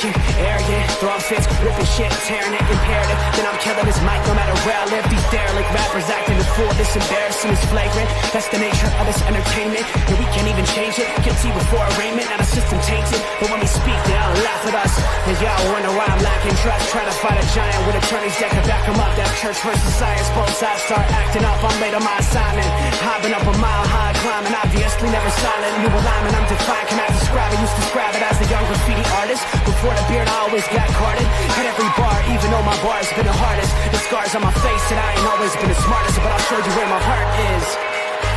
Arrogant, throwing fits, ripping shit, tearing it, imperative. Then I'm killing this mic no matter where I live. These derelict rappers acting the fool, this embarrassing is flagrant. That's the nature of this entertainment, and we can't even change it. Guilty before arraignment, now the system tainted. But when we speak, they all laugh at us. And y'all wonder why I'm lacking trust. Trying to fight a giant with attorneys that can back them up. That church versus science, both sides start acting up. I'm late on my assignment, hopping up a mile high, climbing, obviously never silent. New alignment, I'm defiant, can I describe it? Used to describe it as a young graffiti artist. Before the beard, I always got carded. Hit every bar, even though my bar's been the hardest. The scars on my face, and I ain't always been the smartest. But I'll show you where my heart is.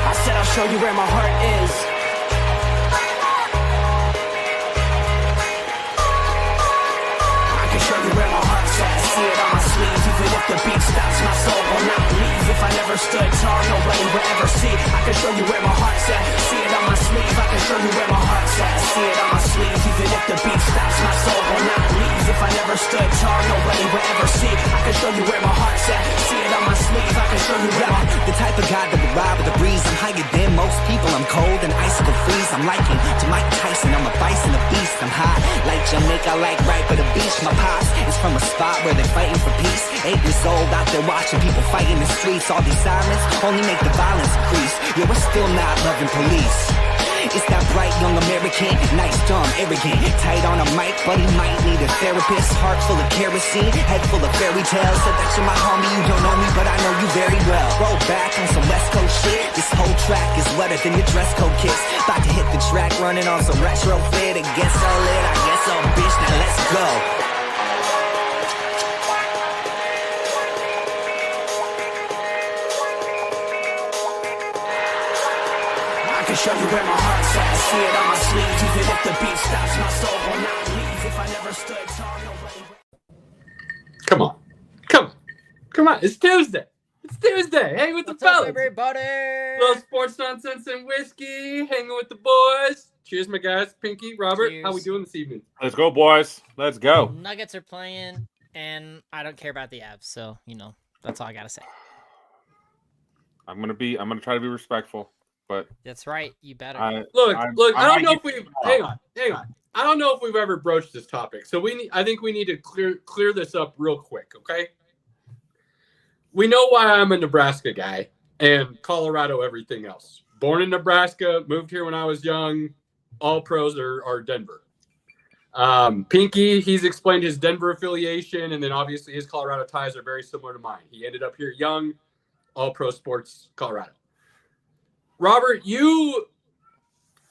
I said I'll show you where my heart is. I can show you where my heart's at. See it on my sleeve. Even if the beat stops, my soul will not leave. If I never stood tall, nobody will ever see. I can show you where my heart's at. See it on my sleeve. I can show you where my heart's at. See it on my sleeve. Even if the beat stops, my soul will not leave. If I never stood tall, nobody will ever see. I can show you where my heart's at. See it on my sleeve. I can show you where my... The type of guy that would ride with the breeze. I'm higher than most people. I'm cold and icicle freeze. I'm liking to Mike Tyson. I'm a bison, a beast. I'm hot like Jamaica, like right by the beach. My pops is from a spot where they're fighting for peace. 8 years old, out there watching people fight in the streets. All these sirens only make the violence increase. Yeah, we're still not loving police. It's that bright young American, nice, dumb, arrogant. Tight on a mic, but he might need a therapist. Heart full of kerosene, head full of fairy tales. Said that you're my homie, you don't know me, but I know you very well. Roll back on some West Coast shit. This whole track is wetter than your dress code kiss. About to hit the track, running on some retro fit. I guess so lit, I guess so bitch, now let's go. I can show you where my heart's at. See it on my sleeve. Even if the beat stops, my soul will not leave. If I never stood tall, nobody... Come on. It's Tuesday. Hang with the What's up, fellas. everybody? Little sports nonsense and whiskey. Hanging with the boys. Cheers, my guys. Pinky, Robert. Cheers. How we doing this evening? Let's go, boys. Let's go. Nuggets are playing, and I don't care about the Avs, so that's all I gotta say. I'm gonna try to be respectful, but That's right. You better. Look. I don't know if might we've hang on. I don't know if we've ever broached this topic, so I think we need to clear this up real quick, okay? We know why I'm a Nebraska guy and Colorado everything else. Born in Nebraska, moved here when I was young. All pros are Denver. Pinky, he's explained his Denver affiliation, and then obviously his Colorado ties are very similar to mine. He ended up here young, all pro sports, Colorado. Robert, you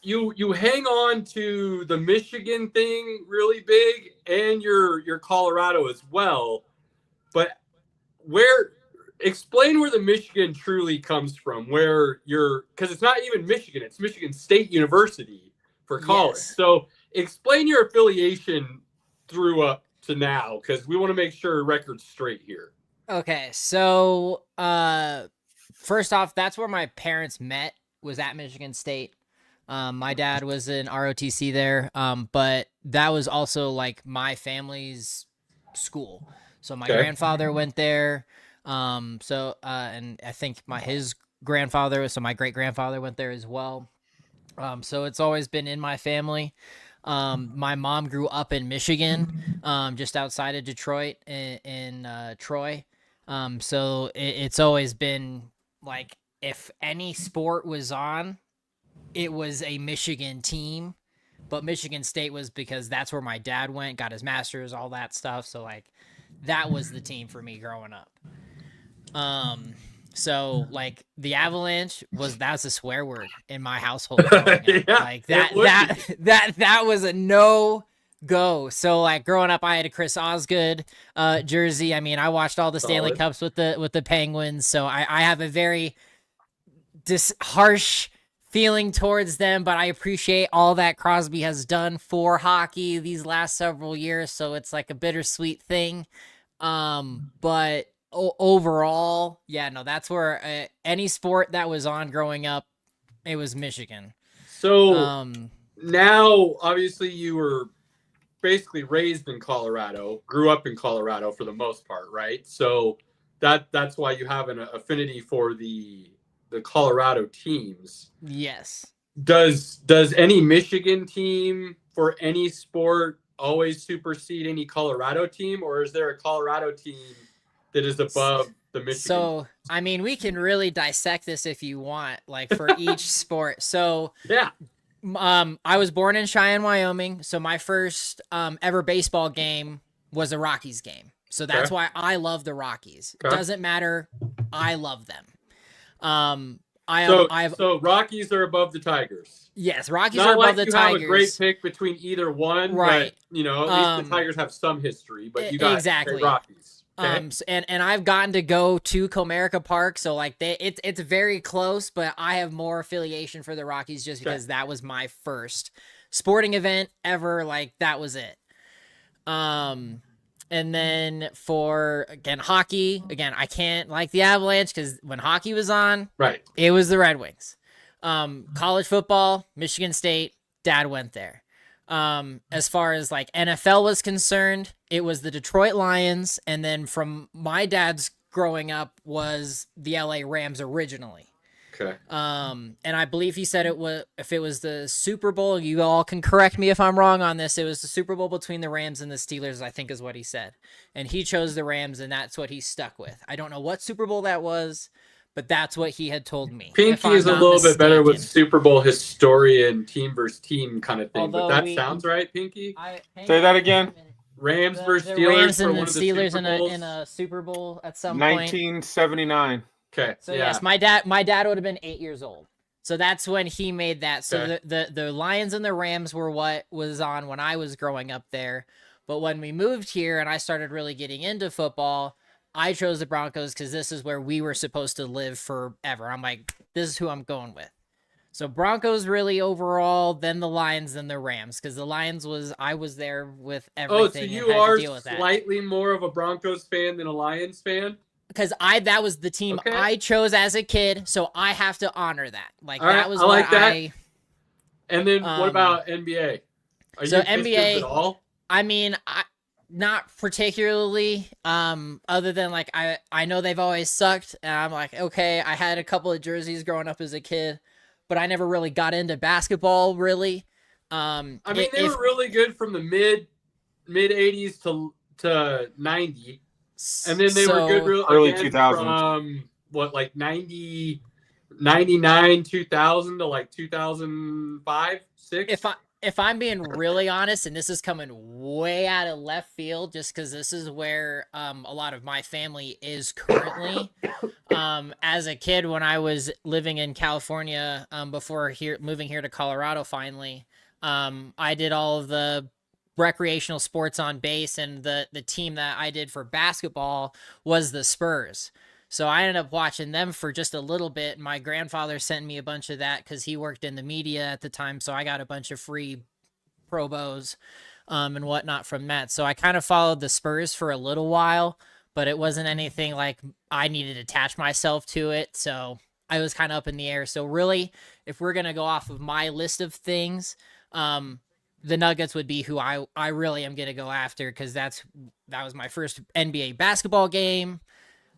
hang on to the Michigan thing really big and your Colorado as well. But explain where the Michigan truly comes from, because it's not even Michigan, it's Michigan State University for college. Yes. So explain your affiliation through up to now, because we want to make sure record's straight here. Okay, so first off, that's where my parents met, was at Michigan State. My dad was in ROTC there, but that was also like my family's school. So my grandfather went there. And I think his grandfather, so my great grandfather went there as well. So it's always been in my family. My mom grew up in Michigan, just outside of Detroit in Troy. So it's always been like, if any sport was on, it was a Michigan team, but Michigan State was because that's where my dad went, got his master's, all that stuff. So like that was the team for me growing up. So like the Avalanche that's a swear word in my household. Yeah, like that was a no go. So like growing up, I had a Chris Osgood jersey. I mean, I watched all the Stanley Cups with the Penguins. So I have a very harsh feeling towards them, but I appreciate all that Crosby has done for hockey these last several years. So it's like a bittersweet thing. But overall, that's where any sport that was on growing up, it was Michigan. So now, obviously, you were basically raised in Colorado, grew up in Colorado for the most part, right? So that's why you have an affinity for the Colorado teams. Yes. Does any Michigan team for any sport always supersede any Colorado team, or is there a Colorado team that is above the Michigan? So, I mean, we can really dissect this if you want, like for each sport. So, yeah. I was born in Cheyenne, Wyoming. So my first ever baseball game was a Rockies game. So that's why I love the Rockies. Okay. Doesn't matter. I love them. So Rockies are above the Tigers. Yes, Rockies Not are above like the you Tigers. have a great pick between either one, right? But, you know, at least the Tigers have some history. But you got exactly Rockies. Okay? And I've gotten to go to Comerica Park, so like it's very close, but I have more affiliation for the Rockies just because that was my first sporting event ever. Like that was it. And then for, again, hockey, again, I can't like the Avalanche because when hockey was on, right, it was the Red Wings. College football, Michigan State, Dad went there. As far as like NFL was concerned, it was the Detroit Lions. And then from my dad's growing up was the LA Rams originally. Okay. And I believe he said if it was the Super Bowl, you all can correct me if I'm wrong on this. It was the Super Bowl between the Rams and the Steelers, I think is what he said. And he chose the Rams, and that's what he stuck with. I don't know what Super Bowl that was, but that's what he had told me. Pinky is a little bit better with Super Bowl historian, team versus team kind of thing. Although but that sounds right, Pinky? Say that again. Rams versus the Steelers Rams for and one the of the Steelers Super Bowls? in a Super Bowl at some point. 1979. Okay. So yes, my dad would have been 8 years old. So that's when he made that. So the Lions and the Rams were what was on when I was growing up there. But when we moved here and I started really getting into football, I chose the Broncos because this is where we were supposed to live forever. I'm like, this is who I'm going with. So Broncos really overall, then the Lions, then the Rams. Because the Lions I was there with everything. Oh, so you are slightly more of a Broncos fan than a Lions fan? Because that was the team I chose as a kid, so I have to honor that. Like all that right, was I like what that. And then what about NBA? Are you NBA at all? I mean, not particularly. Other than like I know they've always sucked, and I'm like, okay, I had a couple of jerseys growing up as a kid, but I never really got into basketball. Really. I mean, they were really good from the mid '80s to '90. And then they were good early 2000s. From what, like 99, 2000 to like 2005, 6? If I'm being really honest, and this is coming way out of left field, just because this is where a lot of my family is currently. As a kid, when I was living in California, before moving here to Colorado, finally, I did all of the recreational sports on base, and the team that I did for basketball was the Spurs. So I ended up watching them for just a little bit. My grandfather sent me a bunch of that because he worked in the media at the time, so I got a bunch of free Pro Bowls and whatnot from that. So I kind of followed the Spurs for a little while, but it wasn't anything like I needed to attach myself to it, so I was kind of up in the air. So really, if we're going to go off of my list of things, the Nuggets would be who I really am going to go after, because that was my first NBA basketball game.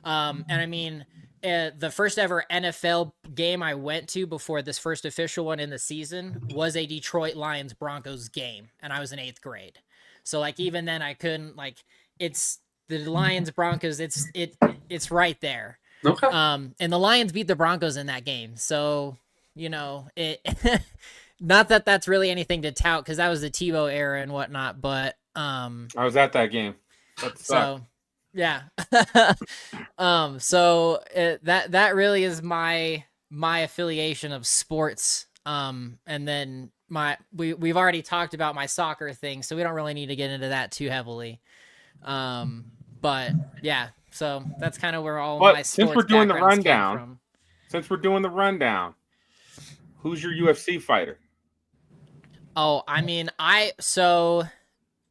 And I mean, the first ever NFL game I went to before this first official one in the season was a Detroit Lions Broncos game, and I was in 8th grade. So like even then I couldn't, like, it's the Lions Broncos. It's right there. Okay. And the Lions beat the Broncos in that game. So, you know, it. Not that that's really anything to tout, because that was the Tebow era and whatnot, but I was at that game. So yeah. That really is my affiliation of sports. And then we've already talked about my soccer thing, so we don't really need to get into that too heavily. But yeah, so that's kind of where all my sports since we're doing the rundown, who's your UFC fighter? Oh, I mean, so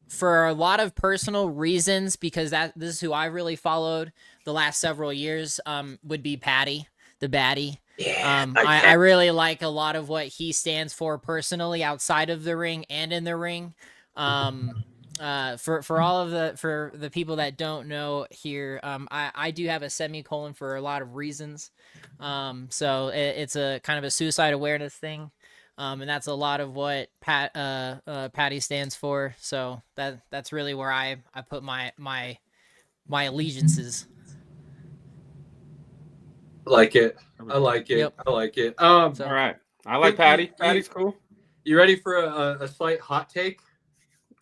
for a lot of personal reasons, because this is who I really followed the last several years, would be Patty, the Baddie. Yeah, I really like a lot of what he stands for personally outside of the ring and in the ring. For all of the people that don't know here, I do have a semicolon for a lot of reasons. So it's a kind of a suicide awareness thing. And that's a lot of what Patty stands for. So that's really where I put my allegiances. Like it. I like it. Yep. I like it. All right. I like Patty. Patty's cool. You ready for a slight hot take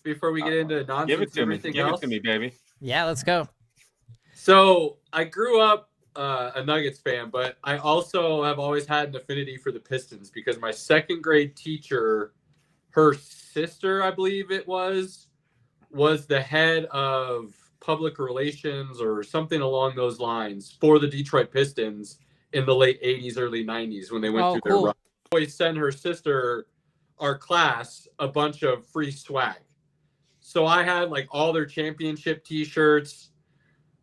before we get into nonsense? Give it to me. Everything Give else? it to me, baby. Yeah, let's go. So I grew up a Nuggets fan, but I also have always had an affinity for the Pistons because my second grade teacher, her sister, I believe it was the head of public relations or something along those lines for the Detroit Pistons in the late 80s, early 90s when they went through their run. I always send her sister, our class, a bunch of free swag. So I had like all their championship t-shirts.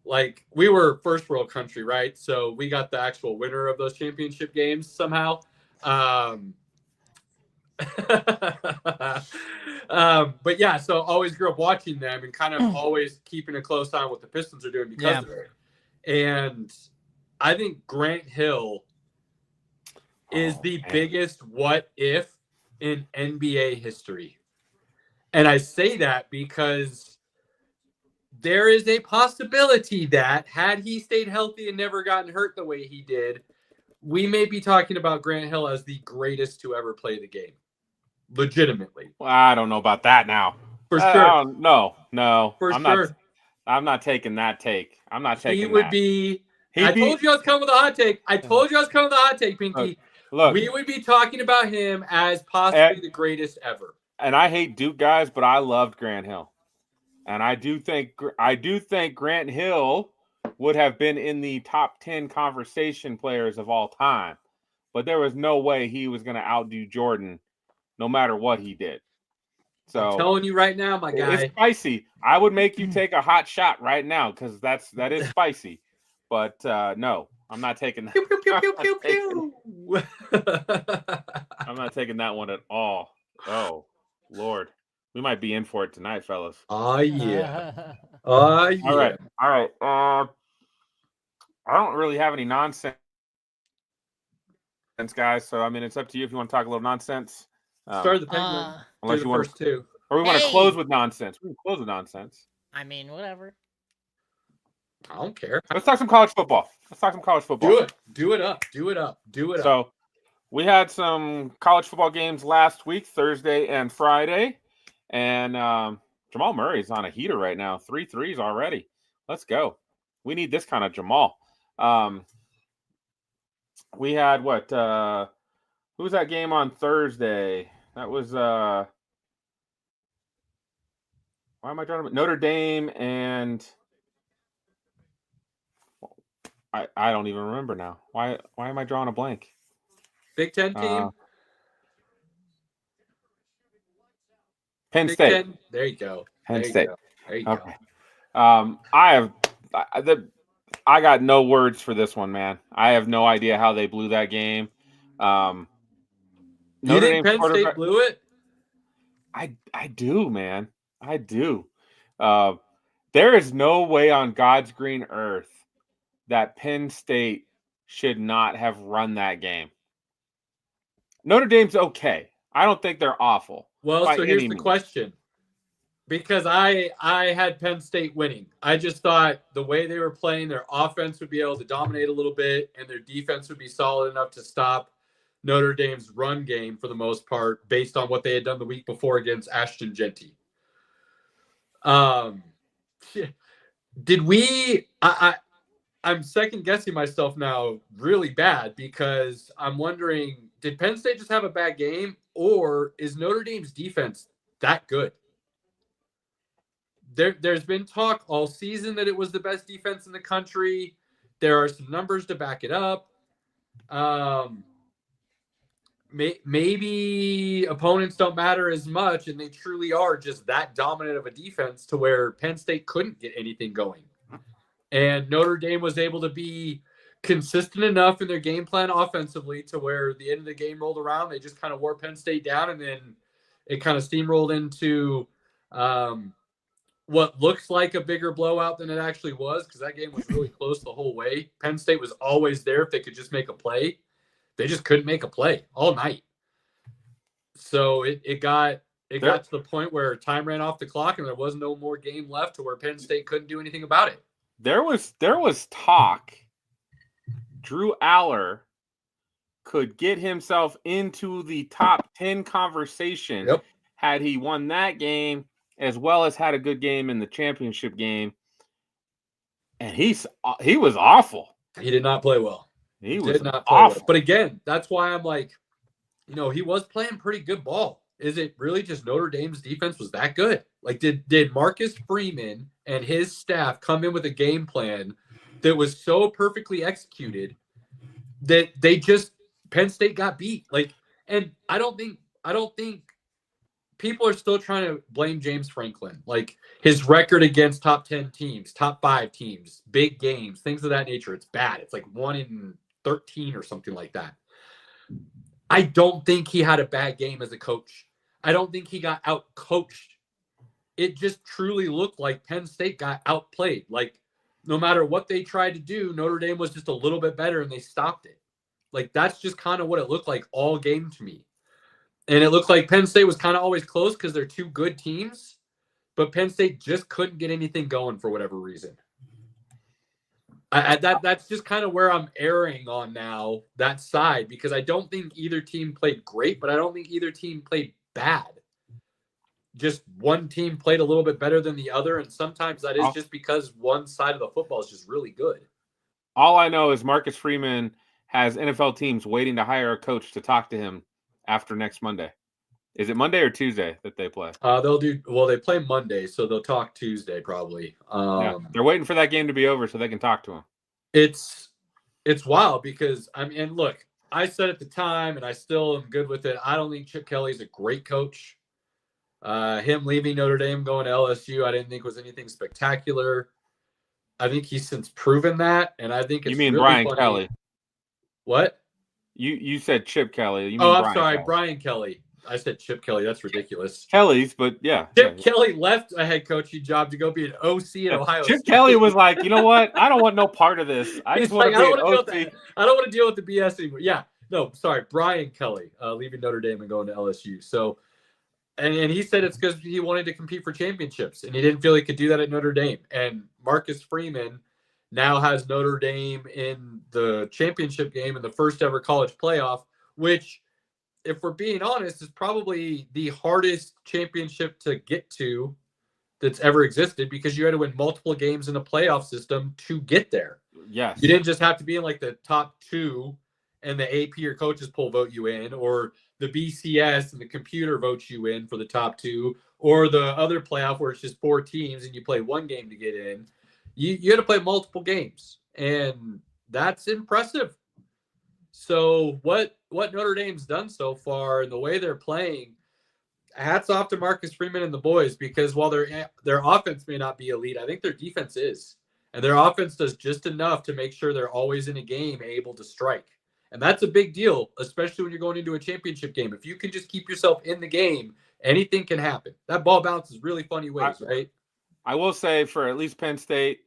Like we were first world country, right? So we got the actual winner of those championship games somehow. But yeah, so always grew up watching them and kind of always keeping a close eye on what the Pistons are doing because of it. And I think Grant Hill is the biggest what if in NBA history. And I say that because there is a possibility that had he stayed healthy and never gotten hurt the way he did, we may be talking about Grant Hill as the greatest to ever play the game. Legitimately. Well, I don't know about that now. For sure. No. I'm not taking that take. I'm not taking that. He would be. I told you I was coming with a hot take. Pinky. Look, we would be talking about him as possibly the greatest ever. And I hate Duke guys, but I loved Grant Hill. And I do think Grant Hill would have been in the top 10 conversation players of all time. But there was no way he was going to outdo Jordan no matter what he did. So I'm telling you right now, my guy. It's spicy. I would make you take a hot shot right now because that is spicy. But no, I'm not taking that. Pew, pew, pew, pew, pew, pew. I'm not taking that one at all. Oh, Lord. We might be in for it tonight, fellas. Oh, yeah. Oh, yeah. All right. I don't really have any nonsense, guys. So, I mean, it's up to you if you want to talk a little nonsense. Start the Penguin. Unless you want first two. Or we want to close with nonsense. We can close with nonsense. I mean, whatever. I don't care. Let's talk some college football. Do it up. So, we had some college football games last week, Thursday and Friday. And Jamal Murray's on a heater right now. 3 threes already. Let's go. We need this kind of Jamal. We had what? Who was that game on Thursday? That was why am I drawing a Notre Dame and I don't even remember now. Why am I drawing a blank? Big Ten team. Penn State. There you go. Penn State. There you go. I got no words for this one, man. I have no idea how they blew that game. You think Penn State blew it? I do, man. I do. There is no way on God's green earth that Penn State should not have run that game. Notre Dame's okay. I don't think they're awful. Well, so here's the question. Because I had Penn State winning. I just thought the way they were playing, their offense would be able to dominate a little bit, and their defense would be solid enough to stop Notre Dame's run game for the most part, based on what they had done the week before against Ashton Genty. Did we? I'm second guessing myself now really bad because I'm wondering, did Penn State just have a bad game, or is Notre Dame's defense that good? There's been talk all season that it was the best defense in the country. There are some numbers to back it up. Maybe opponents don't matter as much, and they truly are just that dominant of a defense to where Penn State couldn't get anything going. And Notre Dame was able to be consistent enough in their game plan offensively to where the end of the game rolled around. They just kind of wore Penn State down, and then it kind of steamrolled into what looks like a bigger blowout than it actually was, because that game was really close the whole way. Penn State was always there if they could just make a play. They just couldn't make a play all night. So it got to the point where time ran off the clock and there was no more game left to where Penn State couldn't do anything about it. There was talk Drew Aller could get himself into the top 10 conversation had he won that game, as well as had a good game in the championship game. And he was awful. He did not play well. He did not play awful. well. But again, that's why I'm like, he was playing pretty good ball. Is it really just Notre Dame's defense was that good? Like, did Marcus Freeman and his staff come in with a game plan that was so perfectly executed that Penn State got beat? Like, and I don't think people are still trying to blame James Franklin. Like, his record against top 10 teams, top 5 teams, big games, things of that nature. It's bad. It's like 1 in 13 or something like that. I don't think he had a bad game as a coach. I don't think he got out-coached. It just truly looked like Penn State got outplayed. Like, no matter what they tried to do, Notre Dame was just a little bit better and they stopped it. Like, that's just kind of what it looked like all game to me. And it looked like Penn State was kind of always close because they're two good teams, but Penn State just couldn't get anything going for whatever reason. That's just kind of where I'm erring on now, that side, because I don't think either team played great, but I don't think either team played bad. Just one team played a little bit better than the other, and sometimes that is just because one side of the football is just really good. All I know is Marcus Freeman has NFL teams waiting to hire a coach to talk to him after next Monday. Is it Monday or Tuesday that they play? They play Monday, so they'll talk Tuesday probably. They're waiting for that game to be over so they can talk to him. It's wild because look, I said at the time, and I still am good with it. I don't think Chip Kelly's a great coach. Him leaving Notre Dame, going to LSU, I didn't think was anything spectacular. I think he's since proven that, and I think it's you mean really Brian funny. Kelly? What? You said Chip Kelly. You mean I'm sorry, Brian Kelly. I said Chip Kelly. That's ridiculous. Kelly's, but yeah. Chip Kelly left a head coaching job to go be an OC at Ohio State. Chip Kelly was like, you know what? I don't want no part of this. I just want to be an OC. I don't want to deal with the BS anymore. Yeah. No, sorry. Brian Kelly leaving Notre Dame and going to LSU. So, and he said it's because he wanted to compete for championships, and he didn't feel he could do that at Notre Dame. And Marcus Freeman now has Notre Dame in the championship game in the first ever college playoff, which, if we're being honest, is probably the hardest championship to get to that's ever existed, because you had to win multiple games in a playoff system to get there. Yes. You didn't just have to be in like the top 2 and the AP or coaches poll vote you in, or the BCS and the computer votes you in for the top 2, or the other playoff where it's just 4 teams and you play 1 game to get in. You had to play multiple games, and that's impressive. So what Notre Dame's done so far and the way they're playing, hats off to Marcus Freeman and the boys, because while their offense may not be elite, I think their defense is. And their offense does just enough to make sure they're always in a game able to strike. And that's a big deal, especially when you're going into a championship game. If you can just keep yourself in the game, anything can happen. That ball bounces really funny ways, right? I will say, for at least Penn State,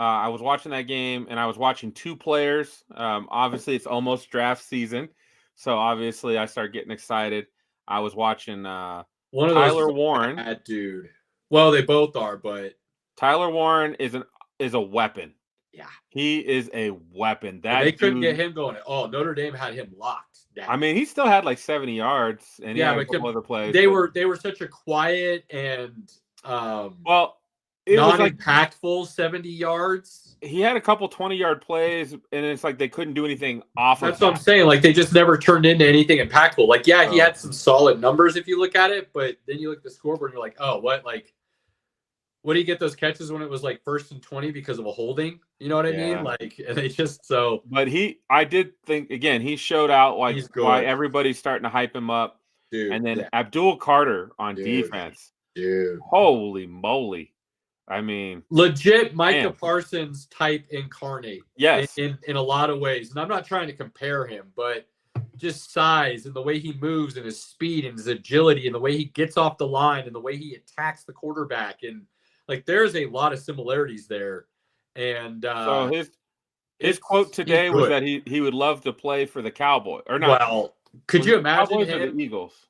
I was watching that game, and I was watching 2 players. Obviously, it's almost draft season, so obviously I started getting excited. I was watching one of Tyler Warren. Bad dude. Well, they both are, but Tyler Warren is a weapon. Yeah, he is a weapon. They couldn't get him going. Oh, Notre Dame had him locked down. I mean, he still had like 70 yards, and he had a couple other plays. They were such a quiet and it was non-impactful 70 yards. He had a couple 20-yard plays, and it's like they couldn't do anything off of that. That's what I'm saying. Like, they just never turned into anything impactful. Like, yeah, he had some solid numbers if you look at it, but then you look at the scoreboard and you're like, oh, what? Like, what do you get those catches when it was like 1st and 20 because of a holding? You know what I mean? Like, and they just so. But I did think, again, he showed out like why everybody's starting to hype him up. Dude, and then Abdul Carter on defense. Dude. Holy moly. I mean, legit Micah Parsons type incarnate. Yes. In a lot of ways. And I'm not trying to compare him, but just size and the way he moves and his speed and his agility and the way he gets off the line and the way he attacks the quarterback. And like, there's a lot of similarities there. And so his quote today was that he would love to play for the Cowboys or not. Well, could you imagine Cowboys him? Or the Eagles?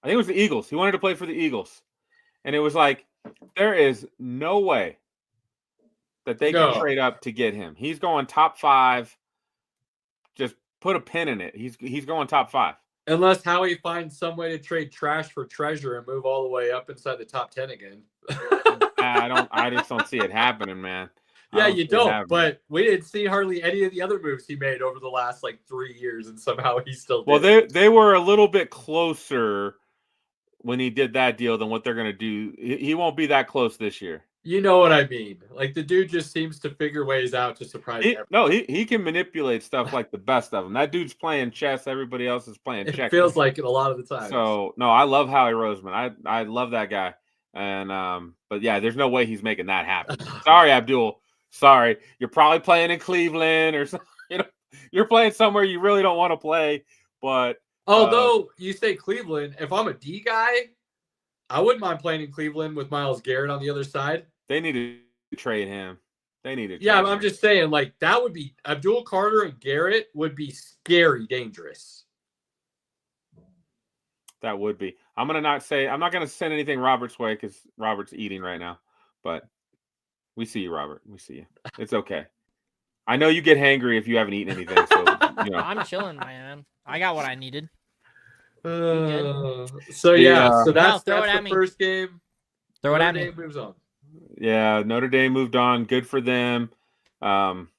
I think it was the Eagles. He wanted to play for the Eagles. And it was like, there is no way that they can trade up to get him. He's going top 5. Just put a pin in it. He's going top 5. Unless Howie finds some way to trade trash for treasure and move all the way up inside the top 10 again. I just don't see it happening, man. Yeah, you don't. But we didn't see hardly any of the other moves he made over the last 3 years, and somehow he still did. Well, they were a little bit closer when he did that deal than what they're going to do. He won't be that close this year. You know what I mean? The dude just seems to figure ways out to surprise everyone. No, he can manipulate stuff like the best of them. That dude's playing chess. Everybody else is playing checkers. It feels like it a lot of the time. So, no, I love Howie Roseman. I love that guy. And but yeah, there's no way he's making that happen. Sorry, Abdul. Sorry. You're probably playing in Cleveland or something. You're playing somewhere you really don't want to play. But although you say Cleveland, if I'm a D guy, I wouldn't mind playing in Cleveland with Myles Garrett on the other side. They need to trade him. They need to. Yeah, I'm just saying, that would be Abdul Carter and Garrett would be scary dangerous. That would be. I'm not going to send anything Robert's way because Robert's eating right now. But we see you, Robert. We see you. It's okay. I know you get hangry if you haven't eaten anything. So I'm chilling, man. I got what I needed. So that's the first game. Throw it at me. Notre Dame moves on. Yeah, Notre Dame moved on. Good for them. Who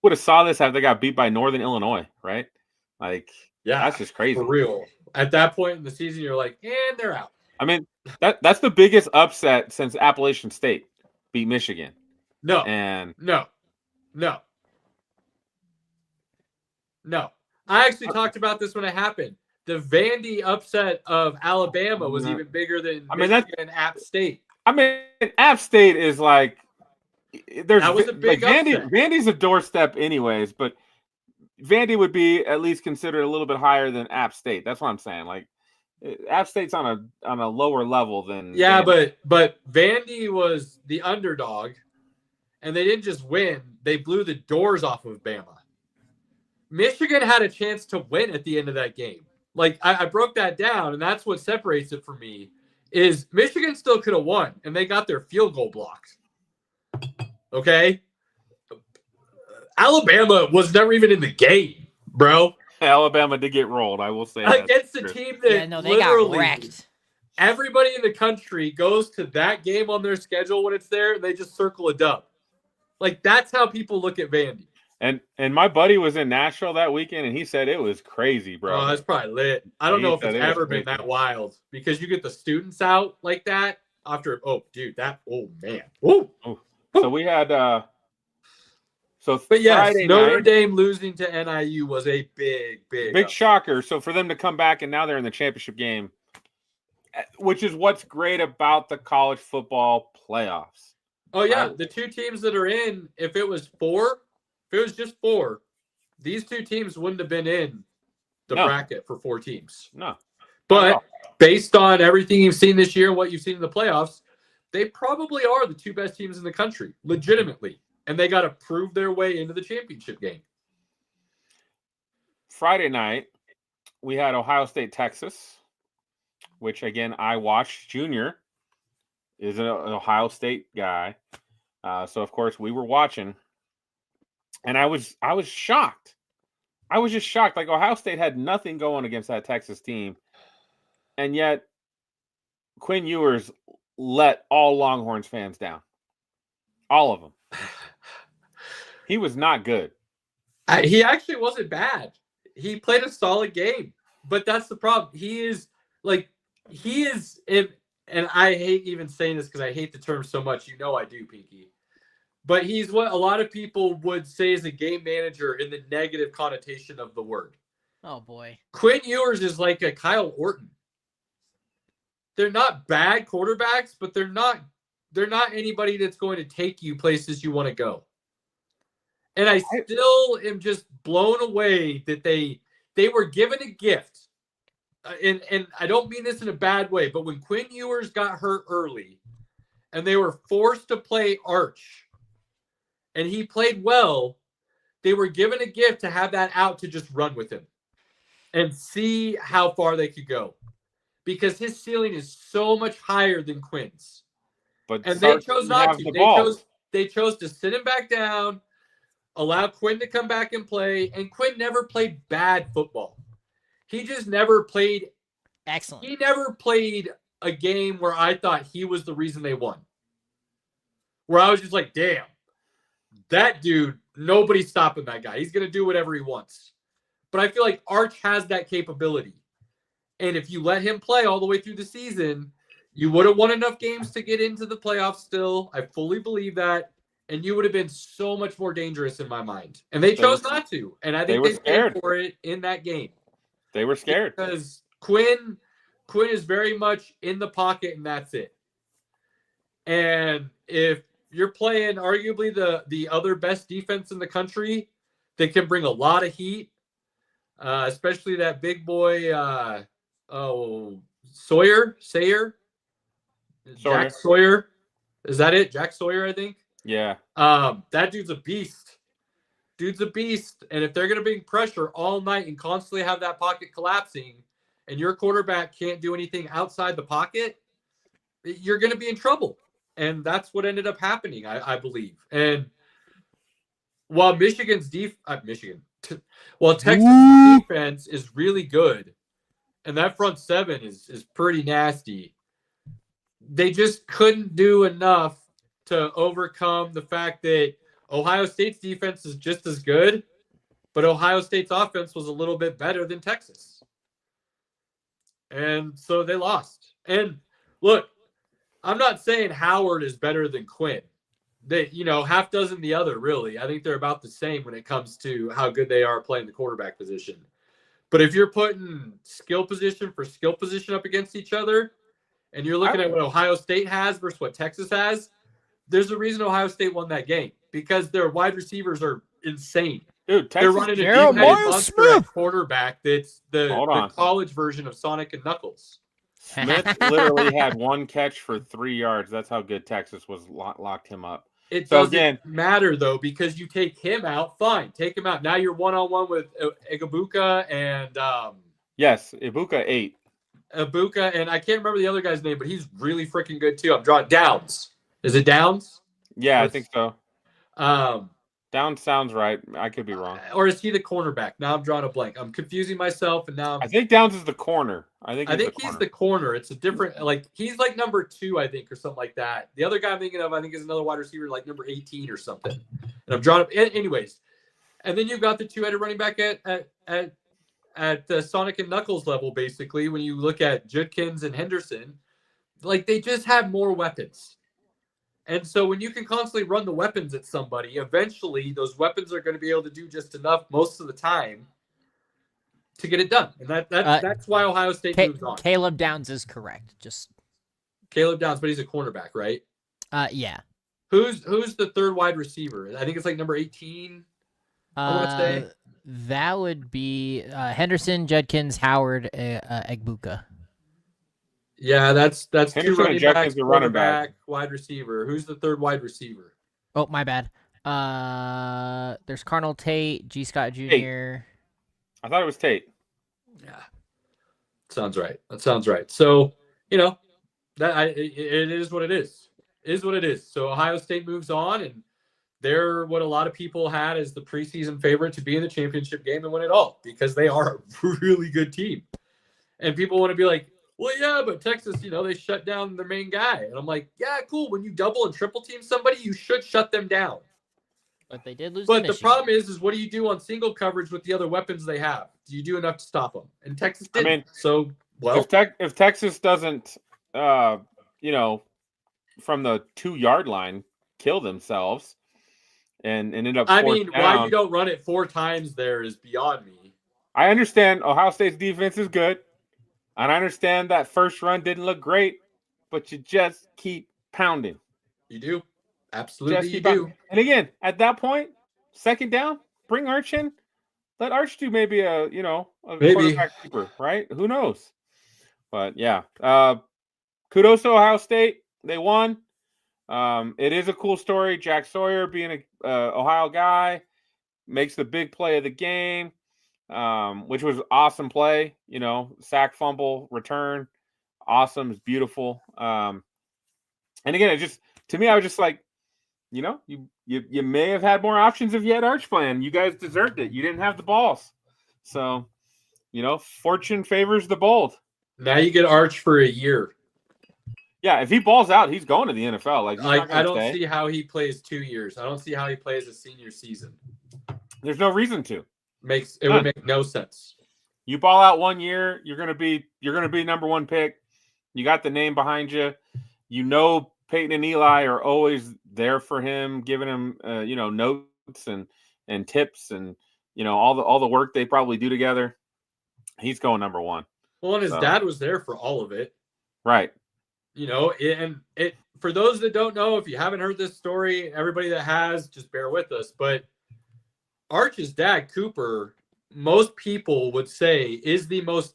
would have saw this after they got beat by Northern Illinois, right? That's just crazy. For real. At that point in the season, you're like, and they're out. I mean, that's the biggest upset since Appalachian State beat Michigan. No. I actually talked about this when it happened. The Vandy upset of Alabama was even bigger than Michigan and App State. I mean, App State is that was a big upset. Vandy's a doorstep anyways, but Vandy would be at least considered a little bit higher than App State. That's what I'm saying. App State's on a lower level than Vandy. but Vandy was the underdog, and they didn't just win; they blew the doors off of Bama. Michigan had a chance to win at the end of that game. I broke that down, and that's what separates it for me. Is Michigan still could have won, and they got their field goal blocked. Okay, Alabama was never even in the game, bro. Alabama did get rolled. I will say against the team that they got wrecked. Everybody in the country goes to that game on their schedule when it's there, and they just circle a dub. That's how people look at Vandy. And my buddy was in Nashville that weekend, and he said it was crazy, bro. Oh, that's probably lit. I don't know if it's ever been that wild because you get the students out like that after. Oh, dude, man. Woo. So we had. But yes, Notre Dame losing to NIU was a big shocker. So for them to come back and now they're in the championship game, which is what's great about the college football playoffs. Oh yeah, the two teams that are in. If it was just 4, these two teams wouldn't have been in the bracket for 4 teams. No. But based on everything you've seen this year and what you've seen in the playoffs, they probably are the 2 best teams in the country, legitimately. And they got to prove their way into the championship game. Friday night, we had Ohio State, Texas, which, again, I watched. Junior is an Ohio State guy. So, of course, we were watching. And I was shocked. I was just shocked. Ohio State had nothing going against that Texas team. And yet, Quinn Ewers let all Longhorns fans down. All of them. He was not good. He actually wasn't bad. He played a solid game. But that's the problem. And I hate even saying this because I hate the term so much. You know I do, Pinky. But he's what a lot of people would say is a game manager in the negative connotation of the word. Oh, boy. Quinn Ewers is like a Kyle Orton. They're not bad quarterbacks, but they're not anybody that's going to take you places you want to go. And I still am just blown away that they were given a gift. And I don't mean this in a bad way, but when Quinn Ewers got hurt early and they were forced to play Arch, and he played well, they were given a gift to have that out to just run with him and see how far they could go, because his ceiling is so much higher than Quinn's. But And they chose not to. The ball. They chose to sit him back down, allow Quinn to come back and play. And Quinn never played bad football. He just never played excellent. He never played a game where I thought he was the reason they won. Where I was just like, damn, that dude, nobody's stopping that guy. He's going to do whatever he wants. But I feel like Arch has that capability. And if you let him play all the way through the season, you would have won enough games to get into the playoffs still. I fully believe that. And you would have been so much more dangerous in my mind. And they chose not to. And I think they paid for it in that game. They were scared. Because Quinn is very much in the pocket, and that's it. And if you're playing arguably the other best defense in the country that can bring a lot of heat, especially that big boy, Sawyer? Jack Sawyer. Is that it? Jack Sawyer, I think. Yeah. That dude's a beast. And if they're going to bring pressure all night and constantly have that pocket collapsing, and your quarterback can't do anything outside the pocket, you're going to be in trouble. And that's what ended up happening, I believe. And while Texas defense is really good, and that front seven is pretty nasty, they just couldn't do enough to overcome the fact that Ohio State's defense is just as good, but Ohio State's offense was a little bit better than Texas. And so they lost. And look, I'm not saying Howard is better than Quinn. They, half dozen the other, really. I think they're about the same when it comes to how good they are playing the quarterback position. But if you're putting skill position for skill position up against each other, and you're looking at what Ohio State has versus what Texas has, there's a reason Ohio State won that game, because their wide receivers are insane. Dude, they're running a deep-headed monster at quarterback that's the college version of Sonic and Knuckles. Smith literally had one catch for 3 yards. That's how good Texas was locked him up. It doesn't matter, though, because you take him out, fine. Take him out. Now you're one-on-one with Ibuka and yes, Ibuka 8. Ibuka, and I can't remember the other guy's name, but he's really freaking good, too. I'm drawing Downs. Is it Downs? Yeah, I think so. Downs sounds right. I could be wrong. Or is he the cornerback? Now I'm drawing a blank. I'm confusing myself, and now I think Downs is the corner. I think he's the corner. It's a different, he's like number 2, I think, or something like that. The other guy I'm thinking of, I think, is another wide receiver, like number 18 or something. And I'm drawing up. Anyways, and then you've got the two-headed running back at the Sonic and Knuckles level, basically. When you look at Judkins and Henderson, they just have more weapons. And so when you can constantly run the weapons at somebody, eventually those weapons are going to be able to do just enough most of the time to get it done. And that's why Ohio State moves on. Caleb Downs is correct. Caleb Downs, but he's a cornerback, right? Yeah. Who's the third wide receiver? I think it's number 18. I want to say. That would be Henderson, Judkins, Howard, Egbuka. Yeah, that's two running backs, running back, wide receiver. Who's the third wide receiver? Oh, my bad. There's Carnell Tate, G. Scott Jr. Tate. I thought it was Tate. Yeah, sounds right. That sounds right. So it is what it is. It is what it is. So Ohio State moves on, and they're what a lot of people had as the preseason favorite to be in the championship game and win it all, because they are a really good team. And people want to be like, well, yeah, but Texas, they shut down their main guy. And I'm like, yeah, cool. When you double and triple team somebody, you should shut them down. But they did lose. But the problem is what do you do on single coverage with the other weapons they have? Do you do enough to stop them? And Texas didn't. I mean, so, if Texas doesn't, from the 2-yard line, kill themselves and ended up why down, you don't run it 4 times there is beyond me. I understand Ohio State's defense is good. And I understand that first run didn't look great, but you just keep pounding. You do. Absolutely, you do. And again, at that point, second down, bring Arch in. Let Arch do maybe a quarterback keeper, right? Who knows? But, yeah. Kudos to Ohio State. They won. It is a cool story. Jack Sawyer being a Ohio guy. makes the big play of the game, which was awesome play. Sack, fumble, return, awesome. It's beautiful. And again, it just to me, I was just like, you may have had more options if you had Arch playing. You guys deserved it. You didn't have the balls, so fortune favors the bold. Now you get Arch for a year. Yeah, if he balls out, he's going to the NFL. I don't see how he plays 2 years. I don't see how he plays a senior season. There's no reason to. Would make no sense. You ball out 1 year, you're gonna be number one pick. You got the name behind you. Peyton and Eli are always there for him, giving him notes and tips and all the work they probably do together. He's going number one. Well, and his dad was there for all of it. Right. For those that don't know, if you haven't heard this story, everybody that has, just bear with us. But Arch's dad, Cooper, most people would say is the most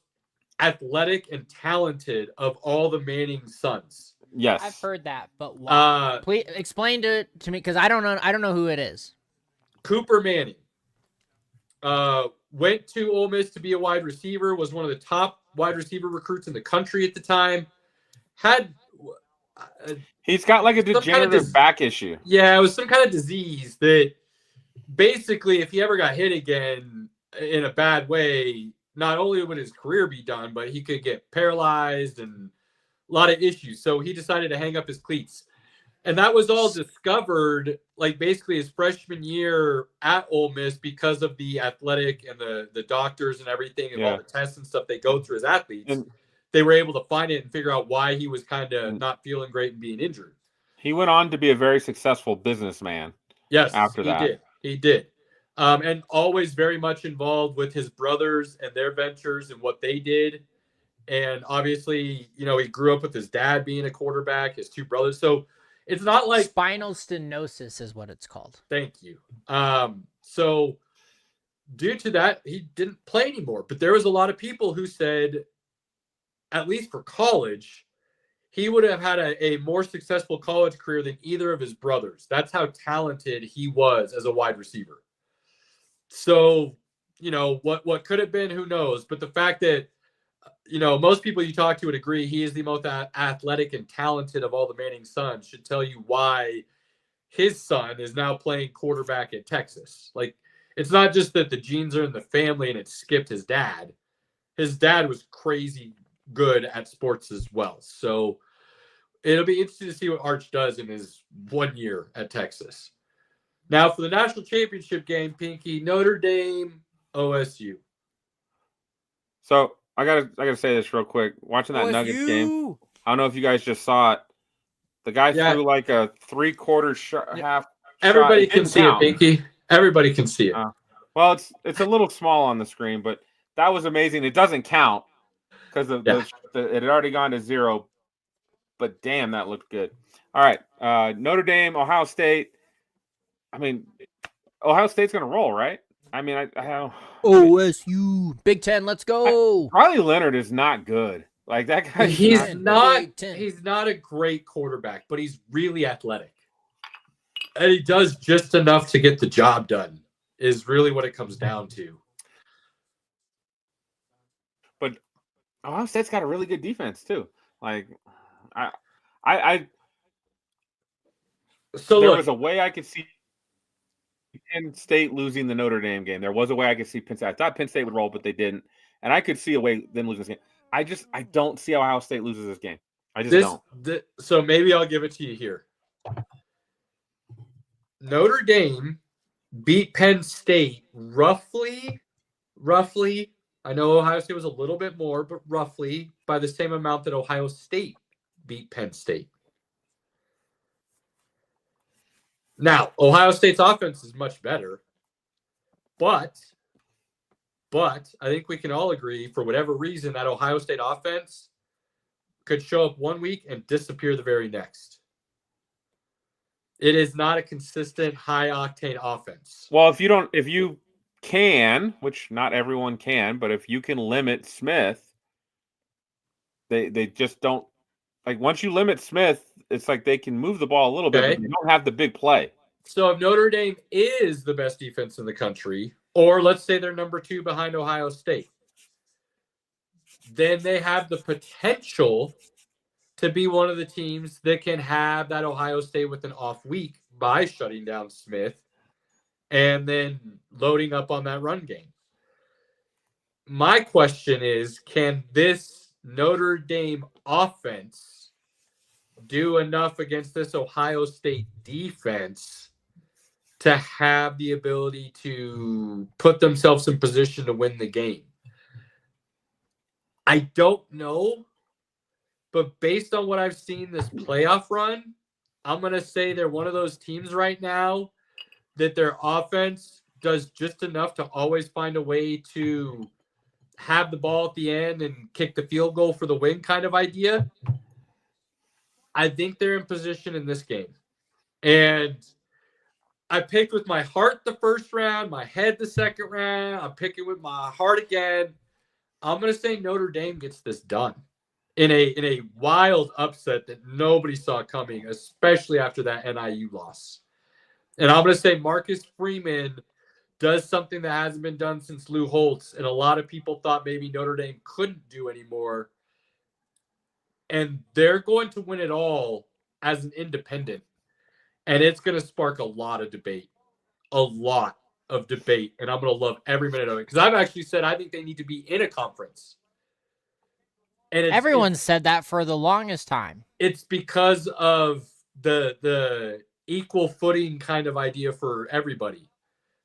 athletic and talented of all the Manning sons. Yes, I've heard that, but why? Please explain to me because I don't know who it is. Cooper Manning went to Ole Miss to be a wide receiver. Was one of the top wide receiver recruits in the country at the time. He's got like a degenerative back issue. Yeah, it was some kind of disease that basically, if he ever got hit again in a bad way, not only would his career be done, but he could get paralyzed and a lot of issues. So he decided to hang up his cleats. And that was all discovered, basically his freshman year at Ole Miss because of the athletic and the doctors and everything and all the tests and stuff they go through as athletes. And they were able to find it and figure out why he was kind of not feeling great and being injured. He went on to be a very successful businessman. Yes, after that. He did. And always very much involved with his brothers and their ventures and what they did. And obviously, he grew up with his dad being a quarterback, his two brothers. So it's not like spinal stenosis is what it's called. Thank you. So due to that, he didn't play anymore. But there was a lot of people who said, at least for college, he would have had a more successful college career than either of his brothers. That's how talented he was as a wide receiver. So, what could have been, who knows? But the fact that, most people you talk to would agree he is the most athletic and talented of all the Manning sons should tell you why his son is now playing quarterback at Texas. It's not just that the genes are in the family and it skipped his dad. His dad was crazy good at sports as well. So it'll be interesting to see what Arch does in his 1 year at Texas. Now for the national championship game, Pinky, Notre Dame, OSU. So I gotta say this real quick. Watching that Nuggets game, I don't know if you guys just saw it. The guy threw like a 3/4 half. Everybody can see it, Pinky. Everybody can see it. Well, it's a little small on the screen, but that was amazing. It doesn't count because it had already gone to 0. But damn, that looked good. All right, Notre Dame, Ohio State. I mean, Ohio State's gonna roll, right? I mean, I OSU Big Ten, let's go. Riley Leonard is not good. Like that guy. He's not a great quarterback, but he's really athletic, and he does just enough to get the job done. Is really what it comes down to. But Ohio State's got a really good defense too. Like, So there was a way I could see Penn State losing the Notre Dame game. There was a way I could see Penn State. I thought Penn State would roll, but they didn't. And I could see a way them losing this game. I don't see how Ohio State loses this game. I just don't. So maybe I'll give it to you here. Notre Dame beat Penn State roughly. I know Ohio State was a little bit more, but roughly by the same amount that Ohio State beat Penn State. Now, Ohio State's offense is much better, but I think we can all agree, for whatever reason, that Ohio State offense could show up 1 week and disappear the very next. It is not a consistent, high-octane offense. Well, if you can, which not everyone can, but if you can limit Smith, they just don't. Like, once you limit Smith, it's like they can move the ball a little bit, but they don't have the big play. So if Notre Dame is the best defense in the country, or let's say they're number 2 behind Ohio State, then they have the potential to be one of the teams that can have that Ohio State with an off week by shutting down Smith and then loading up on that run game. My question is, can this Notre Dame offense do enough against this Ohio State defense to have the ability to put themselves in position to win the game? I don't know, but based on what I've seen this playoff run, I'm going to say they're one of those teams right now that their offense does just enough to always find a way to have the ball at the end and kick the field goal for the win kind of idea. I think they're in position in this game. And I picked with my heart the first round, my head the second round. I'm picking with my heart again. I'm going to say Notre Dame gets this done in a wild upset that nobody saw coming, especially after that NIU loss. And I'm going to say Marcus Freeman does something that hasn't been done since Lou Holtz, and a lot of people thought maybe Notre Dame couldn't do anymore. And they're going to win it all as an independent. And it's going to spark a lot of debate. A lot of debate. And I'm going to love every minute of it. Because I've actually said I think they need to be in a conference. And everyone said that for the longest time. It's because of the equal footing kind of idea for everybody.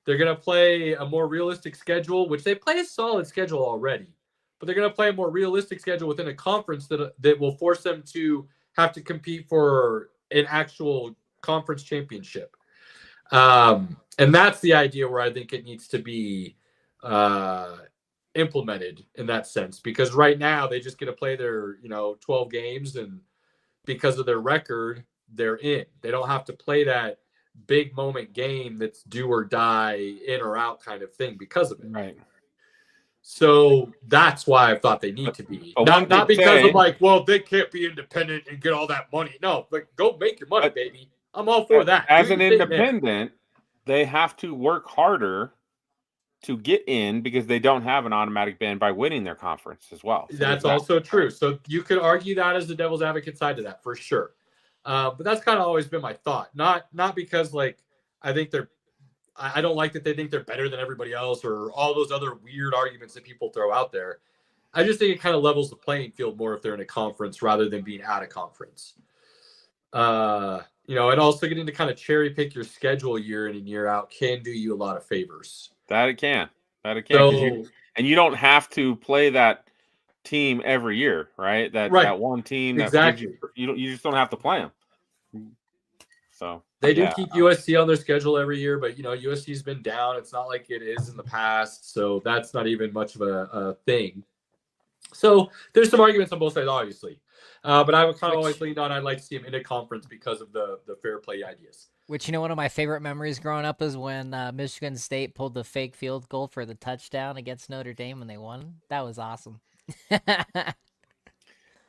They're going to play a more realistic schedule, which they play a solid schedule already. But they're going to play a more realistic schedule within a conference that will force them to have to compete for an actual conference championship. And that's the idea where I think it needs to be implemented in that sense. Because right now they just get to play their 12 games, and because of their record, they're in. They don't have to play that big moment game that's do or die, in or out kind of thing because of it. Right. So that's why I thought they need to be. Not because of like, well, they can't be independent and get all that money. No, but go make your money, baby. I'm all for that. As an independent, they have to work harder to get in because they don't have an automatic ban by winning their conference as well. So that's also true. So you could argue that as the devil's advocate side of that for sure. But that's kind of always been my thought. Not because like I think I don't like that they think they're better than everybody else or all those other weird arguments that people throw out there. I just think it kind of levels the playing field more if they're in a conference rather than being out of conference. And also getting to kind of cherry pick your schedule year in and year out can do you a lot of favors. That it can. So, and you don't have to play that team every year, right? That one team. Exactly. You just don't have to play them. So they do keep USC on their schedule every year, but USC's been down. It's not like it is in the past, so that's not even much of a thing. So there's some arguments on both sides, obviously. But I would kind of always lean on I'd like to see him in a conference because of the fair play ideas. Which, one of my favorite memories growing up is when Michigan State pulled the fake field goal for the touchdown against Notre Dame when they won. That was awesome.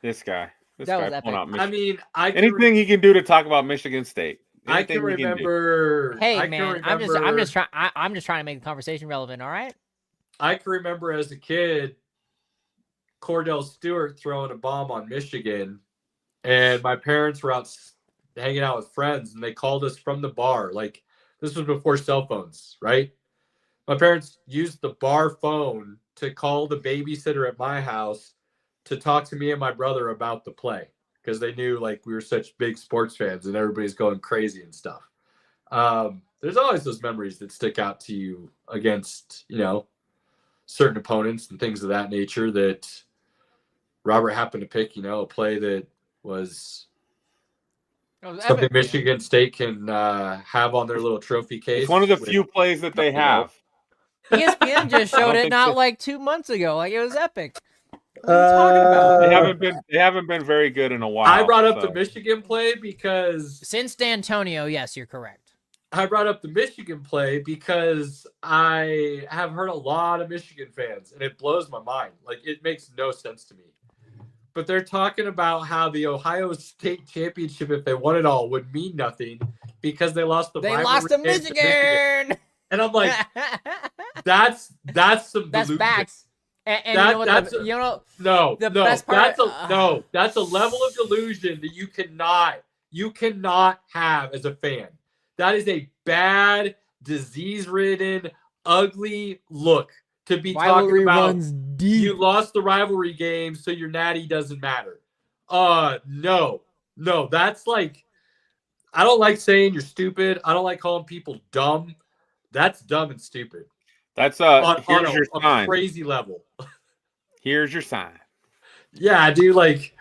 This guy was pulling epic. out Michigan. I mean, anything he can do to talk about Michigan State. I can remember. I'm just trying to make the conversation relevant. All right. I can remember as a kid, Cordell Stewart throwing a bomb on Michigan, and my parents were out hanging out with friends, and they called us from the bar. Like, this was before cell phones, right? My parents used the bar phone to call the babysitter at my house to talk to me and my brother about the play because they knew like we were such big sports fans and everybody's going crazy and stuff. There's always those memories that stick out to you against, certain opponents and things of that nature that Robert happened to pick, a play that was something Michigan State can have on their little trophy case. It's one of the few plays that they have. ESPN just showed it not like 2 months ago. Like, it was epic. What are you talking about? They haven't been very good in a while. I brought up the Michigan play because since D'Antonio, yes, you're correct. I brought up the Michigan play because I have heard a lot of Michigan fans, and it blows my mind. Like, it makes no sense to me. But they're talking about how the Ohio State championship, if they won it all, would mean nothing because they lost the They rivalry lost to game Michigan. And I'm like, that's some That's delusion. facts. And That- you know what? that's You know, No, the no, best part- that's a level of delusion that you cannot have as a fan. That is a bad, disease-ridden, ugly look to be rivalry talking about. runs deep. You lost the rivalry game, so your natty doesn't matter. No, that's like, I don't like saying you're stupid. I don't like calling people dumb. That's dumb and stupid. That's here's your a sign. crazy level. Here's your sign. Yeah, dude. Like,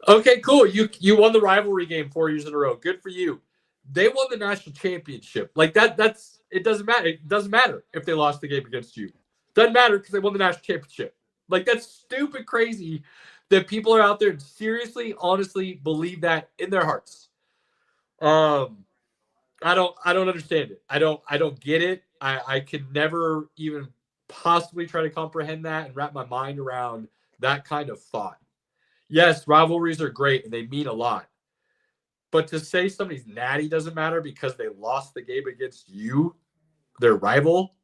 okay, cool. You won the rivalry game 4 years in a row. Good for you. They won the national championship. Like that's it. Doesn't matter. It doesn't matter if they lost the game against you. Doesn't matter because they won the national championship. Like, that's stupid crazy that people are out there and seriously, honestly believe that in their hearts. I don't understand it. I don't get it. I can never even possibly try to comprehend that and wrap my mind around that kind of thought. Yes, rivalries are great and they mean a lot. But to say somebody's natty doesn't matter because they lost the game against you, their rival,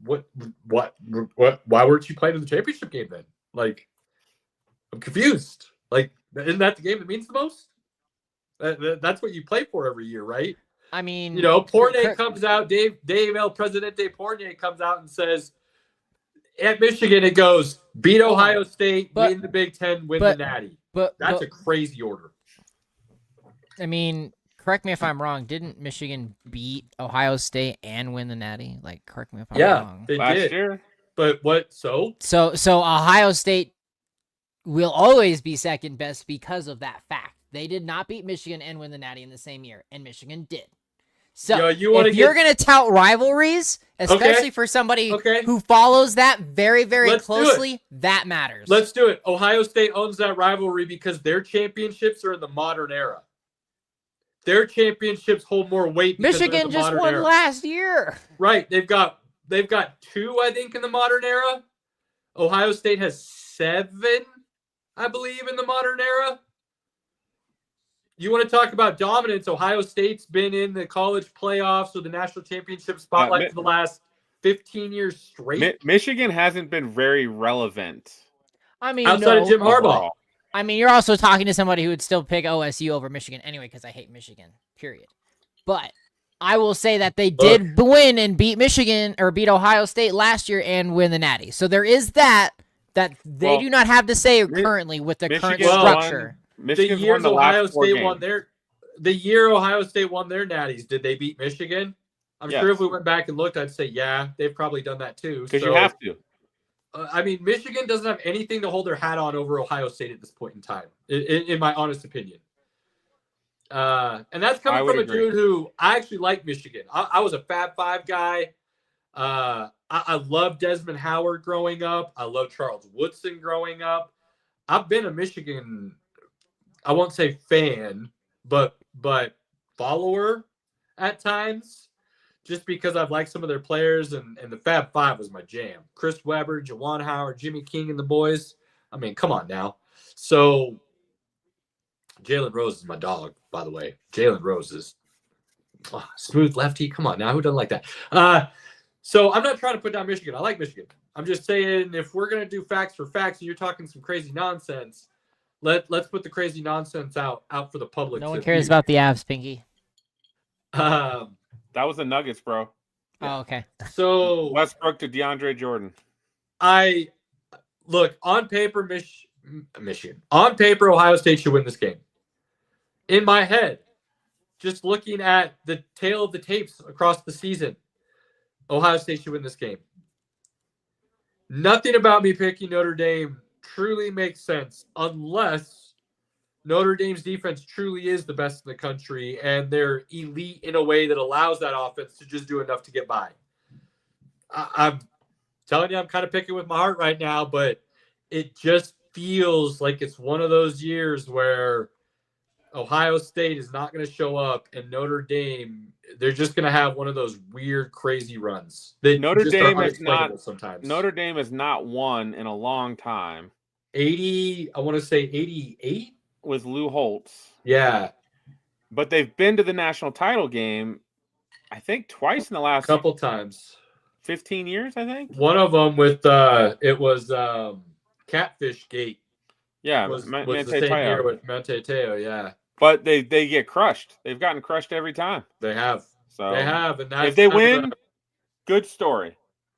what why weren't you playing in the championship game then? Like, I'm confused. Like, isn't that the game that means the most? That's what you play for every year, right? I mean, You know, Portnoy comes out, Dave El Presidente Portnoy comes out and says, at Michigan, it goes, beat Ohio State, win the Big Ten, win the Natty. That's a crazy order. I mean, correct me if I'm wrong. Didn't Michigan beat Ohio State and win the Natty? Like, correct me if I'm wrong. They Last did. year. But what? So Ohio State will always be second best because of that fact. They did not beat Michigan and win the Natty in the same year, and Michigan did. So if you're going to tout rivalries, especially for somebody who follows that very, very closely, that matters. Let's do it. Ohio State owns that rivalry because their championships are in the modern era. Their championships hold more weight. Michigan just won last year. Right. They've got two, I think, in the modern era. Ohio State has 7, I believe, in the modern era. You want to talk about dominance? Ohio State's been in the college playoffs or the national championship spotlight for the last 15 years straight. Michigan hasn't been very relevant. I mean, outside of Jim Harbaugh. Overall. I mean, you're also talking to somebody who would still pick OSU over Michigan anyway because I hate Michigan, period. But I will say that they did win and beat Michigan or beat Ohio State last year and win the Natty. So there is that they do not have to say currently with the current structure. Michigan the years won the Ohio last 4 State games. won the year Ohio State won their natties, did they beat Michigan? I'm sure if we went back and looked, I'd say, yeah, they've probably done that too. Because you have to. I mean, Michigan doesn't have anything to hold their hat on over Ohio State at this point in time, in my honest opinion. And that's coming from a dude who I actually like Michigan. I was a Fab Five guy. I loved Desmond Howard growing up. I loved Charles Woodson growing up. I've been a Michigan, I won't say fan, but follower at times, just because I've liked some of their players, and the Fab Five was my jam. Chris Webber, Juwan Howard, Jimmy King, and the boys. I mean, come on now. So Jalen Rose is my dog, by the way. Jalen Rose is smooth lefty. Come on now, who doesn't like that? So I'm not trying to put down Michigan. I like Michigan. I'm just saying, if we're gonna do facts for facts, and you're talking some crazy nonsense, let's put the crazy nonsense out for the public. No one cares about the Avs, Pinky. That was the Nuggets, bro. Oh, okay. So Westbrook to DeAndre Jordan. Look, on paper, Michigan. On paper, Ohio State should win this game. In my head, just looking at the tail of the tapes across the season, Ohio State should win this game. Nothing about me picking Notre Dame truly makes sense unless Notre Dame's defense truly is the best in the country and they're elite in a way that allows that offense to just do enough to get by. I'm telling you, I'm kind of picking with my heart right now, but it just feels like it's one of those years where Ohio State is not going to show up and Notre Dame, they're just going to have one of those weird, crazy runs. Notre Dame has not won in a long time. 80, I want to say 88 with Lou Holtz. Yeah. But they've been to the national title game, I think, twice in the last couple times. 15 years, I think. One of them with it was Catfish Gate. Yeah, was the Manti same Te'o. year with Manti Te'o, yeah. But they get crushed. They've gotten crushed every time. They have. So They have, and that's if they win, good story.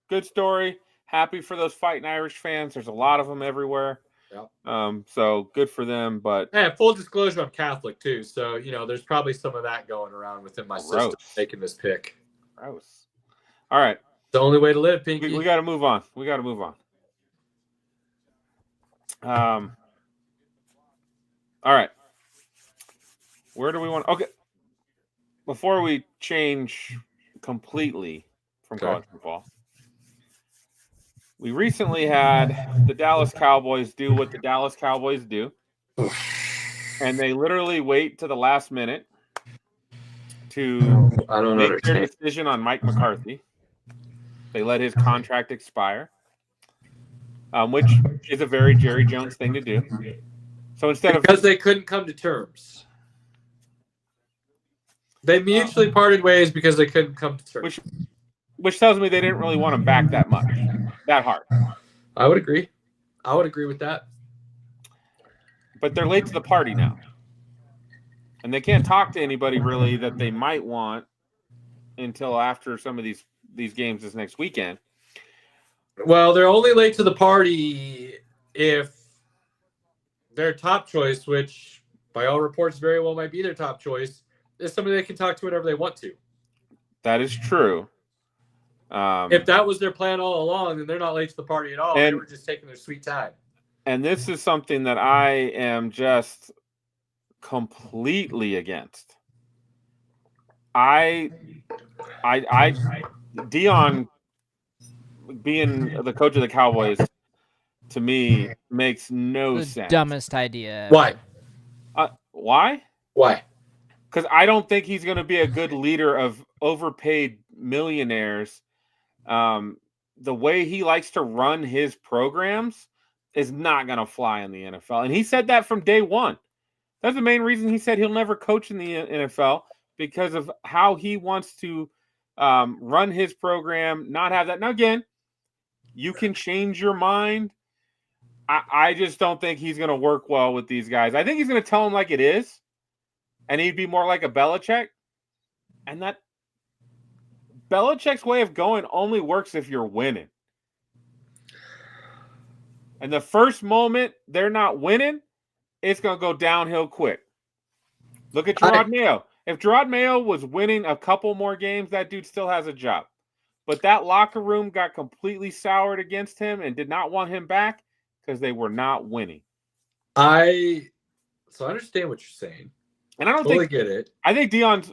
Good story. Happy for those Fighting Irish fans. There's a lot of them everywhere. Yep. So good for them. But full disclosure, I'm Catholic too, so there's probably some of that going around within my system making this pick. Gross. All right. The only way to live, Pinky. We got to move on. All right. Where do we want? Okay. Before we change completely from college football, we recently had the Dallas Cowboys do what the Dallas Cowboys do. And they literally wait to the last minute to make their decision on Mike McCarthy. They let his contract expire, which is a very Jerry Jones thing to do. So because they couldn't come to terms. They mutually parted ways because they couldn't come to terms. Which tells me they didn't really want him back that much, that hard. I would agree. I would agree with that. But they're late to the party now. And they can't talk to anybody really that they might want until after some of these games this next weekend. Well, they're only late to the party if their top choice, which by all reports very well might be their top choice, is somebody they can talk to whenever they want to. That is true. If that was their plan all along, then they're not late to the party at all. They were just taking their sweet time. And this is something that I am just completely against. Dion being the coach of the Cowboys, to me, makes no sense. Dumbest idea. Why? Why? Why? Because I don't think he's going to be a good leader of overpaid millionaires. The way he likes to run his programs is not going to fly in the NFL. And he said that from day one. That's the main reason he said he'll never coach in the NFL, because of how he wants to run his program, not have that. Now, again, you can change your mind. I just don't think he's going to work well with these guys. I think he's going to tell them like it is, and he'd be more like a Belichick. And that Belichick's way of going only works if you're winning. And the first moment they're not winning, it's going to go downhill quick. Look at Gerard Mayo. If Gerard Mayo was winning a couple more games, that dude still has a job. But that locker room got completely soured against him and did not want him back because they were not winning. I understand what you're saying. And I don't totally get it. I think Dion's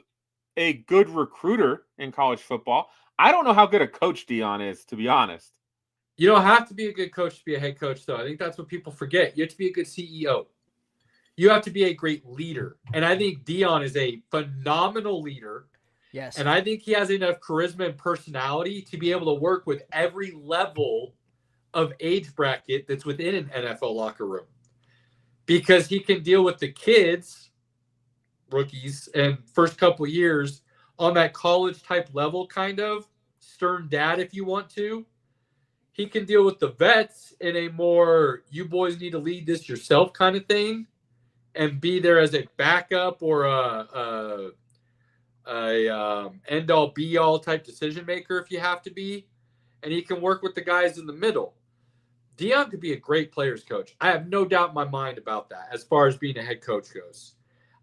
a good recruiter in college football. I don't know how good a coach Dion is, to be honest. You don't have to be a good coach to be a head coach, though. I think that's what people forget. You have to be a good CEO. You have to be a great leader. And I think Dion is a phenomenal leader. Yes. And I think he has enough charisma and personality to be able to work with every level of age bracket that's within an NFL locker room. Because he can deal with the kids, rookies, and first couple years on that college type level, kind of stern dad, if you want to. He can deal with the vets in a more, you boys need to lead this yourself kind of thing, and be there as a backup or a end all be all type decision maker if you have to be. And he can work with the guys in the middle. Dion could be a great players coach. I have no doubt in my mind about that as far as being a head coach goes.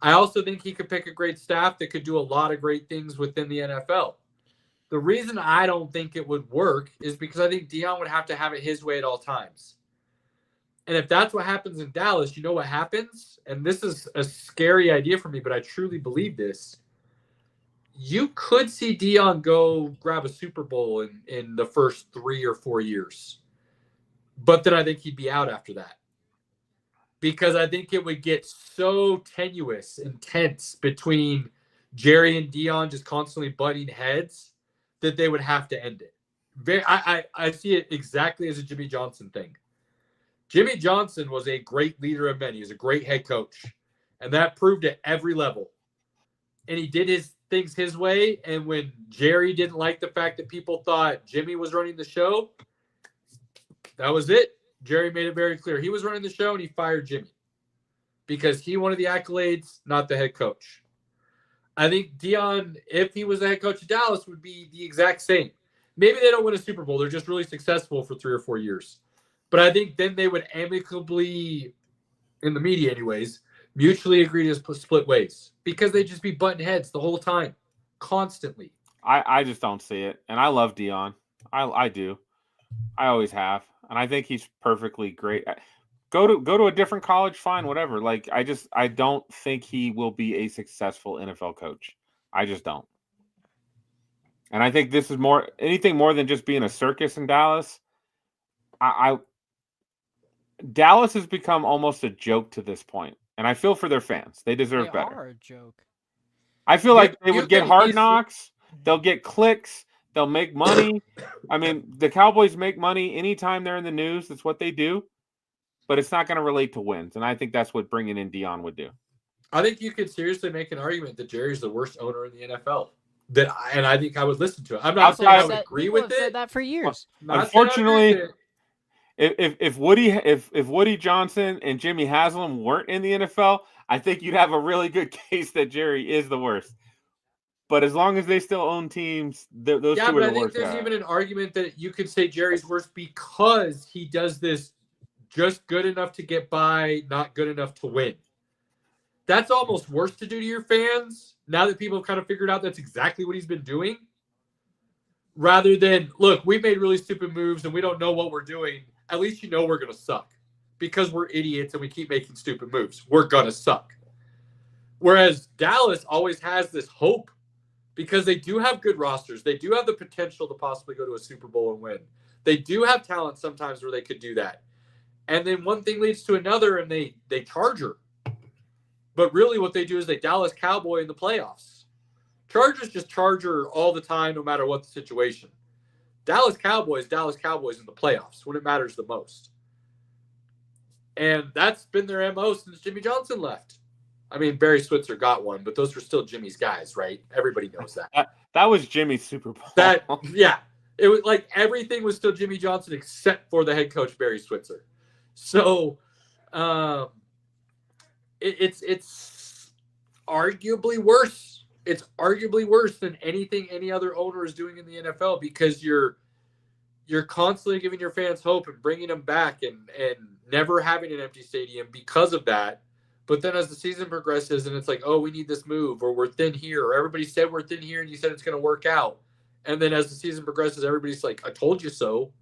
I also think he could pick a great staff that could do a lot of great things within the NFL. The reason I don't think it would work is because I think Dion would have to have it his way at all times. And if that's what happens in Dallas, you know what happens? And this is a scary idea for me, but I truly believe this. You could see Dion go grab a Super Bowl in the first 3 or 4 years. But then I think he'd be out after that. Because I think it would get so tenuous and tense between Jerry and Dion just constantly butting heads that they would have to end it. I see it exactly as a Jimmy Johnson thing. Jimmy Johnson was a great leader of men. He was a great head coach. And that proved at every level. and he did his things his way. And when Jerry didn't like the fact that people thought Jimmy was running the show, that was it. Jerry made it very clear. He was running the show, and he fired Jimmy because he wanted the accolades, not the head coach. I think Deion, if he was the head coach of Dallas, would be the exact same. Maybe they don't win a Super Bowl. They're just really successful for 3 or 4 years. But I think then they would amicably, in the media anyways, mutually agree to split ways because they'd just be butting heads the whole time, constantly. I just don't see it. And I love Deion. I do. I always have. And I think he's perfectly great. Go to a different college, fine, whatever. Like, I don't think he will be a successful NFL coach. I just don't. And I think this is anything more than just being a circus in Dallas. Dallas has become almost a joke to this point, and I feel for their fans. They deserve better. They are a joke. I feel like they would get hard knocks. They'll get clicks. They'll make money. I mean, the Cowboys make money anytime they're in the news. That's what they do. But it's not going to relate to wins, and I think that's what bringing in Deion would do. I think you could seriously make an argument that Jerry's the worst owner in the NFL. And I think I would listen to it. I'm not saying I would agree with it. Said that for years. Unfortunately, if Woody Johnson and Jimmy Haslam weren't in the NFL, I think you'd have a really good case that Jerry is the worst. But as long as they still own teams, those two are the worst. Yeah, but I think there's even an argument that you could say Jerry's worst because he does this just good enough to get by, not good enough to win. That's almost worse to do to your fans now that people have kind of figured out that's exactly what he's been doing. Rather than, look, we made really stupid moves and we don't know what we're doing. At least you know we're going to suck. Because we're idiots and we keep making stupid moves. We're going to suck. Whereas Dallas always has this hope because they do have good rosters. They do have the potential to possibly go to a Super Bowl and win. They do have talent sometimes where they could do that. And then one thing leads to another and they charge her. But really what they do is they Dallas Cowboy in the playoffs. Chargers just charge her all the time, no matter what the situation. Dallas Cowboys in the playoffs when it matters the most. And that's been their MO since Jimmy Johnson left. I mean, Barry Switzer got one, but those were still Jimmy's guys, right? Everybody knows that. That was Jimmy's Super Bowl. Yeah. It was like everything was still Jimmy Johnson except for the head coach, Barry Switzer. So, it's arguably worse. It's arguably worse than anything any other owner is doing in the NFL because you're constantly giving your fans hope and bringing them back and never having an empty stadium because of that. But then as the season progresses and it's like, oh, we need this move or we're thin here or everybody said we're thin here and you said it's going to work out. And then as the season progresses, everybody's like, I told you so.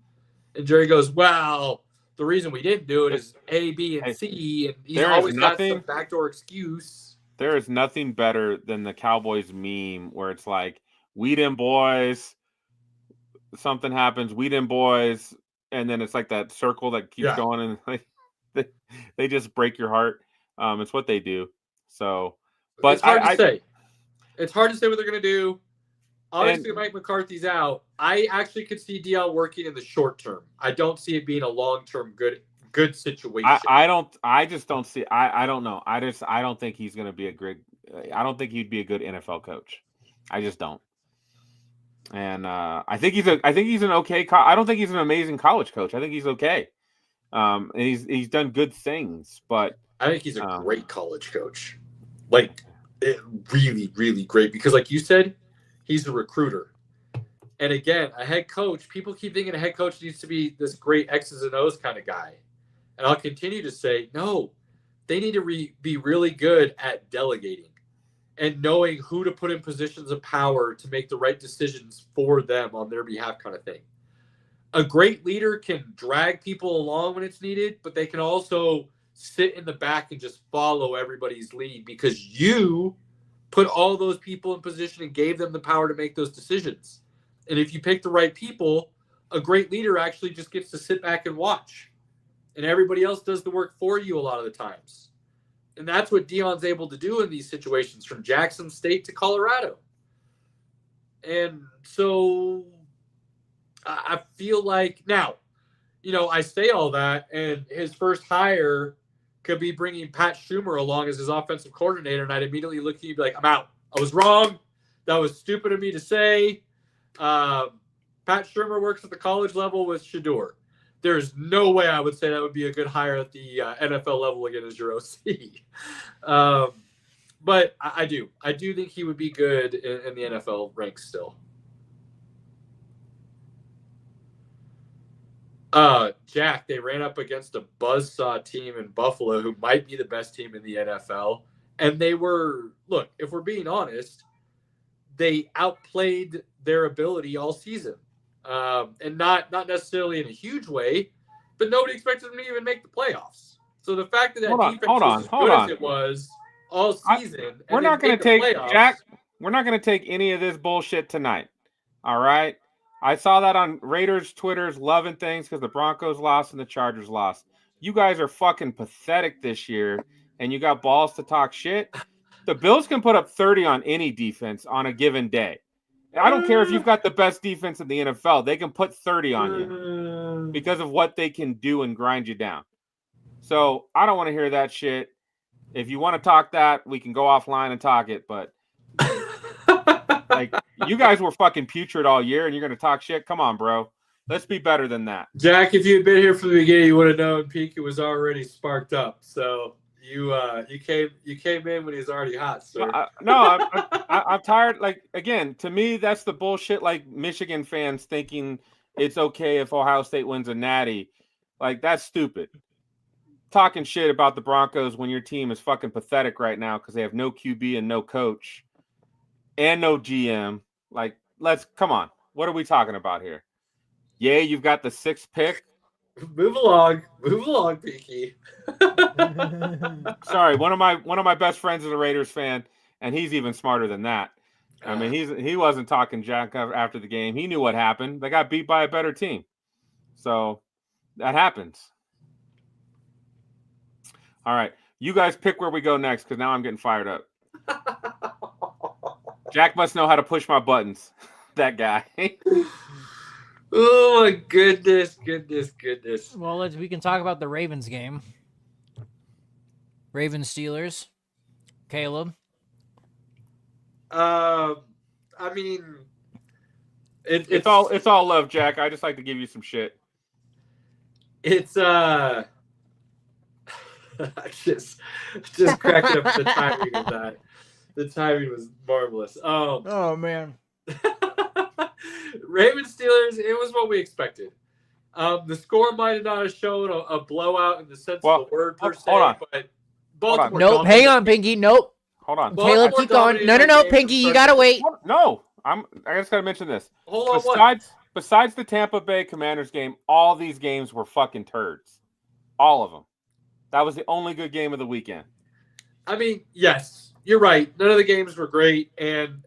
And Jerry goes, well, the reason we didn't do it is A, B, and C. And he's always got some backdoor excuse. There is nothing better than the Cowboys meme where it's like, we them boys, something happens, we them boys, and then it's like that circle that keeps going, and like they just break your heart. It's what they do. So, but it's hard to say. It's hard to say what they're going to do. Obviously, Mike McCarthy's out. I actually could see Deion working in the short term. I don't see it being a long-term good situation. I just don't see. I don't know. I don't think he's going to be a great. I don't think he'd be a good NFL coach. I just don't. And I think he's an okay. I don't think he's an amazing college coach. I think he's okay. And he's done good things, but I think he's a great college coach. Like really, really great because, like you said, he's a recruiter. And again, a head coach. People keep thinking a head coach needs to be this great X's and O's kind of guy. And I'll continue to say, no, they need to be really good at delegating and knowing who to put in positions of power to make the right decisions for them on their behalf kind of thing. A great leader can drag people along when it's needed, but they can also sit in the back and just follow everybody's lead because you put all those people in position and gave them the power to make those decisions. And if you pick the right people, a great leader actually just gets to sit back and watch. And everybody else does the work for you a lot of the times. And that's what Deion's able to do in these situations from Jackson State to Colorado. And so I feel like now, I say all that and his first hire could be bringing Pat Schumer along as his offensive coordinator. And I'd immediately look at you and be like, I'm out. I was wrong. That was stupid of me to say. Pat Shurmur works at the college level with Shador. There's no way I would say that would be a good hire at the NFL level again as your OC. But I do think he would be good in the NFL ranks still. Jack, they ran up against a buzzsaw team in Buffalo who might be the best team in the NFL. And they were, look, if we're being honest, they outplayed their ability all season. And not necessarily in a huge way, but nobody expected them to even make the playoffs. So the fact that defense was as good as it was all season. We're not going to take Jack. We're not going to take any of this bullshit tonight. All right. I saw that on Raiders Twitter's loving things because the Broncos lost and the Chargers lost. You guys are fucking pathetic this year, and you got balls to talk shit. The Bills can put up 30 on any defense on a given day. I don't care if you've got the best defense in the NFL. They can put 30 on you because of what they can do and grind you down. So I don't want to hear that shit. If you want to talk that, we can go offline and talk it. But like, you guys were fucking putrid all year, and you're going to talk shit? Come on, bro. Let's be better than that. Jack, if you had been here from the beginning, you would have known Pete was already sparked up. So you came in when he was already hot, sir. I'm tired. Like, again, to me, that's the bullshit. Like Michigan fans thinking it's okay if Ohio State wins a natty. Like, that's stupid. Talking shit about the Broncos when your team is fucking pathetic right now because they have no QB and no coach and no GM. Like, come on. What are we talking about here? Yeah, you've got the 6th pick. Move along, Pinky. Sorry, one of my best friends is a Raiders fan, and he's even smarter than that. I mean, he wasn't talking Jack after the game. He knew what happened. They got beat by a better team, so that happens. All right, you guys pick where we go next because now I'm getting fired up. Jack must know how to push my buttons. That guy. Oh my goodness. Well, we can talk about the Ravens game. Ravens Steelers. Caleb. I mean, it's all love, Jack. I just like to give you some shit. It's just cracking up the timing of that. The timing was marvelous. Oh man. Ravens Steelers, it was what we expected. The score might not have shown a blowout in the sense of the word per se, but Baltimore. Nope, hang on, Pinky. Nope. Hold on. Caleb, keep going. No, Pinky, you gotta wait. No, I just gotta mention this. Hold on. Besides the Tampa Bay Commanders game, all these games were fucking turds. All of them. That was the only good game of the weekend. I mean, yes, you're right. None of the games were great, and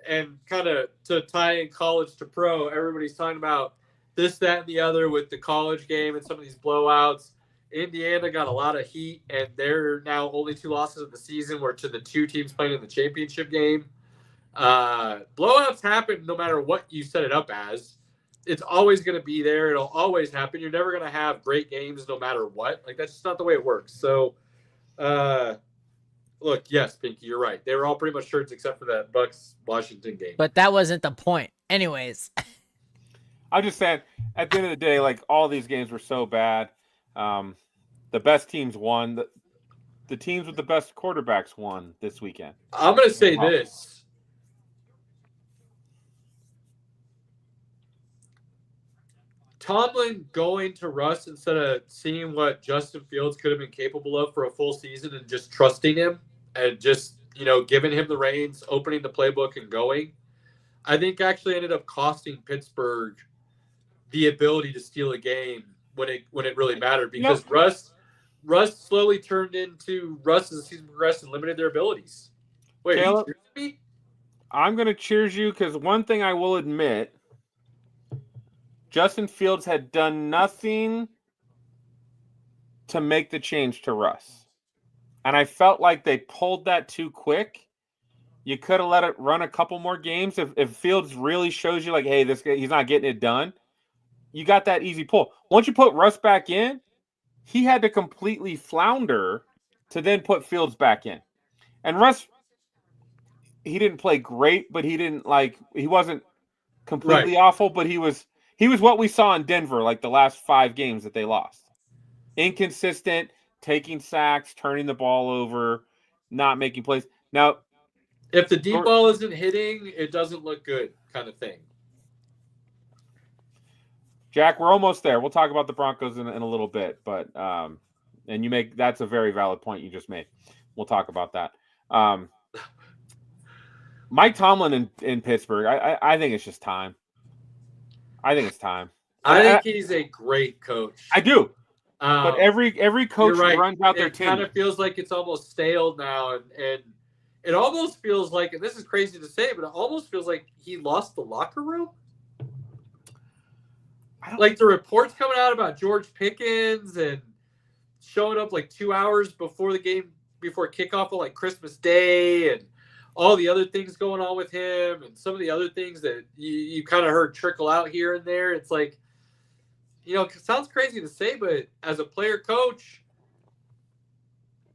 kind of to tie in college to pro, everybody's talking about this, that, and the other with the college game and some of these blowouts. Indiana got a lot of heat, and they're now only 2 losses of the season were to the 2 teams playing in the championship game. Blowouts happen no matter what you set it up as. It's always going to be there. It'll always happen. You're never going to have great games no matter what. Like, that's just not the way it works. So, look, yes, Pinky, you're right. They were all pretty much shirts except for that Bucks-Washington game. But that wasn't the point. Anyways. I'm just saying, at the end of the day, like, all these games were so bad. The best teams won. The teams with the best quarterbacks won this weekend. I'm going to say this. Tomlin going to Russ instead of seeing what Justin Fields could have been capable of for a full season and just trusting him and just, giving him the reins, opening the playbook and going, I think actually ended up costing Pittsburgh the ability to steal a game when it really mattered because Russ slowly turned into Russ as the season progressed and limited their abilities. Wait, Caleb, I'm going to cheers you because one thing I will admit, Justin Fields had done nothing to make the change to Russ. And I felt like they pulled that too quick. You could have let it run a couple more games. If Fields really shows you like, hey, this guy, he's not getting it done, you got that easy pull. Once you put Russ back in, he had to completely flounder to then put Fields back in. And Russ, didn't play great, but he wasn't completely awful, but he was what we saw in Denver, like the last 5 games that they lost. Inconsistent, taking sacks, turning the ball over, not making plays. Now, if the deep ball isn't hitting, it doesn't look good, kind of thing. Jack, we're almost there. We'll talk about the Broncos in a little bit, but and that's a very valid point you just made. We'll talk about that. Mike Tomlin in Pittsburgh, I think it's just time. I think it's time. I think he's a great coach. I do. But every coach runs out their team. It kind of feels like it's almost stale now, and it almost feels like, and this is crazy to say, but it almost feels like he lost the locker room. Like the reports coming out about George Pickens and showing up like 2 hours before the game, before kickoff on like Christmas Day, and all the other things going on with him, and some of the other things that you kind of heard trickle out here and there. It's like, it sounds crazy to say, but as a player coach,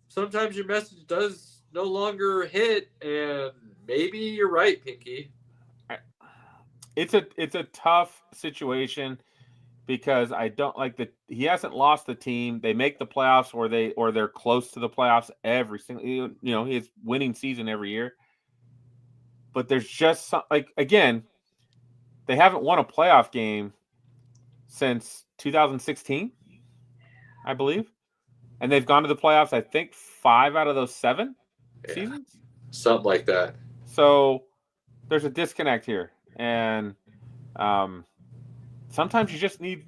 sometimes your message does no longer hit, and maybe you're right, Pinky. It's a tough situation because I don't like he hasn't lost the team. They make the playoffs or they're close to the playoffs every single, he has winning season every year. But there's just again, they haven't won a playoff game since 2016, I believe. And they've gone to the playoffs, I think 5 out of those 7 seasons. Something like that. So there's a disconnect here. And sometimes you just need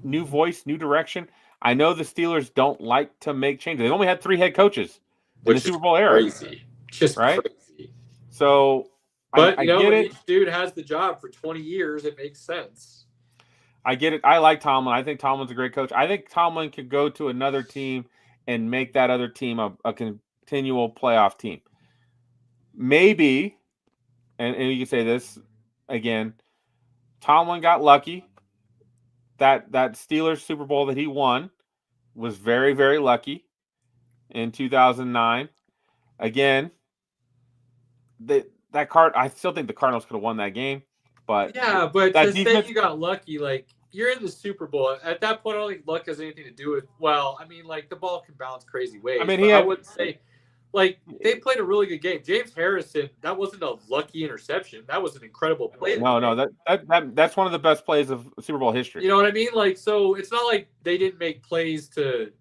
new voice, new direction. I know the Steelers don't like to make changes. They've only had 3 head coaches in the Super Bowl era. Crazy. Just right? Crazy. So but I get when it. Each dude has the job for 20 years, it makes sense. I get it. I like Tomlin. I think Tomlin's a great coach. I think Tomlin could go to another team and make that other team a continual playoff team. Maybe, and you can say this again, Tomlin got lucky. That Steelers Super Bowl that he won was very, very lucky in 2009. Again, I still think the Cardinals could have won that game. But yeah, but to say you got lucky, like, you're in the Super Bowl. At that point, I don't think luck has anything to do with, the ball can bounce crazy ways. I wouldn't say, they played a really good game. James Harrison, that wasn't a lucky interception. That was an incredible play. No, that's one of the best plays of Super Bowl history. You know what I mean? So it's not like they didn't make plays to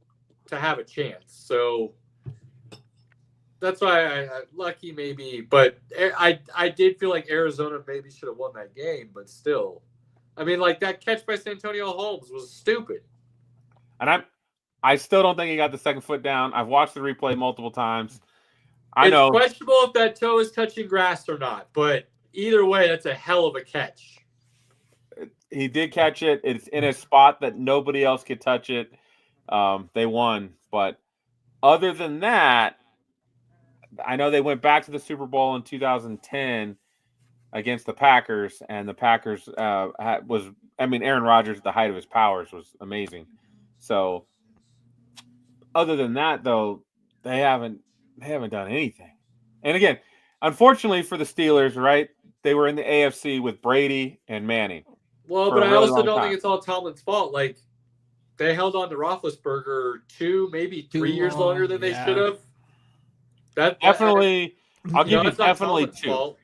have a chance. So that's why I lucky maybe, but I did feel like Arizona maybe should have won that game, but still, that catch by Santonio Holmes was stupid. And I still don't think he got the second foot down. I've watched the replay multiple times. It's questionable if that toe is touching grass or not, but either way, that's a hell of a catch. He did catch it. It's in a spot that nobody else could touch it. They won, but other than that, I know they went back to the Super Bowl in 2010 against the Packers, and the Packers Aaron Rodgers at the height of his powers was amazing. So other than that, though, they haven't done anything. And again, unfortunately for the Steelers, right, they were in the AFC with Brady and Manning. Well, but I also don't think it's all Tomlin's fault. They held on to Roethlisberger 2, maybe 3 years longer than they should have. Definitely, I'll give you definitely 2. Fault.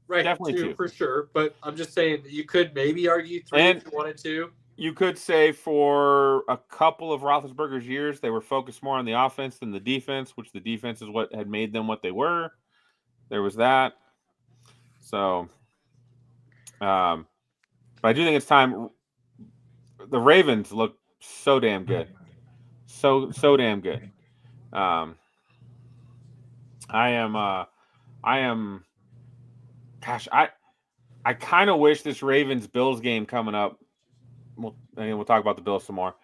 Right, definitely 2 for sure. But I'm just saying that you could maybe argue 3 if you wanted to. You could say for a couple of Roethlisberger's years, they were focused more on the offense than the defense, which the defense is what had made them what they were. There was that. So, but I do think it's time. The Ravens look so damn good. So damn good. I am. Gosh, I kind of wish this Ravens-Bills game coming up. We'll talk about the Bills some more.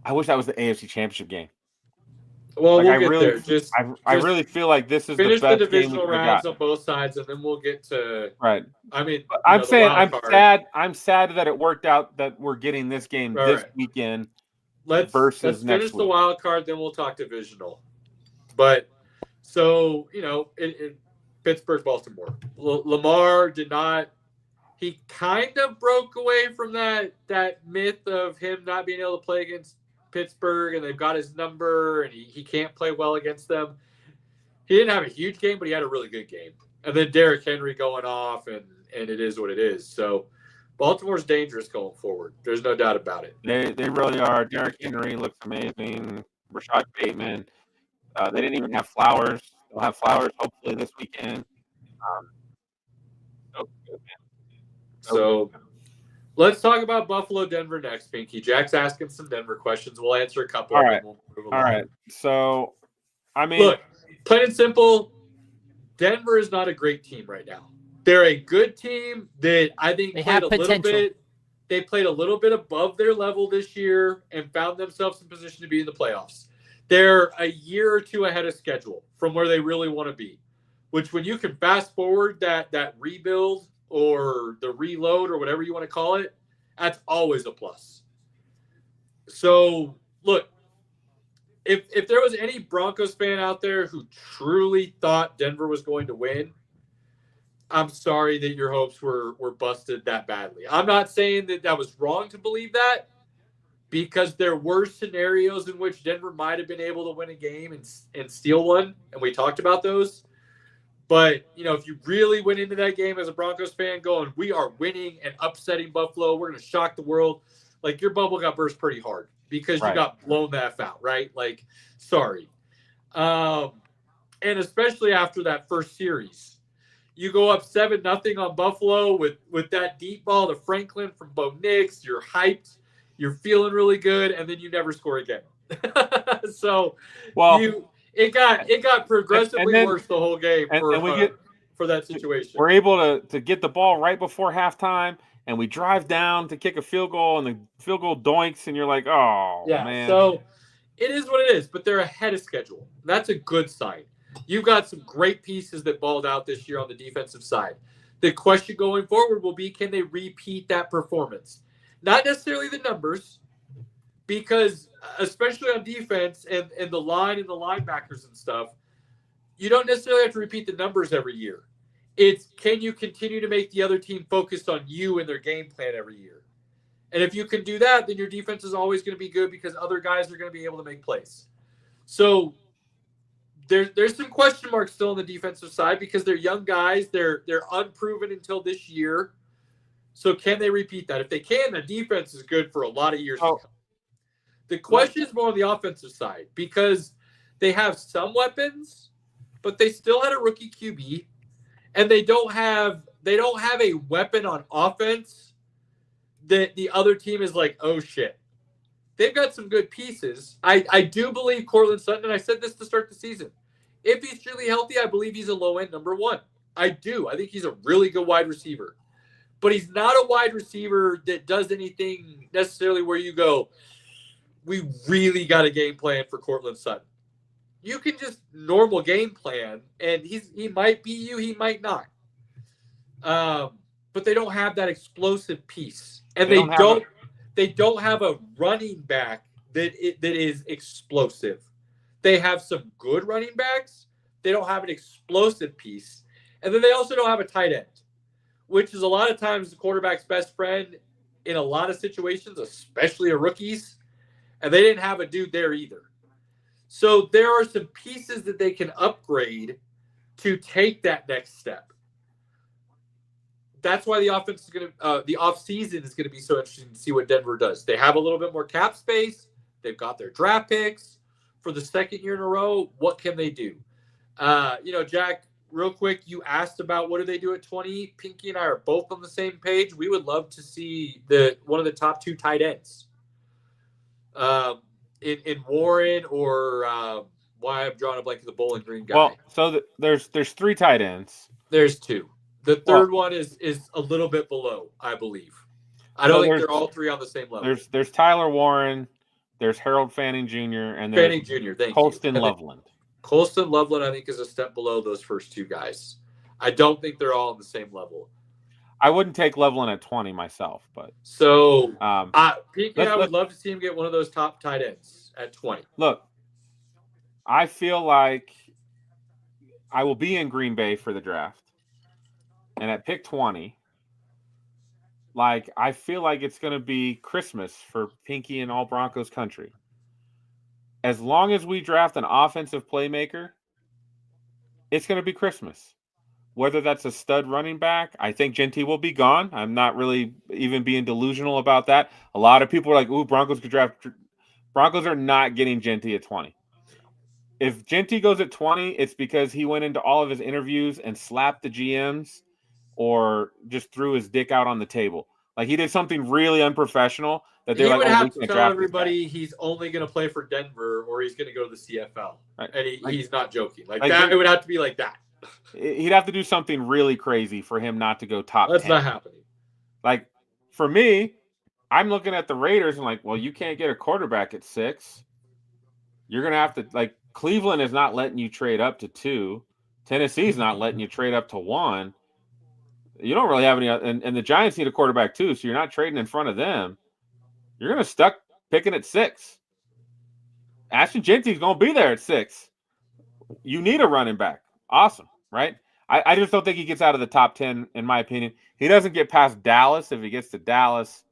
I wish that was the AFC Championship game. Well, we'll get there. I really feel like this is the best finish the divisional rounds on both sides, and then we'll get to right. I'm saying I'm sad. I'm sad that it worked out that we're getting this game this weekend. Let's finish the wild card, then we'll talk divisional. But so Pittsburgh, Baltimore. Lamar did not. He kind of broke away from that myth of him not being able to play against Pittsburgh, and they've got his number, and he can't play well against them. He didn't have a huge game, but he had a really good game. And then Derrick Henry going off, and it is what it is. So Baltimore's dangerous going forward. There's no doubt about it. They really are. Derrick Henry looks amazing. Rashad Bateman. They didn't even have Flowers. They'll have Flowers hopefully this weekend. So good, man. So let's talk about Buffalo, Denver next, Pinky. Jack's asking some Denver questions. We'll answer a couple. All right. All right. So, I mean, look, plain and simple, Denver is not a great team right now. They're a good team that I think they played have a potential. little bit. They played a little bit above their level this year and found themselves in position to be in the playoffs. They're a year or two ahead of schedule from where they really want to be, which when you can fast forward that rebuild or the reload or whatever you want to call it, that's always a plus. So, look, if there was any Broncos fan out there who truly thought Denver was going to win, I'm sorry that your hopes were busted that badly. I'm not saying that was wrong to believe that, because there were scenarios in which Denver might have been able to win a game and steal one, and we talked about those. But, if you really went into that game as a Broncos fan going, we are winning and upsetting Buffalo, we're going to shock the world, like, your bubble got burst pretty hard because you got blown the F out, right? Like, sorry. And especially after that first series. You go up 7-0 on Buffalo with that deep ball to Franklin from Bo Nix. You're hyped. You're feeling really good, and then you never score again. So, it got progressively worse the whole game for that situation. We're able to get the ball right before halftime, and we drive down to kick a field goal, and the field goal doinks, and you're like, oh, man. So it is what it is, but they're ahead of schedule. That's a good sign. You've got some great pieces that balled out this year on the defensive side. The question going forward will be, can they repeat that performance? Not necessarily the numbers, because especially on defense and the line and the linebackers and stuff, you don't necessarily have to repeat the numbers every year. It's, can you continue to make the other team focused on you and their game plan every year? And if you can do that, then your defense is always going to be good because other guys are going to be able to make plays. So there's some question marks still on the defensive side because they're young guys. They're unproven until this year. So can they repeat that? If they can, the defense is good for a lot of years to come. The question is more on the offensive side because they have some weapons, but they still had a rookie QB, and they don't have a weapon on offense that the other team is like, oh shit. They've got some good pieces. I do believe Cortland Sutton, and I said this to start the season. If he's truly healthy, I believe he's a low-end number one. I do. I think he's a really good wide receiver. But he's not a wide receiver that does anything necessarily where you go, we really got a game plan for Cortland Sutton. You can just normal game plan, and he might beat you, he might not. But they don't have that explosive piece. And they don't have a running back that is explosive. They have some good running backs. They don't have an explosive piece. And then they also don't have a tight end, which is a lot of times the quarterback's best friend in a lot of situations, especially a rookies. And they didn't have a dude there either. So there are some pieces that they can upgrade to take that next step. That's why the offense is the offseason is going to be so interesting to see what Denver does. They have a little bit more cap space. They've got their draft picks for the second year in a row. What can they do? Jack, real quick, you asked about what do they do at 20. Pinky and I are both on the same page. We would love to see one of the top two tight ends in Warren or why I'm drawing a blank, the Bowling Green guy. Well, so there's three tight ends. There's two. The third one is a little bit below, I believe. I don't think they're all three on the same level. There's Tyler Warren, there's Harold Fanning Jr., and there's Colston Loveland. Colston Loveland, I think, is a step below those first two guys. I don't think they're all on the same level. I wouldn't take Loveland at 20 myself, but so I would love to see him get one of those top tight ends at 20. Look, I feel like I will be in Green Bay for the draft. And at pick 20, like, I feel like it's going to be Christmas for Pinky and all Broncos country. As long as we draft an offensive playmaker, it's going to be Christmas. Whether that's a stud running back, I think Genty will be gone. I'm not really even being delusional about that. A lot of people are like, ooh, Broncos could draft. Broncos are not getting Genty at 20. If Genty goes at 20, it's because he went into all of his interviews and slapped the GMs or just threw his dick out on the table. Like, he did something really unprofessional that they're He like, would oh, have we to can't tell draft everybody he's only going to play for Denver or he's going to go to the CFL. Right. And he's not joking. Like Like, that, it would have to be like that. He'd have to do something really crazy for him not to go top That's 10. not happening. Like, for me, I'm looking at the Raiders and like, well, you can't get a quarterback at 6. You're going to have to, like, Cleveland is not letting you trade up to 2. Tennessee's not letting you trade up to 1. You don't really have any, and the Giants need a quarterback too, so you're not trading in front of them. You're going to stuck picking at 6. Ashton Genty's going to be there at 6. You need a running back. Awesome, right? I just don't think he gets out of the top 10, in my opinion. He doesn't get past Dallas. If he gets to Dallas,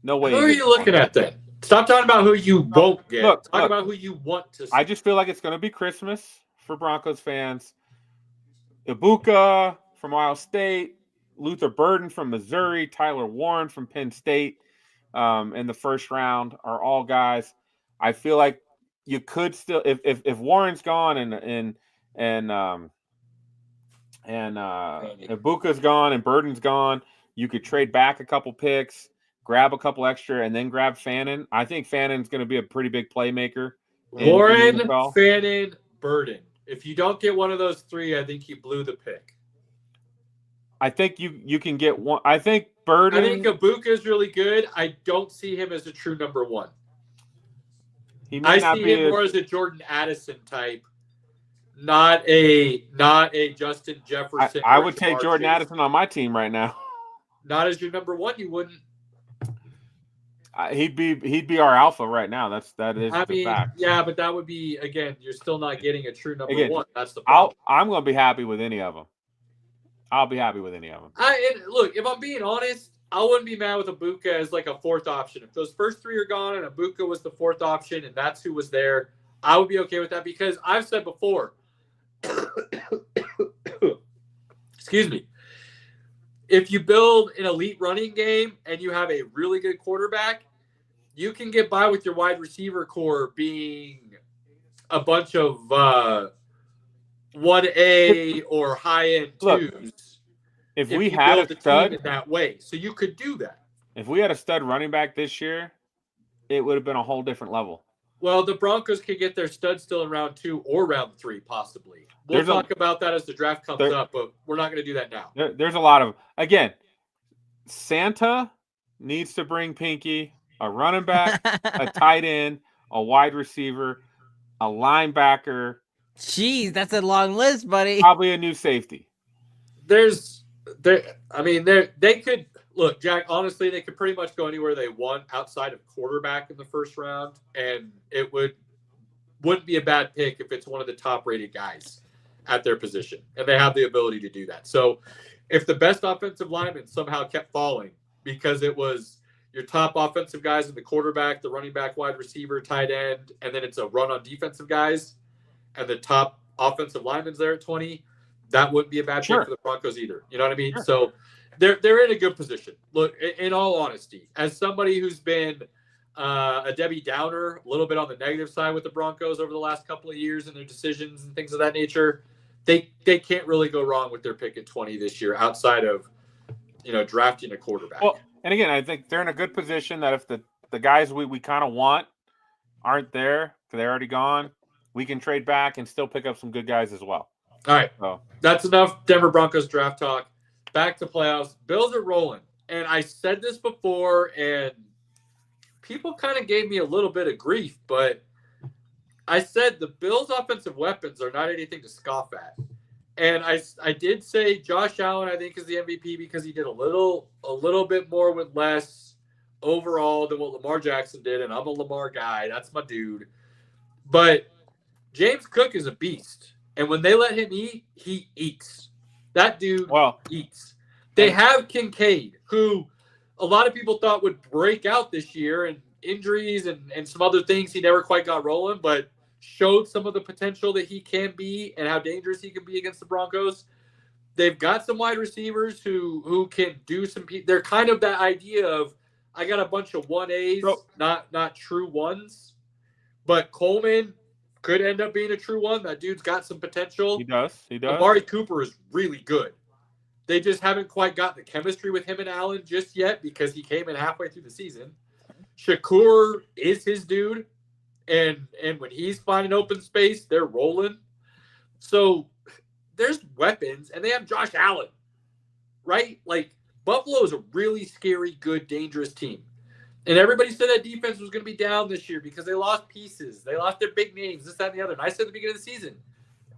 no way. Who are you looking at then? Stop talking about who you won't get. Talk about who you want to see. I just feel like it's going to be Christmas for Broncos fans. Ibuka from Ohio State, Luther Burden from Missouri, Tyler Warren from Penn State in the first round are all guys. I feel like you could still, if Warren's gone and Ibuka's gone and Burden's gone, you could trade back a couple picks, grab a couple extra, and then grab Fannin. I think Fannon's going to be a pretty big playmaker. Warren, Fannin, Burden. If you don't get one of those 3, I think you blew the pick. I think you can get one. I think Burden. I think Ibuka is really good. I don't see him as a true number 1. I see him more as a Jordan Addison type, not a Justin Jefferson. I would take Jordan Addison on my team right now. Not as your number 1, you wouldn't. He'd be our alpha right now. That is the fact. Yeah, but that would be, again, you're still not getting a true number 1. That's the problem. I'm going to be happy with any of them. I'll be happy with any of them. Look, if I'm being honest, I wouldn't be mad with Ibuka as like a 4th option. If those first 3 are gone and Ibuka was the 4th option and that's who was there, I would be okay with that because I've said before, excuse me, if you build an elite running game and you have a really good quarterback, you can get by with your wide receiver core being a bunch of 1A or high-end 2s. If we had a stud in that way, so you could do that. If we had a stud running back this year, it would have been a whole different level. Well, the Broncos could get their stud still in round 2 or round 3, possibly. We'll talk about that as the draft comes up, but we're not going to do that now. There's a lot of, again, Santa needs to bring Pinky, a running back, a tight end, a wide receiver, a linebacker. Jeez, that's a long list, buddy. Probably a new safety. They could look, Jack. Honestly, they could pretty much go anywhere they want outside of quarterback in the first round, and it wouldn't be a bad pick if it's one of the top-rated guys at their position, and they have the ability to do that. So, if the best offensive lineman somehow kept falling because it was your top offensive guys in the quarterback, the running back, wide receiver, tight end, and then it's a run on defensive guys, and the top offensive lineman's there at 20. That wouldn't be a bad pick for the Broncos either. You know what I mean? Sure. So they're in a good position. Look, in all honesty, as somebody who's been a Debbie Downer, a little bit on the negative side with the Broncos over the last couple of years and their decisions and things of that nature, they can't really go wrong with their pick at 20 this year outside of, drafting a quarterback. Well, and again, I think they're in a good position that if the guys we kind of want aren't there, because they're already gone, we can trade back and still pick up some good guys as well. All right. So that's enough Denver Broncos draft talk. Back to playoffs. Bills are rolling. And I said this before, and people kind of gave me a little bit of grief, but I said the Bills' offensive weapons are not anything to scoff at. And I did say Josh Allen, I think, is the MVP because he did a little bit more with less overall than what Lamar Jackson did, and I'm a Lamar guy. That's my dude. But James Cook is a beast. And when they let him eat, he eats. That dude eats. They have Kincaid, who a lot of people thought would break out this year, and injuries and some other things, he never quite got rolling, but showed some of the potential that he can be and how dangerous he can be against the Broncos. They've got some wide receivers who can do some. They're kind of that idea of, I got a bunch of 1As, not true ones, but Coleman could end up being a true one. That dude's got some potential. He does. Amari Cooper is really good. They just haven't quite got the chemistry with him and Allen just yet because he came in halfway through the season. Shakur is his dude, and when he's finding open space, they're rolling. So there's weapons, and they have Josh Allen, right? Like, Buffalo is a really scary, good, dangerous team. And everybody said that defense was going to be down this year because they lost pieces. They lost their big names, this, that, and the other. And I said at the beginning of the season,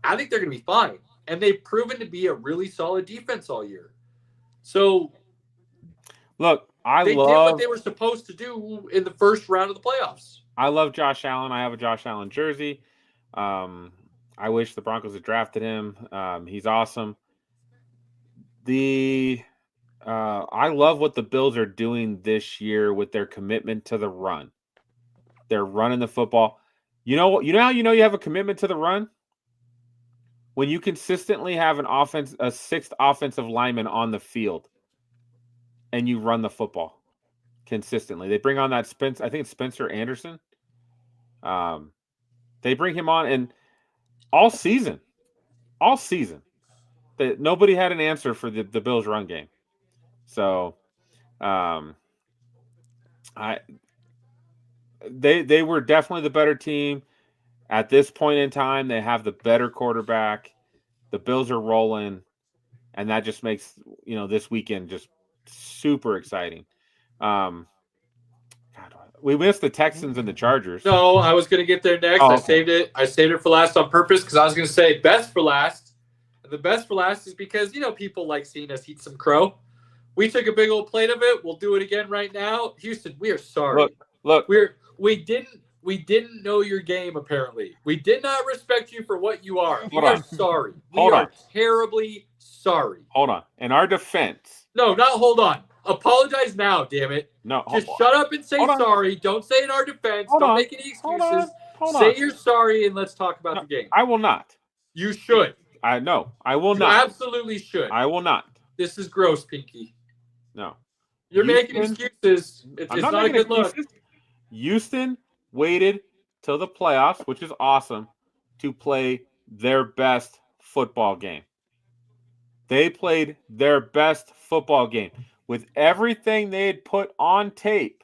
I think they're going to be fine. And they've proven to be a really solid defense all year. So, look, they did what they were supposed to do in the first round of the playoffs. I love Josh Allen. I have a Josh Allen jersey. I wish the Broncos had drafted him. He's awesome. I love what the Bills are doing this year with their commitment to the run. They're running the football. You know how you have a commitment to the run? When you consistently have a sixth offensive lineman on the field and you run the football consistently. They bring on that Spencer, I think it's Spencer Anderson. They bring him on, and all season, that nobody had an answer for the Bills run game. So, they were definitely the better team at this point in time. They have the better quarterback. The Bills are rolling, and that just makes this weekend just super exciting. We missed the Texans and the Chargers. No, I was going to get there next. Oh, okay. I saved it for last on purpose because I was going to say best for last. And the best for last is because people like seeing us eat some crow. We took a big old plate of it. We'll do it again right now. Houston, we are sorry. Look. We didn't know your game, apparently. We did not respect you for what you are. We are sorry. We are terribly sorry. Hold on. In our defense. No, not hold on. Apologize now, damn it. No. Just shut up and say sorry. Don't say in our defense. Don't make any excuses. Say you're sorry and let's talk about the game. I will not. You should. I will you not. Absolutely should. I will not. This is gross, Pinky. No. You're making excuses. It's not a good look. Houston waited till the playoffs, which is awesome, to play their best football game. They played their best football game. With everything they had put on tape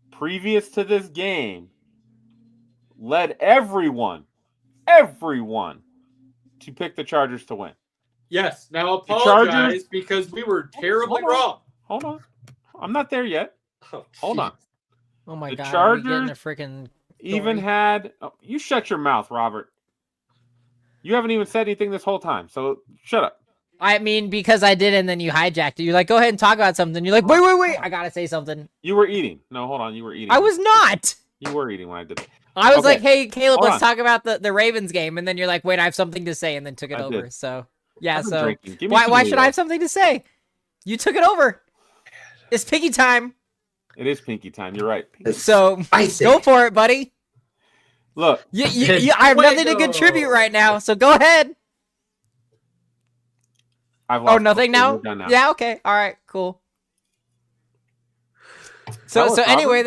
previous to this game, led everyone to pick the Chargers to win. Yes. Now apologize because we were terribly wrong. Hold on. I'm not there yet. Hold on. Oh my God. Chargers getting a freaking even had you shut your mouth, Robert. You haven't even said anything this whole time, so shut up. I mean, because I did, and then you hijacked it. You're like, go ahead and talk about something. You're like, wait, I gotta say something. You were eating. No, hold on, you were eating. I was not. You were eating when I did that. I was like, hey, Caleb, let's talk about the Ravens game, and then you're like, wait, I have something to say, and then took it over. Did. So yeah, so why should I have something to say? You took it over. It's Pinky time. It is Pinky time. You're right. So go for it, buddy. Look, I have nothing to contribute right now, so go ahead. Nothing now? Yeah, okay. All right, cool. So anyway,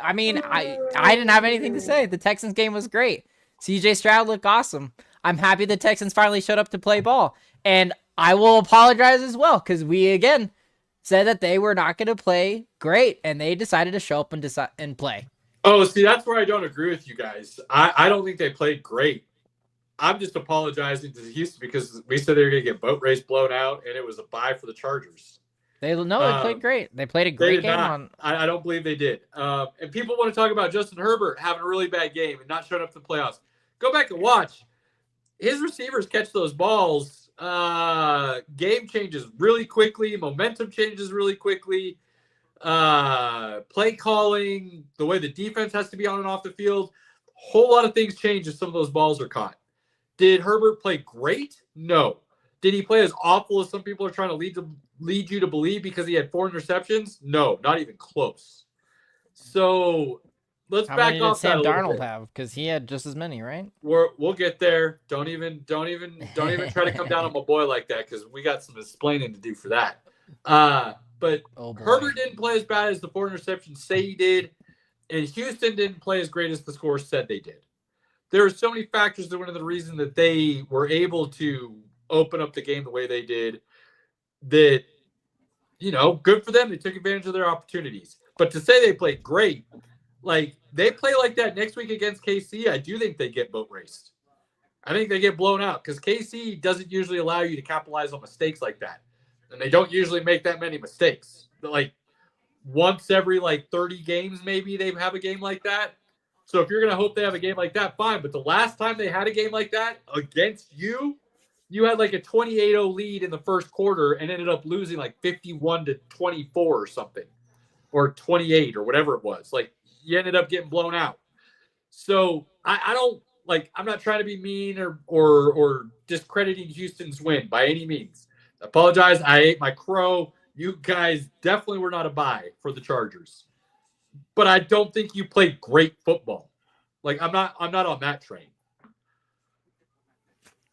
I didn't have anything to say. The Texans game was great. CJ Stroud looked awesome. I'm happy the Texans finally showed up to play ball. And I will apologize as well because we, again, said that they were not going to play great, and they decided to show up and play. Oh, see, that's where I don't agree with you guys. I don't think they played great. I'm just apologizing to Houston because we said they were going to get boat race blown out, and it was a bye for the Chargers. They played great. They played a great game. I don't believe they did. And people want to talk about Justin Herbert having a really bad game and not showing up to the playoffs. Go back and watch. His receivers catch those balls. Game changes really quickly. Momentum changes really quickly. Play calling, the way the defense has to be on and off the field. Whole lot of things change if some of those balls are caught. Did Herbert play great? No. Did he play as awful as some people are trying to lead you to believe because he had 4 interceptions? No, not even close. So let's How back many did off that Sam a little Darnold bit. have? Because he had just as many, right? We'll get there. Don't even try to come down on my boy like that, because we got some explaining to do for that. But Herbert didn't play as bad as the 4 interceptions say he did, and Houston didn't play as great as the score said they did. There are so many factors that went into the reason that they were able to open up the game the way they did, that, good for them. They took advantage of their opportunities. But to say they played great, like they play like that next week against KC, I do think they get boat raced. I think they get blown out because KC doesn't usually allow you to capitalize on mistakes like that. And they don't usually make that many mistakes. But like once every 30 games, maybe they have a game like that. So if you're going to hope they have a game like that, fine. But the last time they had a game like that against you, you had like a 28-0 lead in the first quarter and ended up losing 51-24 or something, or 28 or whatever it was. Like you ended up getting blown out. So I don't I'm not trying to be mean or discrediting Houston's win by any means. I apologize. I ate my crow. You guys definitely were not a buy for the Chargers. But I don't think you played great football. I'm not on that train.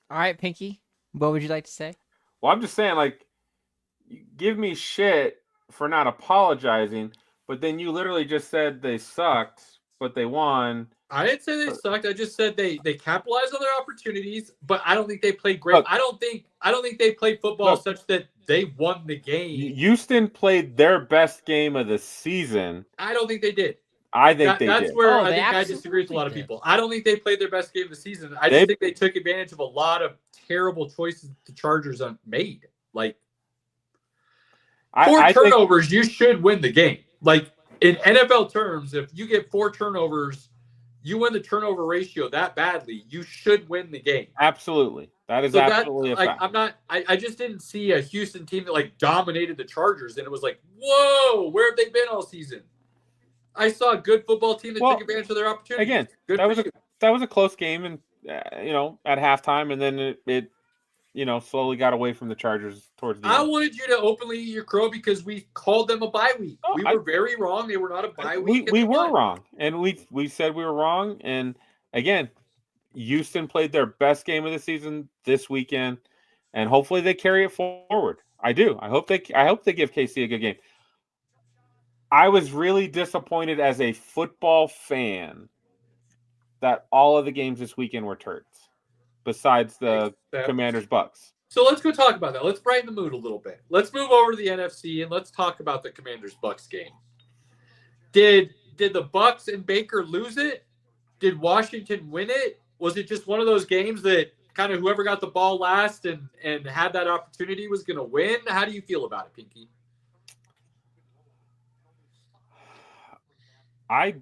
All right, Pinky, what would you like to say? Well, I'm just saying, you give me shit for not apologizing, but then you literally just said they sucked, but they won. I didn't say they sucked. I just said they capitalized on their opportunities, but I don't think they played great. Look, I don't think they played football such that they won the game. Houston played their best game of the season. I don't think they did. I think they did. That's where I think I disagree with a lot of people. I don't think they played their best game of the season. I just think they took advantage of a lot of terrible choices the Chargers made. 4 turnovers, you should win the game. In NFL terms, if you get 4 turnovers, you win the turnover ratio that badly, you should win the game. Absolutely. That is absolutely a fact. I just didn't see a Houston team that dominated the Chargers, and it was whoa, where have they been all season? I saw a good football team that took advantage of their opportunity. Again, that was a close game, and at halftime, and then it slowly got away from the Chargers towards the end. I wanted you to openly eat your crow because we called them a bye week. We were very wrong. They were not a bye week. We were wrong, and we said we were wrong. And again, Houston played their best game of the season this weekend, and hopefully they carry it forward. I do. I hope they give KC a good game. I was really disappointed as a football fan that all of the games this weekend were turds, besides the Commanders Bucks. So let's go talk about that. Let's brighten the mood a little bit. Let's move over to the NFC and let's talk about the Commanders Bucks game. Did the Bucks and Baker lose it? Did Washington win it? Was it just one of those games that kind of whoever got the ball last and had that opportunity was going to win? How do you feel about it, Pinky? I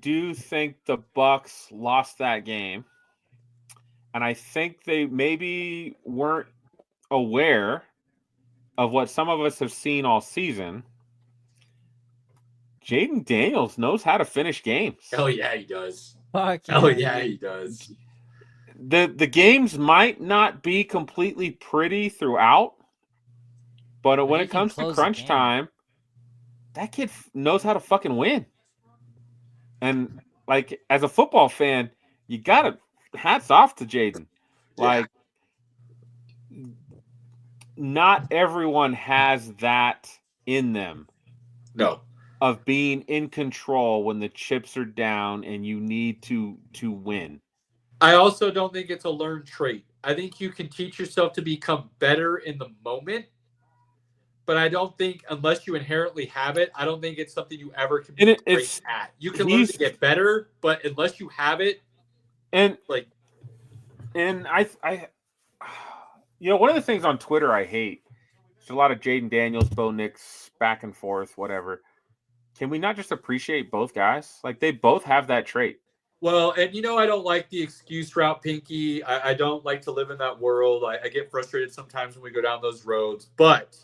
do think the Bucks lost that game, and I think they maybe weren't aware of what some of us have seen all season. Jaden Daniels knows how to finish games. Hell yeah, he does. Hell yeah, he does. The games might not be completely pretty throughout, but when it comes to crunch time, that kid knows how to fucking win. And as a football fan, you gotta hats off to Jaden. Not everyone has that in them. No. Of being in control when the chips are down and you need to win. I also don't think it's a learned trait. I think you can teach yourself to become better in the moment. But I don't think, unless you inherently have it, I don't think it's something you ever can be great at. You can learn to get better, but unless you have it, and I one of the things on Twitter I hate, there's a lot of Jaden Daniels, Bo Nix, back and forth, whatever. Can we not just appreciate both guys? They both have that trait. Well, and I don't like the excuse route, Pinky. I don't like to live in that world. I get frustrated sometimes when we go down those roads, but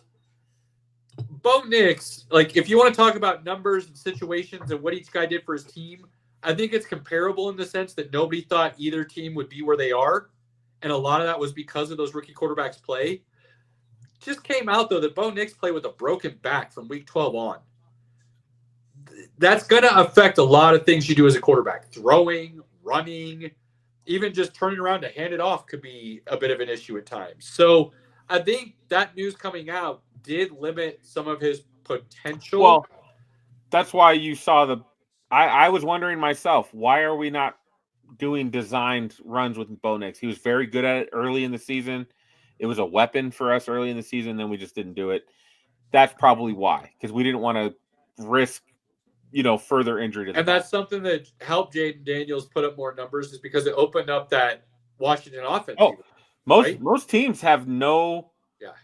Bo Nix, if you want to talk about numbers and situations and what each guy did for his team, I think it's comparable in the sense that nobody thought either team would be where they are. And a lot of that was because of those rookie quarterbacks play. Just came out, though, that Bo Nix played with a broken back from week 12 on. That's going to affect a lot of things you do as a quarterback. Throwing, running, even just turning around to hand it off could be a bit of an issue at times. So I think that news coming out did limit some of his potential. Well, that's why you saw I was wondering myself, why are we not doing designed runs with Bo Nix? He was very good at it early in the season. It was a weapon for us early in the season, then we just didn't do it. That's probably why, because we didn't want to risk, further injury to the And that's something that helped Jaden Daniels put up more numbers, is because it opened up that Washington offense. Oh, right? most teams have no. Yeah.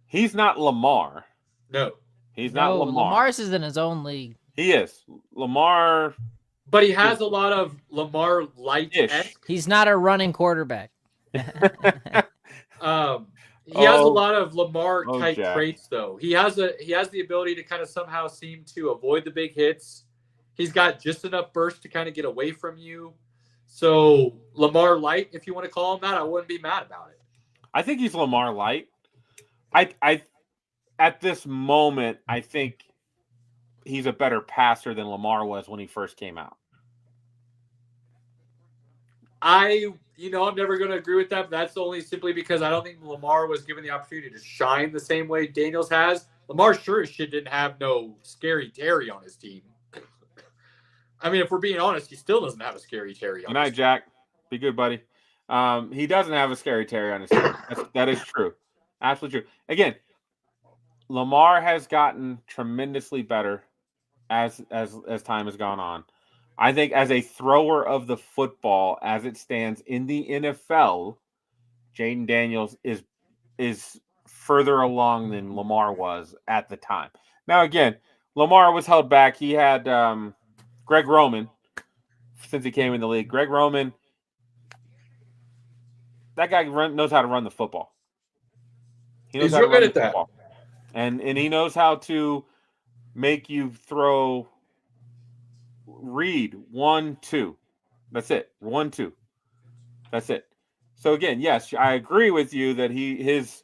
He's not Lamar. No. He's not Lamar. Lamar's is in his own league. He is. Lamar. But he has a lot of Lamar light-esque. He's not a running quarterback. He has a lot of Lamar type traits, though. He has the ability to kind of somehow seem to avoid the big hits. He's got just enough burst to kind of get away from you. So Lamar light, if you want to call him that, I wouldn't be mad about it. I think he's Lamar light. I at this moment, I think he's a better passer than Lamar was when he first came out. I'm never going to agree with that, but that's only simply because I don't think Lamar was given the opportunity to shine the same way Daniels has. Lamar sure as shit didn't have no Scary Terry on his team. I mean, if we're being honest, he still doesn't have a Scary Terry on Good night, his team. Jack. Be good, buddy. He doesn't have a Scary Terry on his team. That is true. Absolutely true. Again, Lamar has gotten tremendously better as time has gone on. I think as a thrower of the football, as it stands in the NFL, Jaden Daniels is further along than Lamar was at the time. Now, again, Lamar was held back. He had Greg Roman since he came in the league. Greg Roman, that guy knows how to run the football. He knows He's how to real good run at the that. football. And he knows how to make you throw read 1-2. That's it. 1-2. That's it. So again, yes, I agree with you that his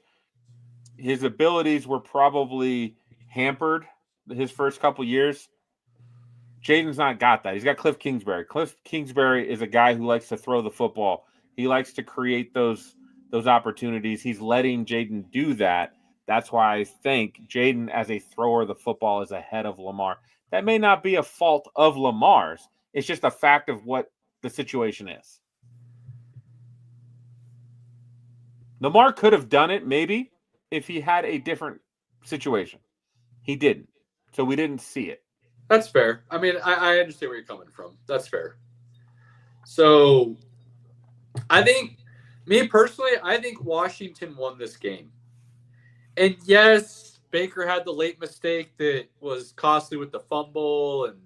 abilities were probably hampered his first couple years. Jaden's not got that. He's got Cliff Kingsbury. Cliff Kingsbury is a guy who likes to throw the football. He likes to create those opportunities. He's letting Jaden do that. That's why I think Jaden as a thrower of the football is ahead of Lamar. That may not be a fault of Lamar's. It's just a fact of what the situation is. Lamar could have done it maybe if he had a different situation. He didn't. So we didn't see it. That's fair. I mean, I understand where you're coming from. That's fair. So I think, me personally, I think Washington won this game. And yes, Baker had the late mistake that was costly with the fumble, and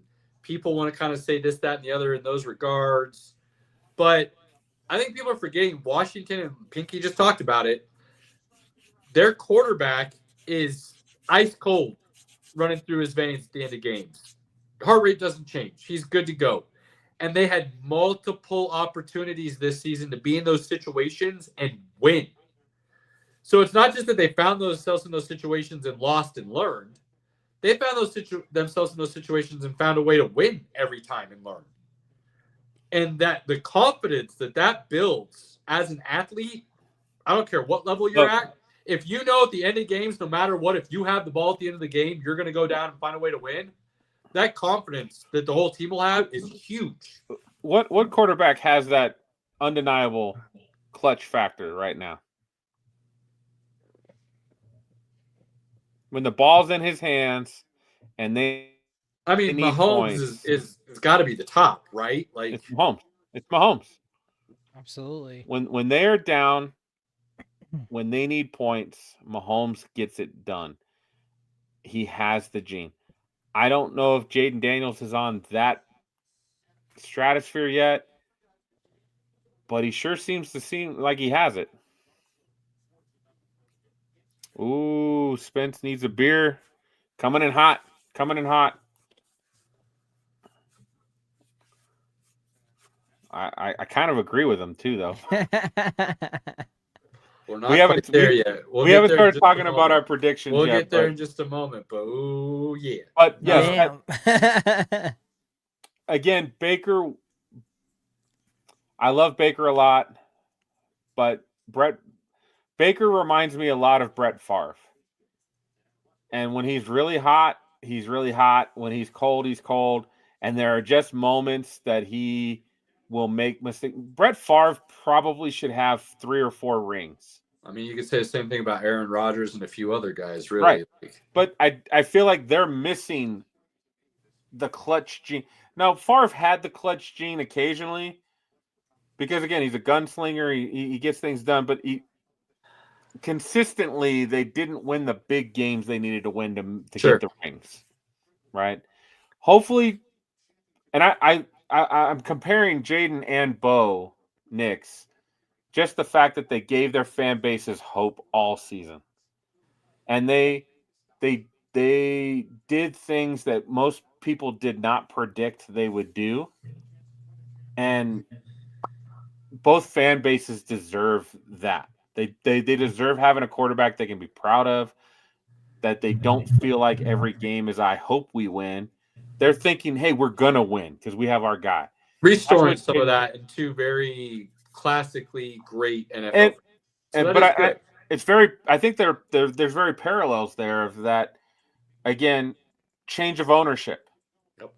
people want to kind of say this, that, and the other in those regards. But I think people are forgetting Washington, and Pinky just talked about it. Their quarterback is ice cold running through his veins at the end of games. Heart rate doesn't change. He's good to go. And they had multiple opportunities this season to be in those situations and win. So it's not just that they found themselves in those situations and lost and learned. They found themselves in those situations and found a way to win every time and learn. And that the confidence that builds as an athlete, I don't care what level you're at. If you know at the end of games, no matter what, if you have the ball at the end of the game, you're going to go down and find a way to win. That confidence that the whole team will have is huge. What quarterback has that undeniable clutch factor right now? When the ball's in his hands and Mahomes is got to be the top, right? Like it's Mahomes. It's Mahomes. Absolutely. When they are down, when they need points, Mahomes gets it done. He has the gene. I don't know if Jaden Daniels is on that stratosphere yet, but he sure seems like he has it. Ooh, Spence needs a beer. Coming in hot. I kind of agree with him too, though. We're not We haven't quite there yet. we haven't started talking about our predictions We'll yet. get there in just a moment, but ooh, yeah. But yes, Damn. again, Baker. I love Baker a lot, but Baker reminds me a lot of Brett Favre. And when he's really hot, he's really hot. When he's cold. And there are just moments that he will make mistakes. Brett Favre probably should have 3 or 4 rings. I mean, you could say the same thing about Aaron Rodgers and a few other guys, really. Right. But I feel like they're missing the clutch gene. Now, Favre had the clutch gene occasionally because, again, he's a gunslinger. He gets things done. But consistently, they didn't win the big games they needed to win to get the rings. Right? Hopefully, and I'm comparing Jaden and Bo Nix. Just the fact that they gave their fan bases hope all season. And they did things that most people did not predict they would do. And both fan bases deserve that. They deserve having a quarterback they can be proud of, that they don't feel like every game is I hope we win. They're thinking, hey, we're going to win because we have our guy. Restoring some of that in 2 very classically great NFL. I think there's very parallels there of that. Again, change of ownership. Yep.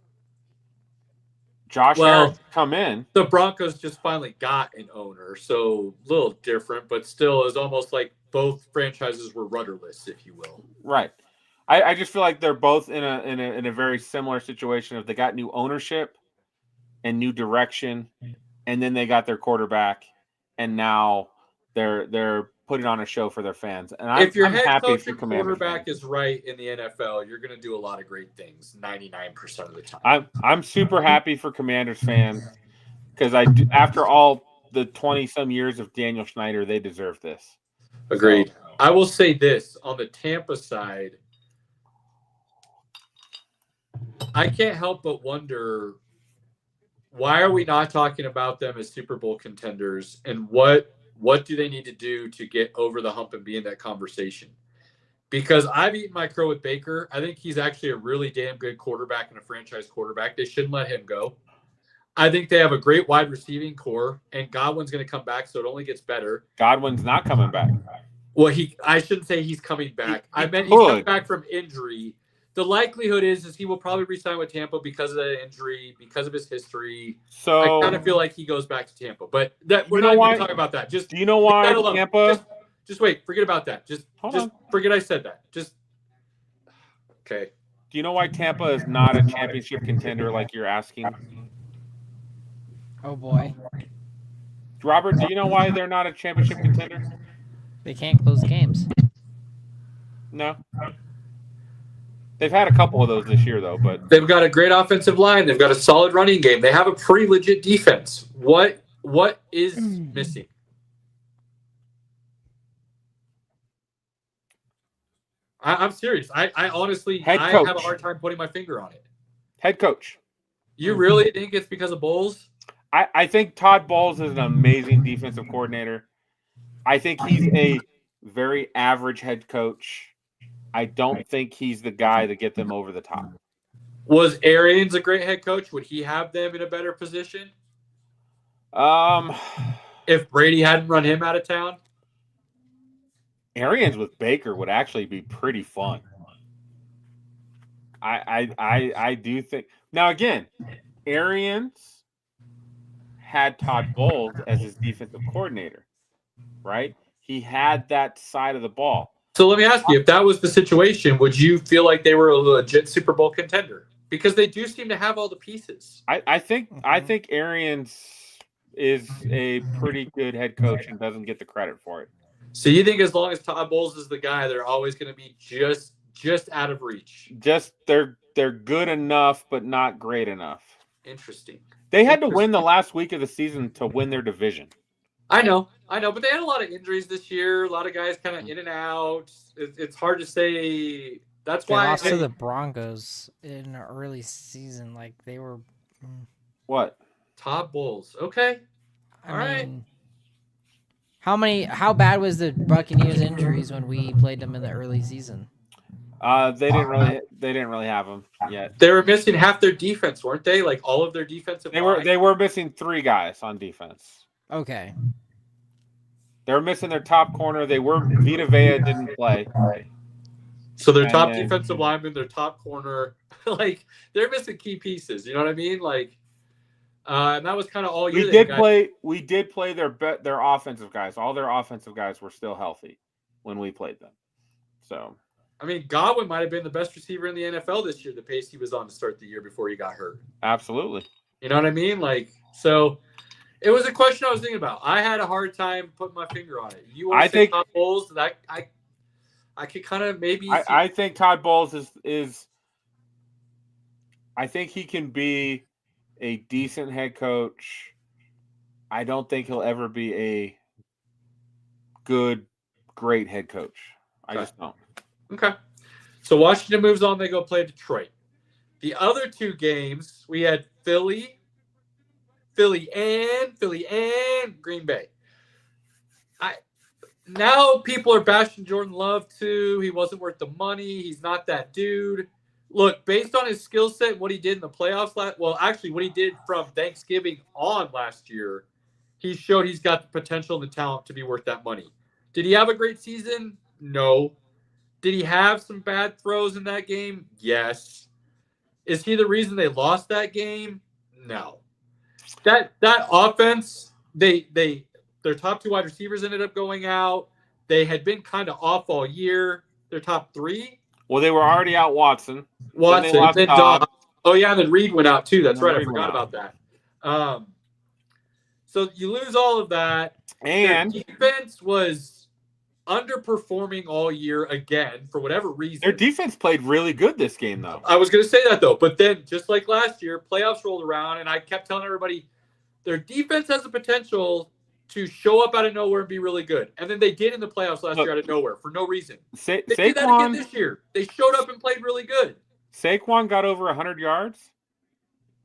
Josh Harris come in. The Broncos just finally got an owner, so a little different, but still is almost like both franchises were rudderless, if you will. Right. I just feel like they're both in a very similar situation. If they got new ownership and new direction, and then they got their quarterback, and now they're putting on a show for their fans. And if your I'm head happy coach for and Commanders quarterback fans. is right in the NFL, you're going to do a lot of great things 99% of the time. I'm super happy for Commanders fans because after all the 20-some years of Daniel Snyder, they deserve this. Agreed. So, I will say this on the Tampa side. I can't help but wonder, why are we not talking about them as Super Bowl contenders, and what do they need to do to get over the hump and be in that conversation? Because I've eaten my crow with Baker. I think he's actually a really damn good quarterback and a franchise quarterback. They shouldn't let him go. I think they have a great wide receiving core, and Godwin's going to come back, so it only gets better. Godwin's not coming back. Well, I shouldn't say he's coming back. I meant he's coming back from injury. The likelihood is he will probably re-sign with Tampa because of the injury, because of his history. So I kind of feel like he goes back to Tampa. But we're not going to talk about that. Just do you know why Tampa? Just wait. Forget about that. Just forget I said that. Okay. Do you know why Tampa is not a championship contender like you're asking? Oh boy. Robert, do you know why they're not a championship contender? They can't close games. No. They've had a couple of those this year, though. But they've got a great offensive line. They've got a solid running game. They have a pretty legit defense. What is missing? I'm serious. I honestly have a hard time putting my finger on it. Head coach. You really think it's because of Bowles? I think Todd Bowles is an amazing defensive coordinator. I think he's a very average head coach. I don't think he's the guy to get them over the top. Was Arians a great head coach? Would he have them in a better position? If Brady hadn't run him out of town? Arians with Baker would actually be pretty fun. I do think. Now, again, Arians had Todd Bowles as his defensive coordinator, right? He had that side of the ball. So let me ask you, if that was the situation, would you feel like they were a legit Super Bowl contender? Because they do seem to have all the pieces. I think Arians is a pretty good head coach and doesn't get the credit for it. So you think as long as Todd Bowles is the guy, they're always going to be just out of reach? Just they're good enough, but not great enough. Interesting. They had to win the last week of the season to win their division. I know, but they had a lot of injuries this year. A lot of guys kind of in and out. It's hard to say. That's why they lost to the Broncos in the early season. Like they were. What? Todd Bowles. Okay. All right. How bad was the Buccaneers injuries when we played them in the early season? They didn't really have them yet. They were missing half their defense, weren't they? Like all of their defensive line. They were missing 3 guys on defense. Okay. They were missing their top corner. VIVA didn't play. So their top defensive lineman, their top corner, like they're missing key pieces. You know what I mean? Like, and that was kind of all year. We did play their offensive guys. All their offensive guys were still healthy when we played them. So, I mean, Godwin might have been the best receiver in the NFL this year. The pace he was on to start the year before he got hurt. Absolutely. You know what I mean? Like, so it was a question I was thinking about. I had a hard time putting my finger on it. You want to say Todd Bowles? That I could kind of maybe. I think Todd Bowles is. I think he can be a decent head coach. I don't think he'll ever be a great head coach. I just don't. Okay. So Washington moves on. They go play Detroit. The other 2 games, we had Philly and Green Bay. Now people are bashing Jordan Love too. He wasn't worth the money. He's not that dude. Look, based on his skill set, what he did in the playoffs what he did from Thanksgiving on last year, he showed he's got the potential and the talent to be worth that money. Did he have a great season? No. Did he have some bad throws in that game? Yes. Is he the reason they lost that game? No. That offense, their top 2 wide receivers ended up going out. They had been kind of off all year. Their top 3. Well, they were already out Watson. Then Dobbs. Oh, yeah, and then Reed went out too. That's right. I forgot about that. So you lose all of that. And their defense was underperforming all year again for whatever reason. Their defense played really good this game, though. I was going to say that, though. But then, just like last year, playoffs rolled around, and I kept telling everybody their defense has the potential to show up out of nowhere and be really good. And then they did in the playoffs last year out of nowhere for no reason. They did that again this year. They showed up and played really good. Saquon got over 100 yards.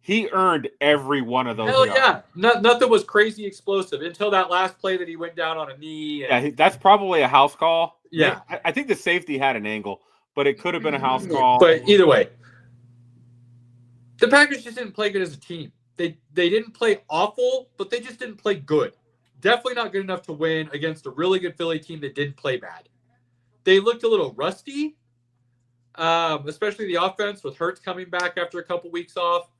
He earned every one of those Hell yards. Yeah. Nothing was crazy explosive until that last play that he went down on a knee. Yeah, that's probably a house call. Yeah. I think the safety had an angle, but it could have been a house call. But either way, the Packers just didn't play good as a team. They didn't play awful, but they just didn't play good. Definitely not good enough to win against a really good Philly team that didn't play bad. They looked a little rusty, especially the offense with Hurts coming back after a couple weeks off.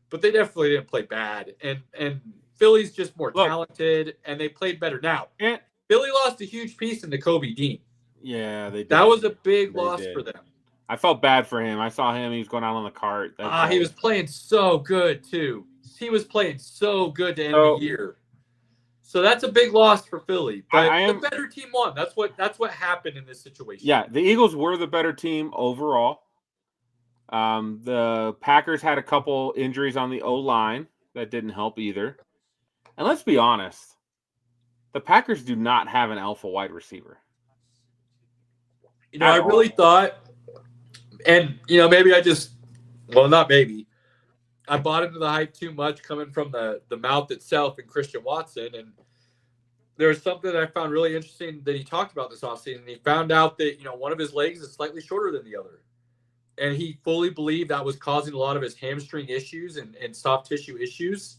But they definitely didn't play bad. And Philly's just more talented, and they played better. Now, Philly lost a huge piece in the Kobe Dean. Yeah, they did. That was a big loss for them. I felt bad for him. I saw him. He was going out on the cart. He was playing so good, too. He was playing so good to end the year. So that's a big loss for Philly. But the better team won. That's what happened in this situation. Yeah, the Eagles were the better team overall. The Packers had a couple injuries on the O-line that didn't help either. And let's be honest, the Packers do not have an alpha wide receiver. I really thought, and maybe not maybe, I bought into the hype too much coming from the mouth itself and Christian Watson. And there's something that I found really interesting that he talked about this offseason. He found out that, one of his legs is slightly shorter than the other. And he fully believed that was causing a lot of his hamstring issues and soft tissue issues.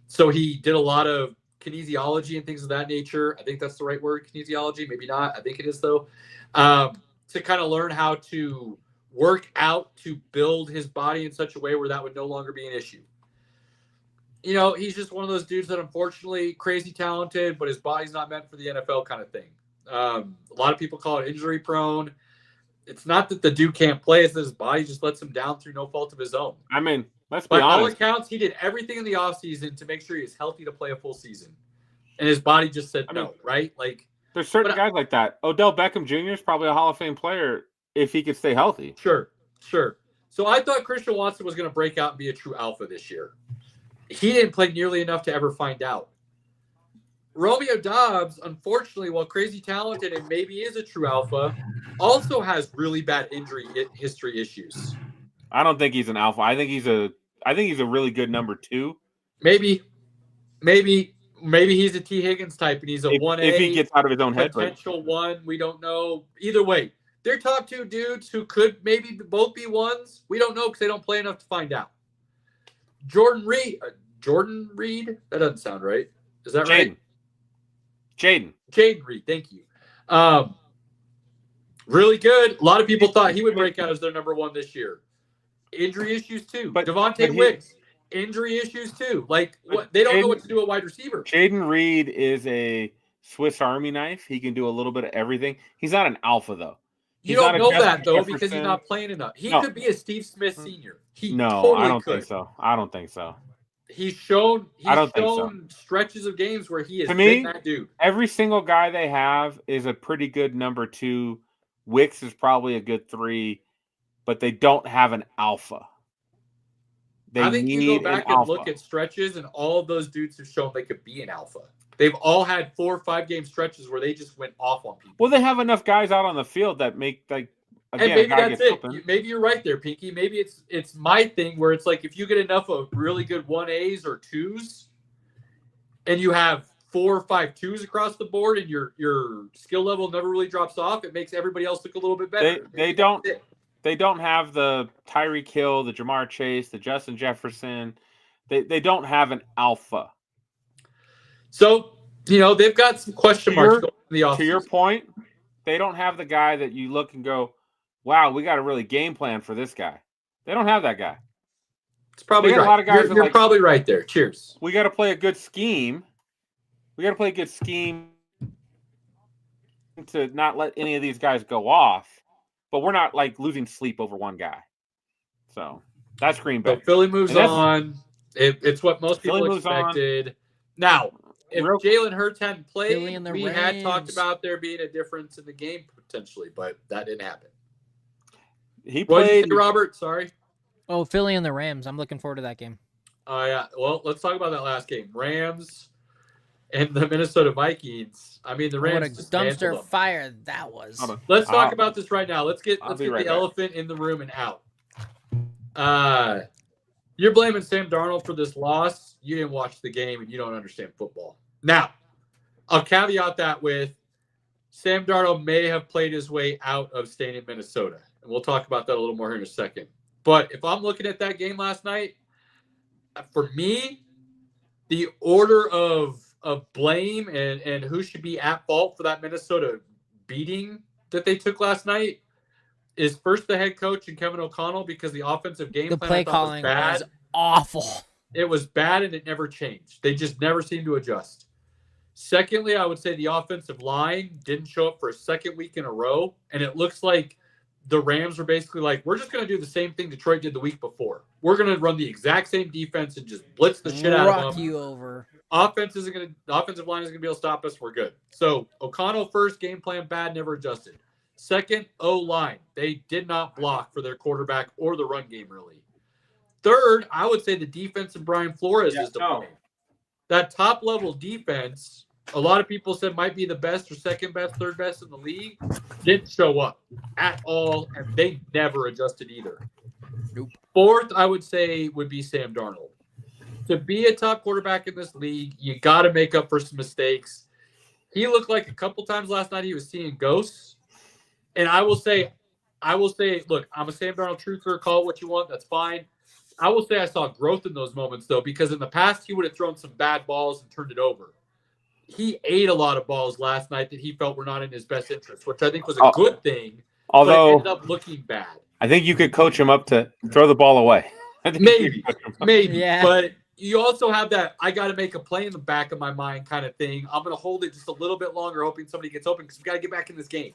So he did a lot of kinesiology and things of that nature. I think that's the right word, kinesiology. Maybe not. I think it is, though. To kind of learn how to work out to build his body in such a way where that would no longer be an issue. He's just one of those dudes that unfortunately crazy talented, but his body's not meant for the NFL kind of thing. A lot of people call it injury prone. It's not that the dude can't play, it's that his body just lets him down through no fault of his own. I mean, let's be honest. By all honest. accounts, he did everything in the offseason to make sure he was healthy to play a full season. And his body just said no, right? Like, there's certain guys like that. Odell Beckham Jr. is probably a Hall of Fame player if he could stay healthy. Sure. So I thought Christian Watson was going to break out and be a true alpha this year. He didn't play nearly enough to ever find out. Romeo Doubs, unfortunately, while crazy talented and maybe is a true alpha, also has really bad injury history issues. I don't think he's an alpha. I think he's a really good number 2. Maybe. maybe he's a T. Higgins type and he's a 1A. If he gets out of his own head. Potential one, we don't know. Either way, they're top two dudes who could maybe both be ones. We don't know because they don't play enough to find out. Jordan Reed? That doesn't sound right. Is that right? Jaden Reed, thank you. Really good. A lot of people thought he would break out as their number one this year. Injury issues too. But Devontae Wicks, injury issues too. Like they don't know what to do at wide receiver. Jaden Reed is a Swiss Army knife. He can do a little bit of everything. He's not an alpha though. You don't know that though because he's not playing enough. He could be a Steve Smith Sr. I don't think so. I don't think so. He's shown stretches of games where he has been that dude. Every single guy they have is a pretty good number 2. Wicks is probably a good 3, but they don't have an alpha. I think you go back and look at stretches, and all of those dudes have shown they could be an alpha. They've all had 4 or 5 game stretches where they just went off on people. Well, they have enough guys out on the field that make again. And maybe that's it. Maybe you're right there, Pinky. Maybe it's my thing where it's like if you get enough of really good 1As or 2s, and you have 4 or 5 2s across the board, and your skill level never really drops off, it makes everybody else look a little bit better. They don't have the Tyreek Hill, the Jamar Chase, the Justin Jefferson. They don't have an alpha. So they've got some question marks going in the offseason. To your point, they don't have the guy that you look and go, wow, we got a really game plan for this guy. They don't have that guy. It's probably right. A lot of guys you're probably right there. Cheers. We got to play a good scheme. To not let any of these guys go off, but we're not like losing sleep over one guy. So that's Green Bay. So Philly moves on. It's what most people expected. Now, if Jalen Hurts hadn't played, we had talked about there being a difference in the game potentially, but that didn't happen. He played. Robert, sorry. Oh, Philly and the Rams. I'm looking forward to that game. Oh, yeah. Well, let's talk about that last game. Rams and the Minnesota Vikings. I mean, the Rams. What a dumpster fire that was. Let's talk about this right now. Let's get the elephant in the room and out. You're blaming Sam Darnold for this loss. You didn't watch the game and you don't understand football. Now, I'll caveat that with Sam Darnold may have played his way out of staying in Minnesota. And we'll talk about that a little more here in a second. But if I'm looking at that game last night, for me, the order of blame and who should be at fault for that Minnesota beating that they took last night is first the head coach and Kevin O'Connell, because the offensive game the plan play calling was awful. It was bad and it never changed. They just never seemed to adjust. Secondly, I would say the offensive line didn't show up for a second week in a row, and it looks like the Rams were basically like, we're just going to do the same thing Detroit did the week before. We're going to run the exact same defense and just blitz the shit out of them. Rock you over. The offensive line isn't going to be able to stop us. We're good. So O'Connell first, game plan bad, never adjusted. Second, O-line. They did not block for their quarterback or the run game, really. Third, I would say the defense of Brian Flores is the blame. That top-level defense, a lot of people said might be the best or second best, third best in the league, didn't show up at all, and they never adjusted either. Nope. Fourth, I would say, would be Sam Darnold. To be a top quarterback in this league, you got to make up for some mistakes. He looked like a couple times last night he was seeing ghosts. And I will say, look, I'm a Sam Darnold truther. Call it what you want. That's fine. I will say I saw growth in those moments, though, because in the past he would have thrown some bad balls and turned it over. He ate a lot of balls last night that he felt were not in his best interest, which I think was a good thing. Although but it ended up looking bad. I think you could coach him up to throw the ball away. Maybe. Yeah. But you also have that I got to make a play in the back of my mind kind of thing. I'm going to hold it just a little bit longer, hoping somebody gets open because we got to get back in this game.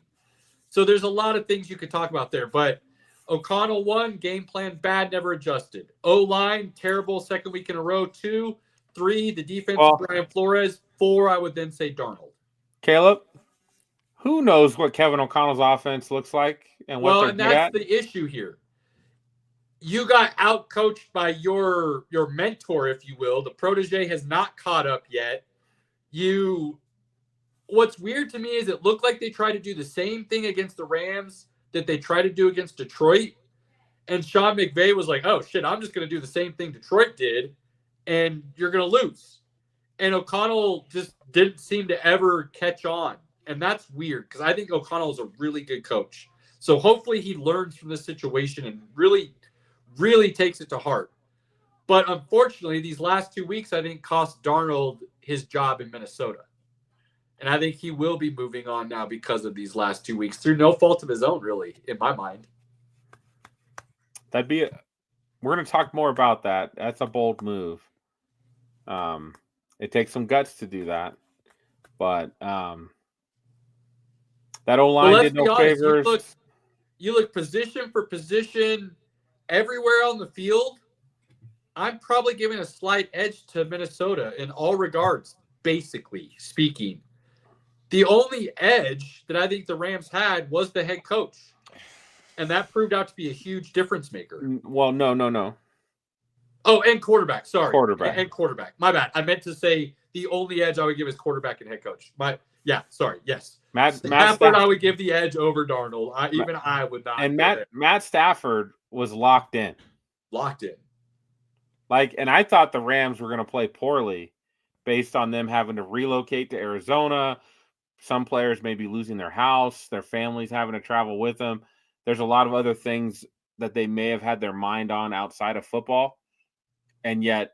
So there's a lot of things you could talk about there. But O'Connell won, game plan bad, never adjusted. O-line, terrible, second week in a row. 2, 3, the defense of Brian Flores. 4, I would then say Darnold. Caleb, who knows what Kevin O'Connell's offense looks like and what they're good at? That's the issue here. You got out-coached by your mentor, if you will. The protege has not caught up yet. What's weird to me is it looked like they tried to do the same thing against the Rams that they tried to do against Detroit. And Sean McVay was like, oh, shit, I'm just going to do the same thing Detroit did, and you're going to lose. And O'Connell just didn't seem to ever catch on. And that's weird because I think O'Connell is a really good coach. So hopefully he learns from this situation and really, really takes it to heart. But unfortunately, these last 2 weeks, I think, cost Darnold his job in Minnesota. And I think he will be moving on now because of these last 2 weeks through no fault of his own, really, in my mind. We're going to talk more about that. That's a bold move. It takes some guts to do that. But that O-line did no favors. You look position for position everywhere on the field. I'm probably giving a slight edge to Minnesota in all regards, basically speaking. The only edge that I think the Rams had was the head coach. And that proved out to be a huge difference maker. Well, no. Oh, and quarterback. Sorry. Quarterback. And quarterback. My bad. I meant to say the only edge I would give is quarterback and head coach. Yes. Matt Stafford, I would give the edge over Darnold. I would not. And Matt Stafford was locked in. Locked in. And I thought the Rams were going to play poorly based on them having to relocate to Arizona. Some players may be losing their house, their families having to travel with them. There's a lot of other things that they may have had their mind on outside of football, and yet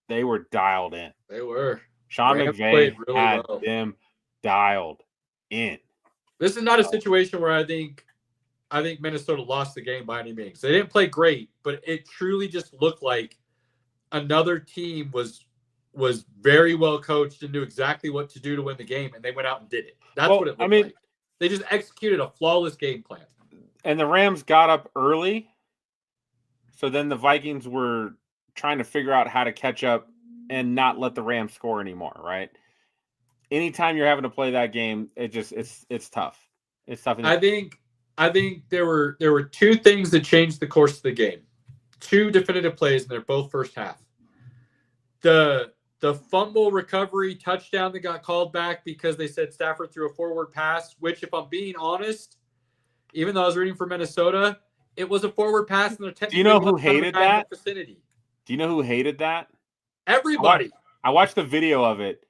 they were dialed in. They were. Sean McVay really had them dialed in. This is not a situation where I think Minnesota lost the game by any means. They didn't play great, but it truly just looked like another team was very well coached and knew exactly what to do to win the game, and they went out and did it. That's what it looked like. They just executed a flawless game plan. And the Rams got up early, so then the Vikings were trying to figure out how to catch up and not let the Rams score anymore, right? Anytime you're having to play that game, it's tough. It's tough. I think there were two things that changed the course of the game. Two definitive plays, and they're both first half. The fumble recovery touchdown that got called back because they said Stafford threw a forward pass, which, if I'm being honest, even though I was rooting for Minnesota, it was a forward pass. And they're Do you know who hated that? Do you know who hated that? Everybody. I watched the video of it.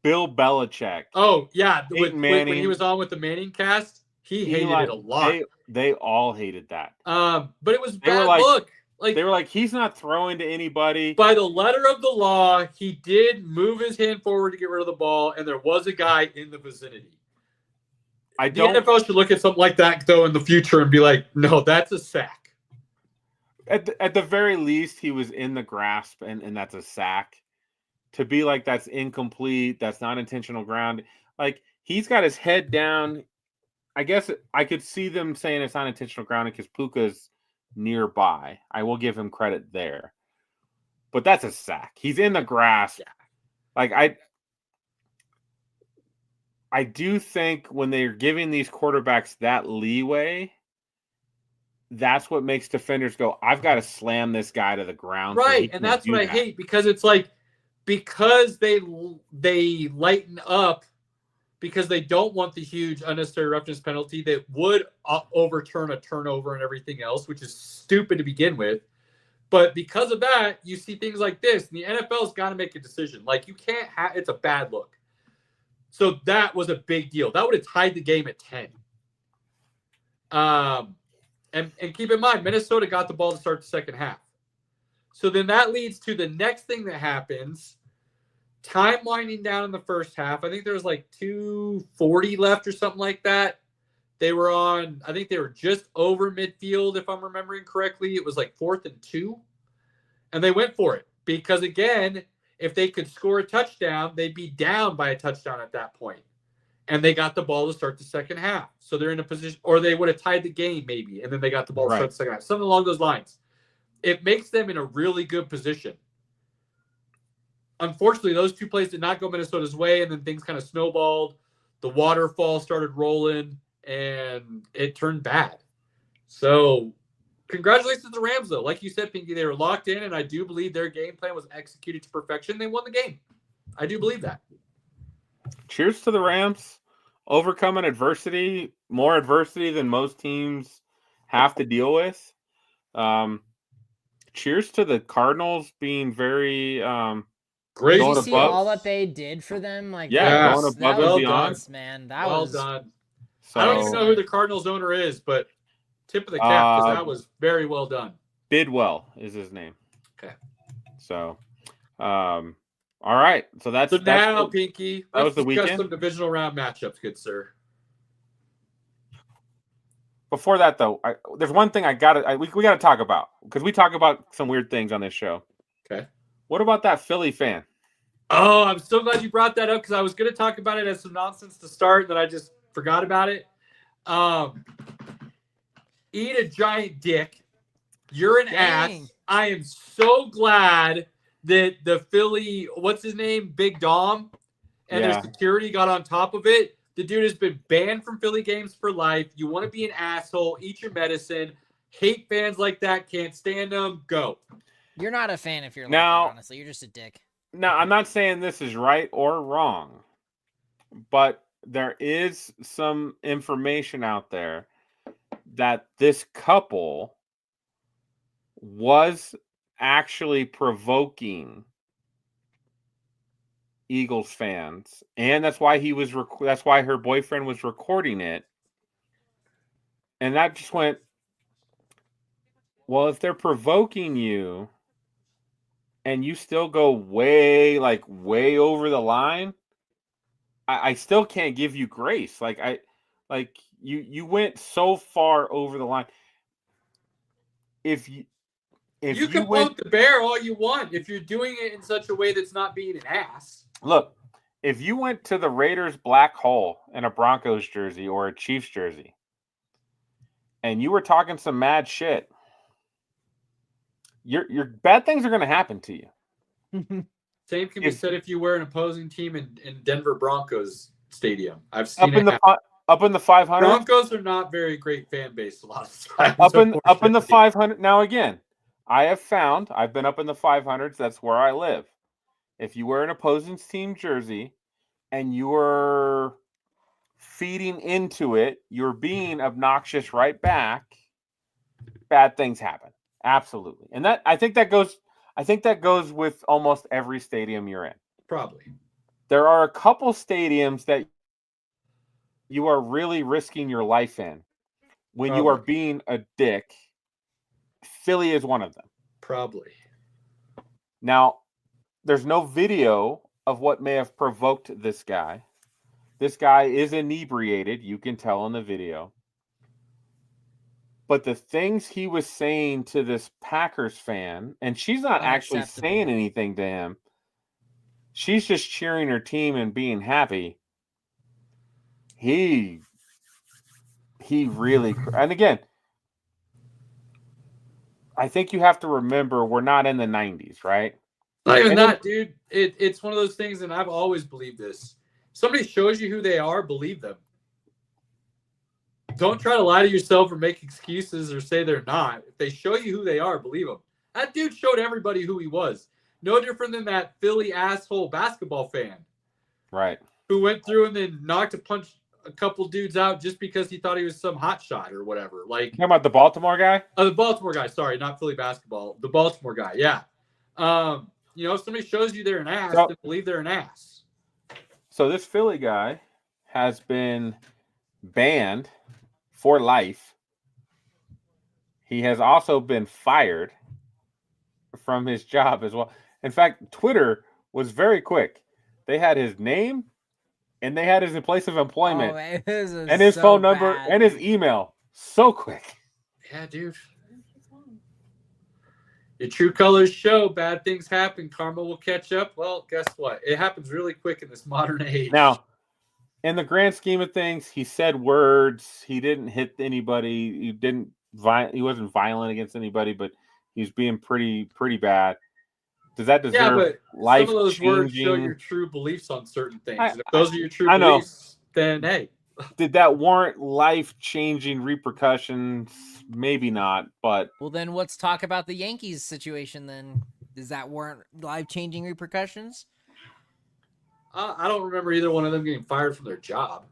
Bill Belichick. Oh, yeah. When he was on with the Manning cast, he hated it a lot. They all hated that. But it was bad look. They were like, he's not throwing to anybody. By the letter of the law, he did move his hand forward to get rid of the ball, and there was a guy in the vicinity. The NFL should look at something like that, though, in the future and be like, no, that's a sack. At the very least, he was in the grasp, and that's a sack. To be like, that's incomplete, that's not intentional ground. Like, he's got his head down. I guess I could see them saying it's not intentional grounding because Puka's nearby. I will give him credit there. But that's a sack. He's in the grasp. Yeah. Like, I do think when they're giving these quarterbacks that leeway, that's what makes defenders go, I've got to slam this guy to the ground. Right, and that's what I hate, because it's like, because they lighten up, because they don't want the huge unnecessary roughness penalty that would overturn a turnover and everything else, which is stupid to begin with. But because of that, you see things like this, and the NFL's got to make a decision. Like, you can't have, it's a bad look. So that was a big deal. That would have tied the game at 10. And keep in mind, Minnesota got the ball to start the second half. So then that leads to the next thing that happens. Time winding down in the first half. I think there was like 2:40 left or something like that. I think they were just over midfield, if I'm remembering correctly. It was like 4th and 2. And they went for it. Because again, if they could score a touchdown, they'd be down by a touchdown at that point. And they got the ball to start the second half. So they're in a position, or they would have tied the game maybe, and then they got the ball to start the second half. Something along those lines. It makes them in a really good position. Unfortunately, those two plays did not go Minnesota's way, and then things kind of snowballed. The waterfall started rolling, and it turned bad. So congratulations to the Rams, though. Like you said, Pinky, they were locked in, and I do believe their game plan was executed to perfection. They won the game. I do believe that. Cheers to the Rams. Overcoming adversity, more adversity than most teams have to deal with. Cheers to the Cardinals being very Great. Did you Going see above. all that they did for them? Like, Yeah, that going was, above that and was beyond. nuts, man. That Well was done. So, I don't even know who the Cardinals owner is, but tip of the cap because that was very well done. Bidwell is his name. Okay. So, all right. So that's now, the, Pinky, that was let's the discuss weekend. some divisional round matchups, good sir. Before that, though, there's one thing we got to talk about because we talk about some weird things on this show. Okay. What about that Philly fan? Oh, I'm so glad you brought that up because I was going to talk about it as some nonsense to start, and then I just forgot about it. Eat a giant dick. You're an ass. I am so glad that the Philly, what's his name, Big Dom, and their security got on top of it. The dude has been banned from Philly games for life. You want to be an asshole, eat your medicine. Hate fans like that, can't stand them. Go. You're not a fan if you're like Now- that, honestly. You're just a dick. Now, I'm not saying this is right or wrong, but there is some information out there that this couple was actually provoking Eagles fans, and that's why that's why her boyfriend was recording it. And that just went, well, if they're provoking you and you still go way over the line, I still can't give you grace. You went so far over the line. If you can poke the bear all you want if you're doing it in such a way that's not being an ass. Look, if you went to the Raiders black hole in a Broncos jersey or a Chiefs jersey and you were talking some mad shit, your bad things are going to happen to you. Same can be said if you were an opposing team in Denver Broncos stadium. I've seen up in the 500. Broncos are not very great fan base a lot of times. Up in the 500. Now again, I've been up in the 500s. That's where I live. If you wear an opposing team jersey and you are feeding into it, you're being obnoxious right back, bad things happen. Absolutely. And that I think that goes with almost every stadium you're in. Probably. There are a couple stadiums that you are really risking your life in when you are being a dick. Philly is one of them. Probably. Now, there's no video of what may have provoked this guy. This guy is inebriated. You can tell in the video. But the things he was saying to this Packers fan, and she's not actually saying anything to him. She's just cheering her team and being happy. He really, and again, I think you have to remember we're not in the 90s, right? Not even that, dude. It's one of those things, and I've always believed this. Somebody shows you who they are, believe them. Don't try to lie to yourself or make excuses or say they're not. If they show you who they are, believe them. That dude showed everybody who he was. No different than that Philly asshole basketball fan. Right. Who went through and then knocked a couple dudes out just because he thought he was some hot shot or whatever. Like, talking about the Baltimore guy? The Baltimore guy. Sorry, not Philly basketball. The Baltimore guy. Yeah. If somebody shows you they're an ass, then believe they're an ass. So this Philly guy has been banned for life. He has also been fired from his job as well. In fact, Twitter was very quick. They had his name and they had his place of employment and his phone number and his email. So quick. Yeah, dude. Your true colors show. Bad things happen. Karma will catch up. Well, guess what? It happens really quick in this modern age. Now, in the grand scheme of things, he said words. He didn't hit anybody. He wasn't violent against anybody, but he was being pretty bad. Does that deserve life some of those changing? words show your true beliefs on certain things. And if those are your true beliefs, then hey. Did that warrant life-changing repercussions? Maybe not, but... Well, then let's talk about the Yankees situation then. Does that warrant life-changing repercussions? I don't remember either one of them getting fired from their job.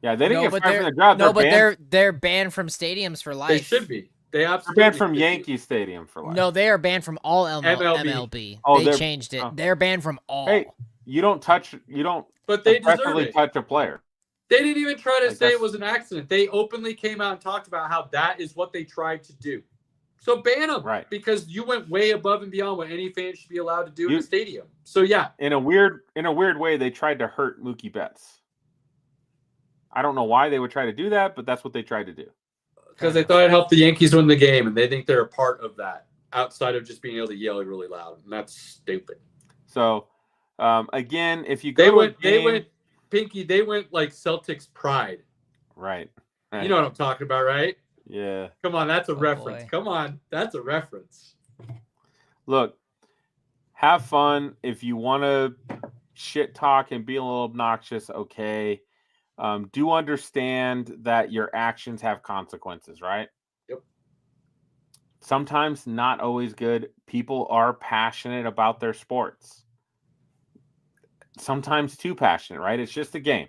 Yeah, they didn't get fired from their job. No, but they're banned from stadiums for life. They should be. They They're absolutely banned from should be. Yankee Stadium for life. No, they are banned from all MLB. MLB. Oh, they they're- changed it. oh. They're banned from all. Hey, you don't But they deserve aggressively it. touch a player. They didn't even try to Like, say it that's- was an accident. They openly came out and talked about how that is what they tried to do. So ban them, Right. Because you went way above and beyond what any fan should be allowed to do in You- the stadium. So yeah, In a weird way, they tried to hurt Mookie Betts. I don't know why they would try to do that, but that's what they tried to do. because they thought it helped the Yankees win the game, and they think they're a part of that outside of just being able to yell really loud, and that's stupid. So, again, if you go They to a went, game, Pinky. They went like Celtics pride. right? You know what I'm talking about, right? Yeah. Come on, that's a reference. boy. Come on, that's a reference. Look, have fun. If you want to shit talk and be a little obnoxious, okay. Do understand that your actions have consequences, right? Yep. Sometimes not always good. People are passionate about their sports. Sometimes too passionate, right? It's just a game.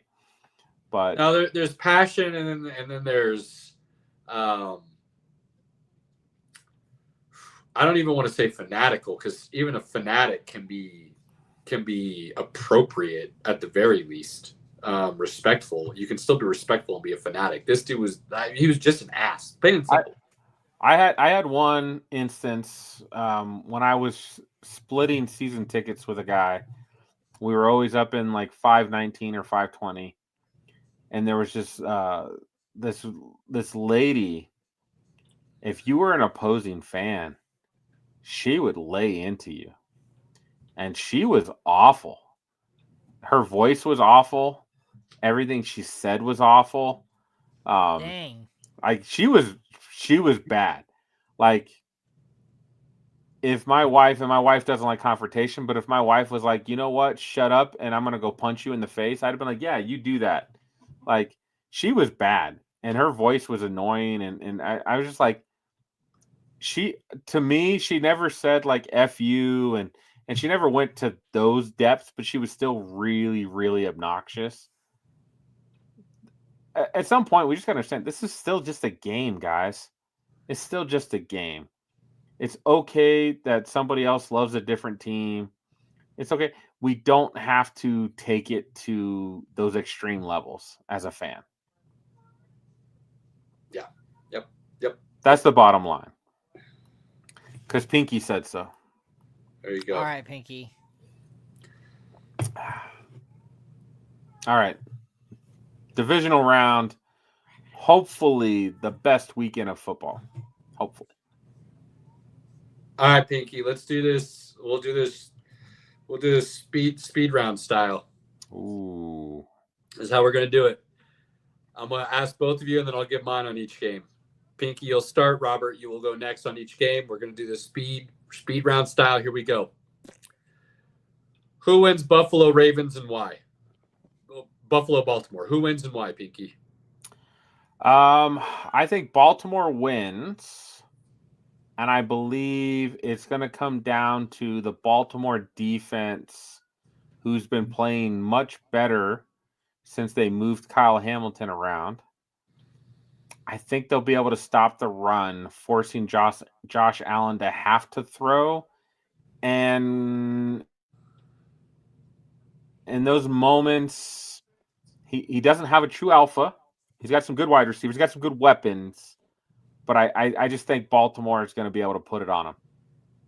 But Now there's passion, and then there's, I don't even want to say fanatical, because even a fanatic can be appropriate at the very least. Respectful. You can still be respectful and be a fanatic. This dude was just an ass. Plain and simple. I had one instance when I was splitting season tickets with a guy. We were always up in like 519 or 520, and there was just this lady. If you were an opposing fan, she would lay into you, and she was awful. Her voice was awful. Everything she said was awful. Dang. Like she was bad. Like if my wife doesn't like confrontation, but if my wife was like, you know what, shut up and I'm gonna go punch you in the face, I'd have been like, yeah, you do that. Like she was bad and her voice was annoying, and I was just like, she never said like F you, and she never went to those depths, but she was still really, really obnoxious. At some point, we just got to understand this is still just a game, guys. It's still just a game. It's okay that somebody else loves a different team. It's okay. We don't have to take it to those extreme levels as a fan. Yeah. Yep. That's the bottom line. Because Pinky said so. There you go. All right, Pinky. All right. Divisional round. Hopefully the best weekend of football. Hopefully. All right, Pinky. Let's do this. We'll do this speed round style. Ooh. This is how we're gonna do it. I'm gonna ask both of you, and then I'll give mine on each game. Pinky, you'll start. Robert, you will go next on each game. We're gonna do this speed round style. Here we go. Who wins Buffalo, Ravens, and why? Buffalo, Baltimore. Who wins and why, Pinky? I think Baltimore wins, and I believe it's going to come down to the Baltimore defense, who's been playing much better since they moved Kyle Hamilton around. I think they'll be able to stop the run, forcing Josh Allen to have to throw. And in those moments, he doesn't have a true alpha. He's got some good wide receivers. He's got some good weapons. But I just think Baltimore is going to be able to put it on him.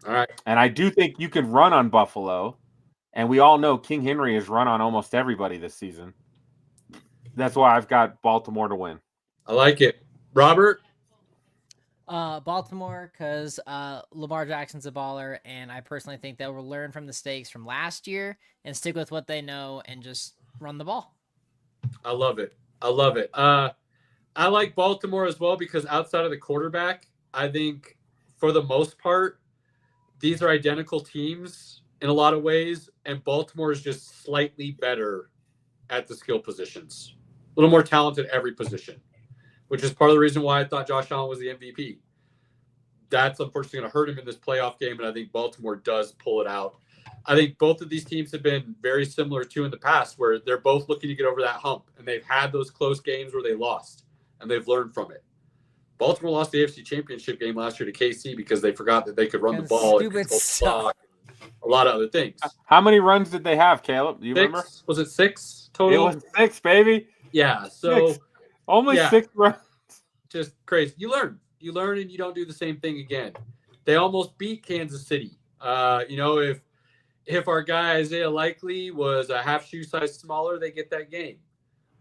All right. And I do think you can run on Buffalo. And we all know King Henry has run on almost everybody this season. That's why I've got Baltimore to win. I like it. Robert? Baltimore, because Lamar Jackson's a baller, and I personally think they will learn from the mistakes from last year and stick with what they know and just run the ball. I love it. I like Baltimore as well because outside of the quarterback, I think for the most part, these are identical teams in a lot of ways, and Baltimore is just slightly better at the skill positions. A little more talented at every position, which is part of the reason why I thought Josh Allen was the MVP. That's unfortunately going to hurt him in this playoff game, and I think Baltimore does pull it out. I think both of these teams have been very similar to in the past, where they're both looking to get over that hump, and they've had those close games where they lost, and they've learned from it. Baltimore lost the AFC Championship game last year to KC because they forgot that they could run the ball and Stupid control the stuff. clock and a lot of other things. How many runs did they have, Caleb? Do you remember? Was it 6 total? It was 6, baby. Yeah. So 6. Only yeah. 6 runs. Just crazy. You learn, and you don't do the same thing again. They almost beat Kansas City. If our guy Isaiah Likely was a half shoe size smaller, they get that game.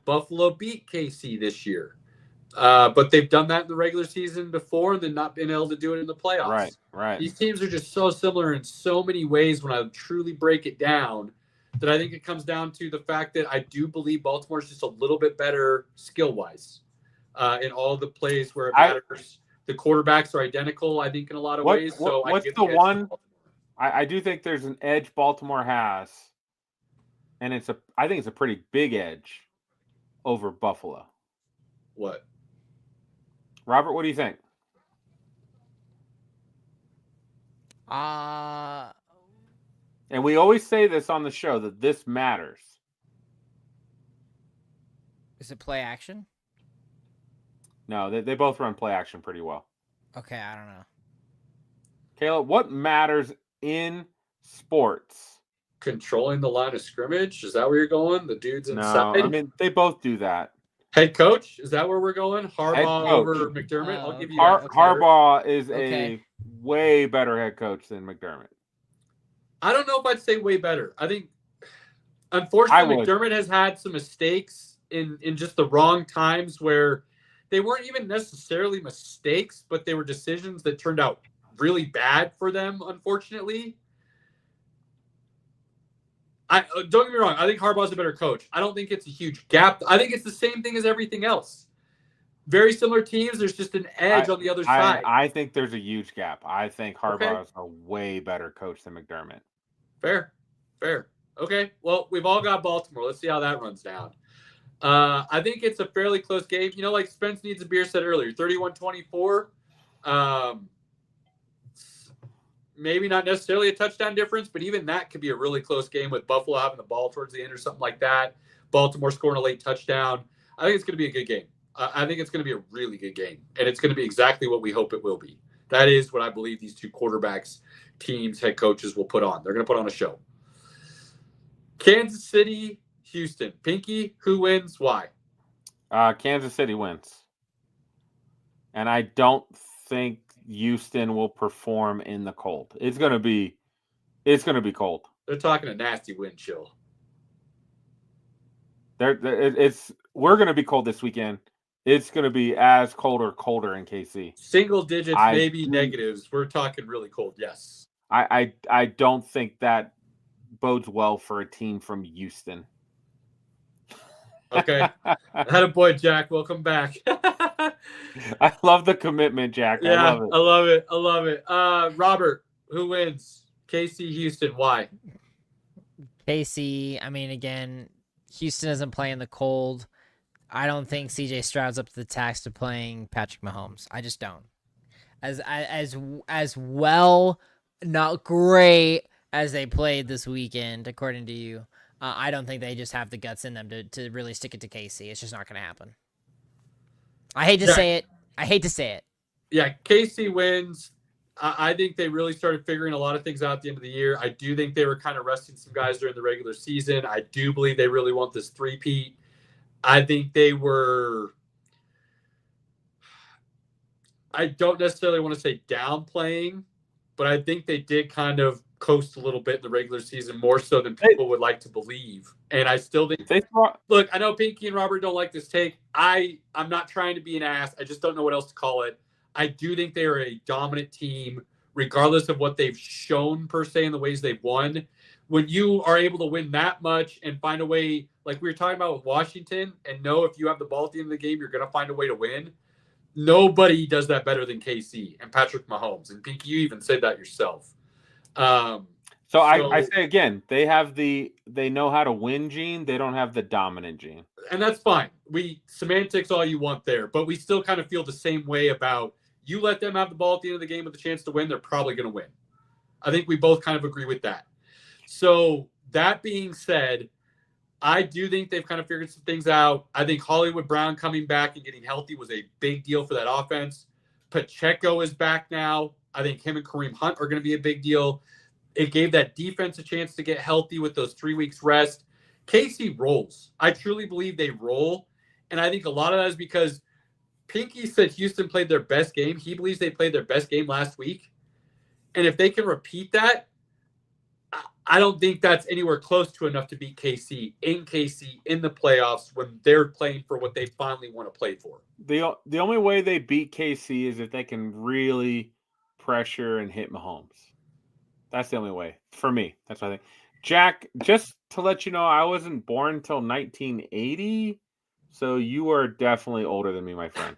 Buffalo beat KC this year. But they've done that in the regular season before and then not been able to do it in the playoffs. Right. These teams are just so similar in so many ways when I truly break it down that I think it comes down to the fact that I do believe Baltimore's just a little bit better skill-wise in all the plays where it matters. The quarterbacks are identical, I think, in a lot of ways. So what's the one? I do think there's an edge Baltimore has, and I think it's a pretty big edge over Buffalo. What? Robert, what do you think? Uh, And we always say this on the show that this matters. is it play action? No, they both run play action pretty well. Okay, I don't know. Caleb, what matters in sports? Controlling the line of scrimmage? Is that where you're going? The dudes inside? No, I mean, they both do that. Head coach? Is that where we're going? Harbaugh over McDermott? I'll give you that. Harbaugh is a way better head coach than McDermott. I don't know if I'd say way better. I think, unfortunately, McDermott has had some mistakes in just the wrong times where they weren't even necessarily mistakes, but they were decisions that turned out really bad for them, unfortunately. Don't get me wrong. I think Harbaugh's a better coach. I don't think it's a huge gap. I think it's the same thing as everything else. Very similar teams. There's just an edge on the other side. I think there's a huge gap. I think Harbaugh is a way better coach than McDermott. Fair. Okay. Well, we've all got Baltimore. Let's see how that runs down. I think it's a fairly close game. Like Spence Needs a Beer said earlier, 31-24. Maybe not necessarily a touchdown difference, but even that could be a really close game with Buffalo having the ball towards the end or something like that. Baltimore scoring a late touchdown. I think it's going to be a good game. I think it's going to be a really good game, and it's going to be exactly what we hope it will be. That is what I believe these two quarterbacks, teams, head coaches will put on. They're going to put on a show. Kansas City, Houston. Pinky, who wins? Why? Kansas City wins. And I don't think Houston will perform in the cold. It's going to be cold. They're talking a nasty wind chill. We're going to be cold this weekend. It's going to be as cold or colder in KC. Single digits, maybe negatives. We're talking really cold. Yes. I don't think that bodes well for a team from Houston. Okay. Attaboy, Jack. Welcome back. I love the commitment, Jack. Yeah, I love it. Robert, who wins? KC, Houston. Why? KC, I mean, again, Houston doesn't play in the cold. I don't think CJ Stroud's up to the task of playing Patrick Mahomes. I just don't. As well, not great as they played this weekend, according to you. I don't think they just have the guts in them to really stick it to KC. It's just not going to happen. I hate to say it. Yeah, KC wins. I think they really started figuring a lot of things out at the end of the year. I do think they were kind of resting some guys during the regular season. I do believe they really want this three-peat. I think they were – I don't necessarily want to say downplaying, but I think they did kind of coast a little bit in the regular season, more so than people would like to believe. And I still think look, I know Pinky and Robert don't like this take. I'm not trying to be an ass. I just don't know what else to call it. I do think they are a dominant team, regardless of what they've shown per se in the ways they've won. When you are able to win that much and find a way, like we were talking about with Washington, and know if you have the ball at the end of the game, you're going to find a way to win. Nobody does that better than KC and Patrick Mahomes. And Pinky, you even said that yourself. So I say again, they know how to win gene. They don't have the dominant gene. And that's fine. Semantics all you want there, but we still kind of feel the same way about you let them have the ball at the end of the game with a chance to win. They're probably going to win. I think we both kind of agree with that. So that being said, I do think they've kind of figured some things out. I think Hollywood Brown coming back and getting healthy was a big deal for that offense. Pacheco is back now. I think him and Kareem Hunt are going to be a big deal. It gave that defense a chance to get healthy with those 3 weeks rest. KC rolls. I truly believe they roll. And I think a lot of that is because Pinky said Houston played their best game. He believes they played their best game last week. And if they can repeat that, I don't think that's anywhere close to enough to beat KC in the playoffs when they're playing for what they finally want to play for. The only way they beat KC is if they can really pressure and hit Mahomes. That's the only way for me. That's what I think. Jack, just to let you know, I wasn't born until 1980, so you are definitely older than me, my friend.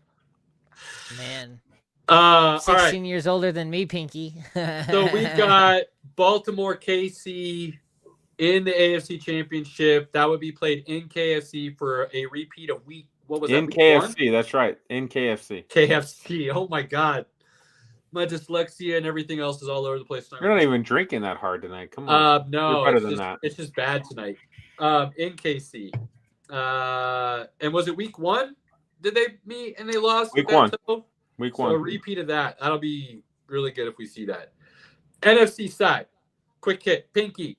Man. 16 all right. years older than me, Pinky. So we've got Baltimore KC in the AFC Championship. That would be played in KFC for a repeat of week. What was that? In KFC, that's right. In KFC. KFC. Oh my God. My dyslexia and everything else is all over the place tonight. You're not even drinking that hard tonight. Come on. No, You're better than that. It's just bad tonight. In KC. And was it week 1? Did they meet and they lost? Week 1. So a repeat of that. That'll be really good if we see that. NFC side. Quick hit. Pinky.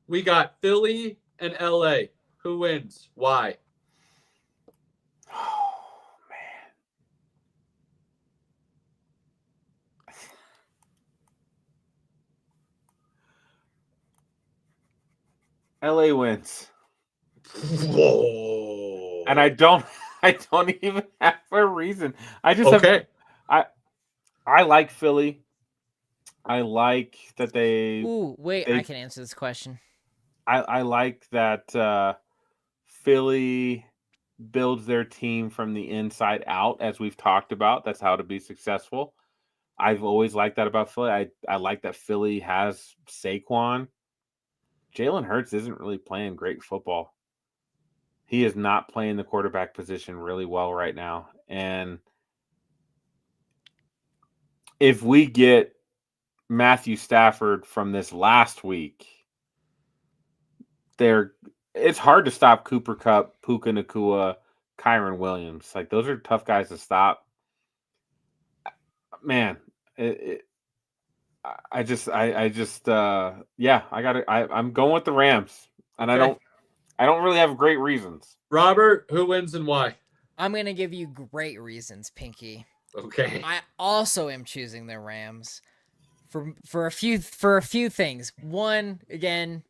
We got Philly and LA. Who wins? Why? Oh, man. LA wins. Whoa. And I don't even have a reason. I just have I like Philly. I like that they. Ooh, wait! I can answer this question. I like that Philly builds their team from the inside out, as we've talked about. That's how to be successful. I've always liked that about Philly. I like that Philly has Saquon. Jalen Hurts isn't really playing great football. He is not playing the quarterback position really well right now, and if we get Matthew Stafford from this last week, it's hard to stop Cooper Kupp, Puka Nacua, Kyron Williams. Like, those are tough guys to stop. Man, I'm going with the Rams, and Okay. I don't really have great reasons. Robert, who wins and why? I'm gonna give you great reasons, Pinky. Okay. I also am choosing the Rams for a few things. One, again,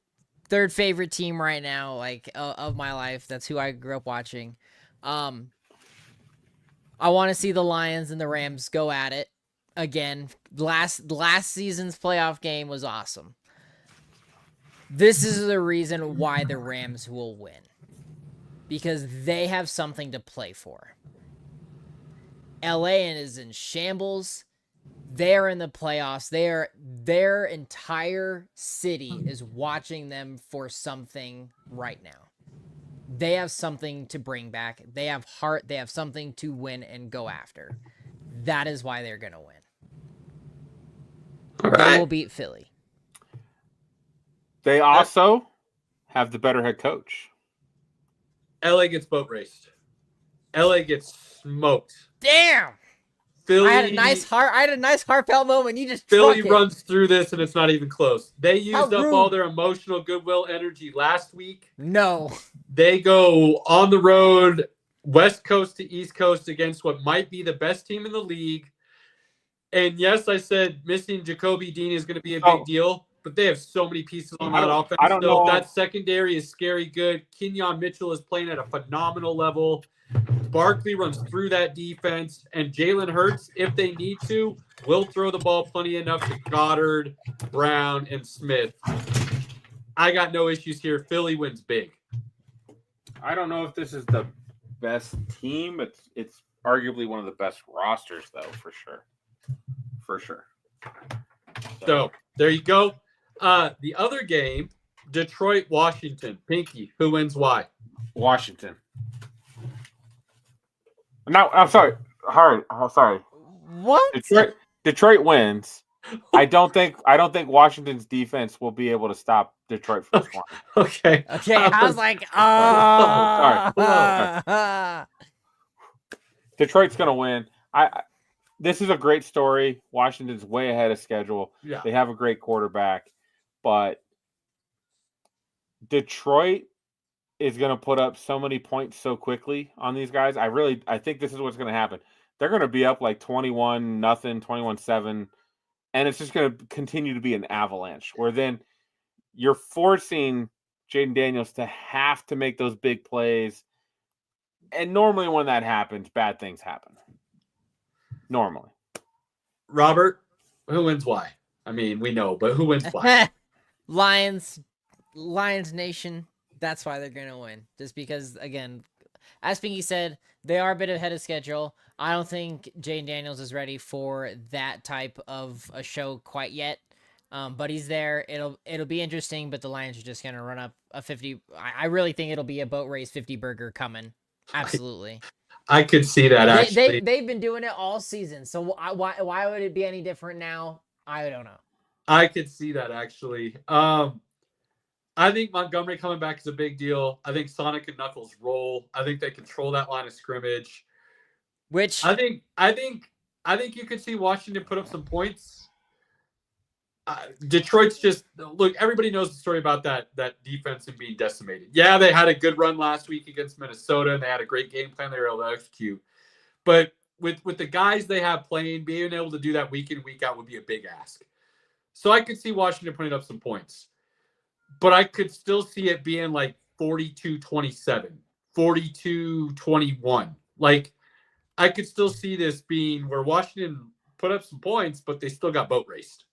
third favorite team right now, like of my life. That's who I grew up watching. I want to see the Lions and the Rams go at it again. Last season's playoff game was awesome. This is the reason why the Rams will win, because they have something to play for. LA is in shambles. They're in the playoffs. Their entire city is watching them for something right now. They have something to bring back. They have heart. They have something to win and go after. That is why they're going to win. All They right. will beat Philly. They also have the better head coach. LA gets boat raced. LA gets smoked. Damn! Philly, I had a nice heartfelt moment. You just Philly truck it. runs through this, and it's not even close. They used How up rude. all their emotional goodwill energy last week. No. They go on the road, West Coast to East Coast, against what might be the best team in the league. And yes, I said missing Jacoby Dean is going to be a big deal, but they have so many pieces on that offense. I don't know. That secondary is scary good. Kenyon Mitchell is playing at a phenomenal level. Barkley runs through that defense, and Jalen Hurts, if they need to, will throw the ball plenty enough to Goddard, Brown, and Smith. I got no issues here. Philly wins big. I don't know if this is the best team. It's arguably one of the best rosters, though, for sure. For sure. So there you go. The other game, Detroit, Washington. Pinky, who wins? Why? Washington. No, I'm sorry. Hard. Oh, sorry. What? Detroit wins. I don't think Washington's defense will be able to stop Detroit from scoring. Okay. Okay, I was like, Detroit's gonna win. this is a great story. Washington's way ahead of schedule. Yeah. They have a great quarterback, but Detroit is going to put up so many points so quickly on these guys. I think this is what's going to happen. They're going to be up like 21-0, 21-7, and it's just going to continue to be an avalanche where then you're forcing Jaden Daniels to have to make those big plays. And normally when that happens, bad things happen. Normally. Robert, who wins why? I mean, we know, but who wins why? Lions Nation. That's why they're going to win. Just because, again, as Pinky said, they are a bit ahead of schedule. I don't think Jaden Daniels is ready for that type of a show quite yet. But he's there. It'll be interesting, but the Lions are just going to run up a 50. I really think it'll be a boat race 50 burger coming. Absolutely. I could see that actually. They've been doing it all season. So why would it be any different now? I don't know. I could see that actually. I think Montgomery coming back is a big deal. I think Sonic and Knuckles roll. I think they control that line of scrimmage. Which I think you could see Washington put up some points. Detroit's just look. Everybody knows the story about that defense and being decimated. Yeah, they had a good run last week against Minnesota, and they had a great game plan they were able to execute. But with the guys they have playing, being able to do that week in, week out would be a big ask. So I could see Washington putting up some points. But I could still see it being like 42-27, 42-21. Like, I could still see this being where Washington put up some points, but they still got boat raced.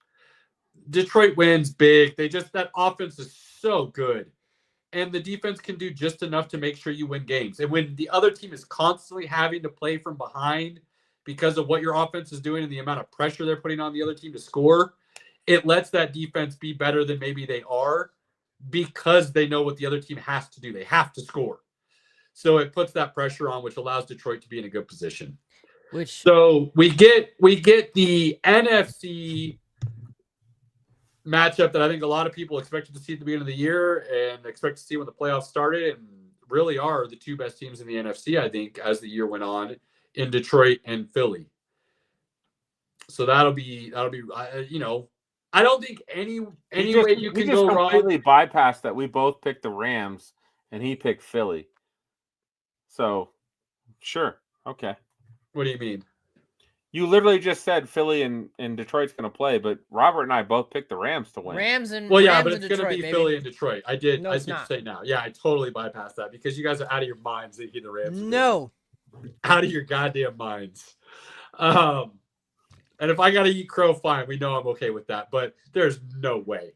Detroit wins big. That offense is so good. And the defense can do just enough to make sure you win games. And when the other team is constantly having to play from behind because of what your offense is doing and the amount of pressure they're putting on the other team to score, it lets that defense be better than maybe they are because they know what the other team has to do. They have to score. So it puts that pressure on, which allows Detroit to be in a good position. So we get the NFC matchup that I think a lot of people expected to see at the beginning of the year and expect to see when the playoffs started, and really are the two best teams in the NFC, I think, as the year went on, in Detroit and Philly. So that'll be I don't think any way you can go wrong. He completely bypassed that. We both picked the Rams, and he picked Philly. So, sure, okay. What do you mean? You literally just said Philly and Detroit's going to play, but Robert and I both picked the Rams to win. But it's going to be Philly and Detroit. I did say now. Yeah, I totally bypassed that because you guys are out of your minds thinking the Rams. No. Out of your goddamn minds. And if I got to eat crow, fine. We know I'm okay with that. But there's no way.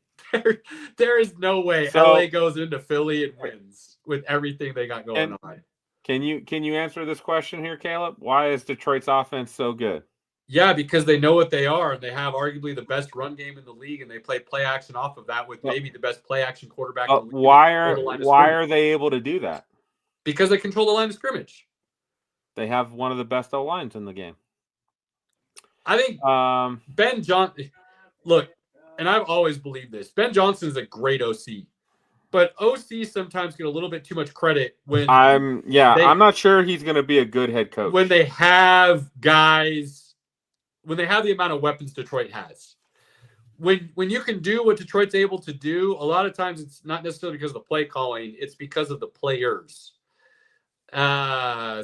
There is no way LA goes into Philly and wins with everything they got going on. Can you answer this question here, Caleb? Why is Detroit's offense so good? Yeah, because they know what they are, and they have arguably the best run game in the league, and they play play action off of that with maybe the best play action quarterback in the league. Why are they able to do that? Because they control the line of scrimmage. They have one of the best O-lines in the game. I think Ben Johnson, look, and I've always believed this. Ben Johnson is a great OC, but OCs sometimes get a little bit too much credit when I'm not sure he's going to be a good head coach. When they have guys, when they have the amount of weapons Detroit has. When you can do what Detroit's able to do, a lot of times it's not necessarily because of the play calling, it's because of the players.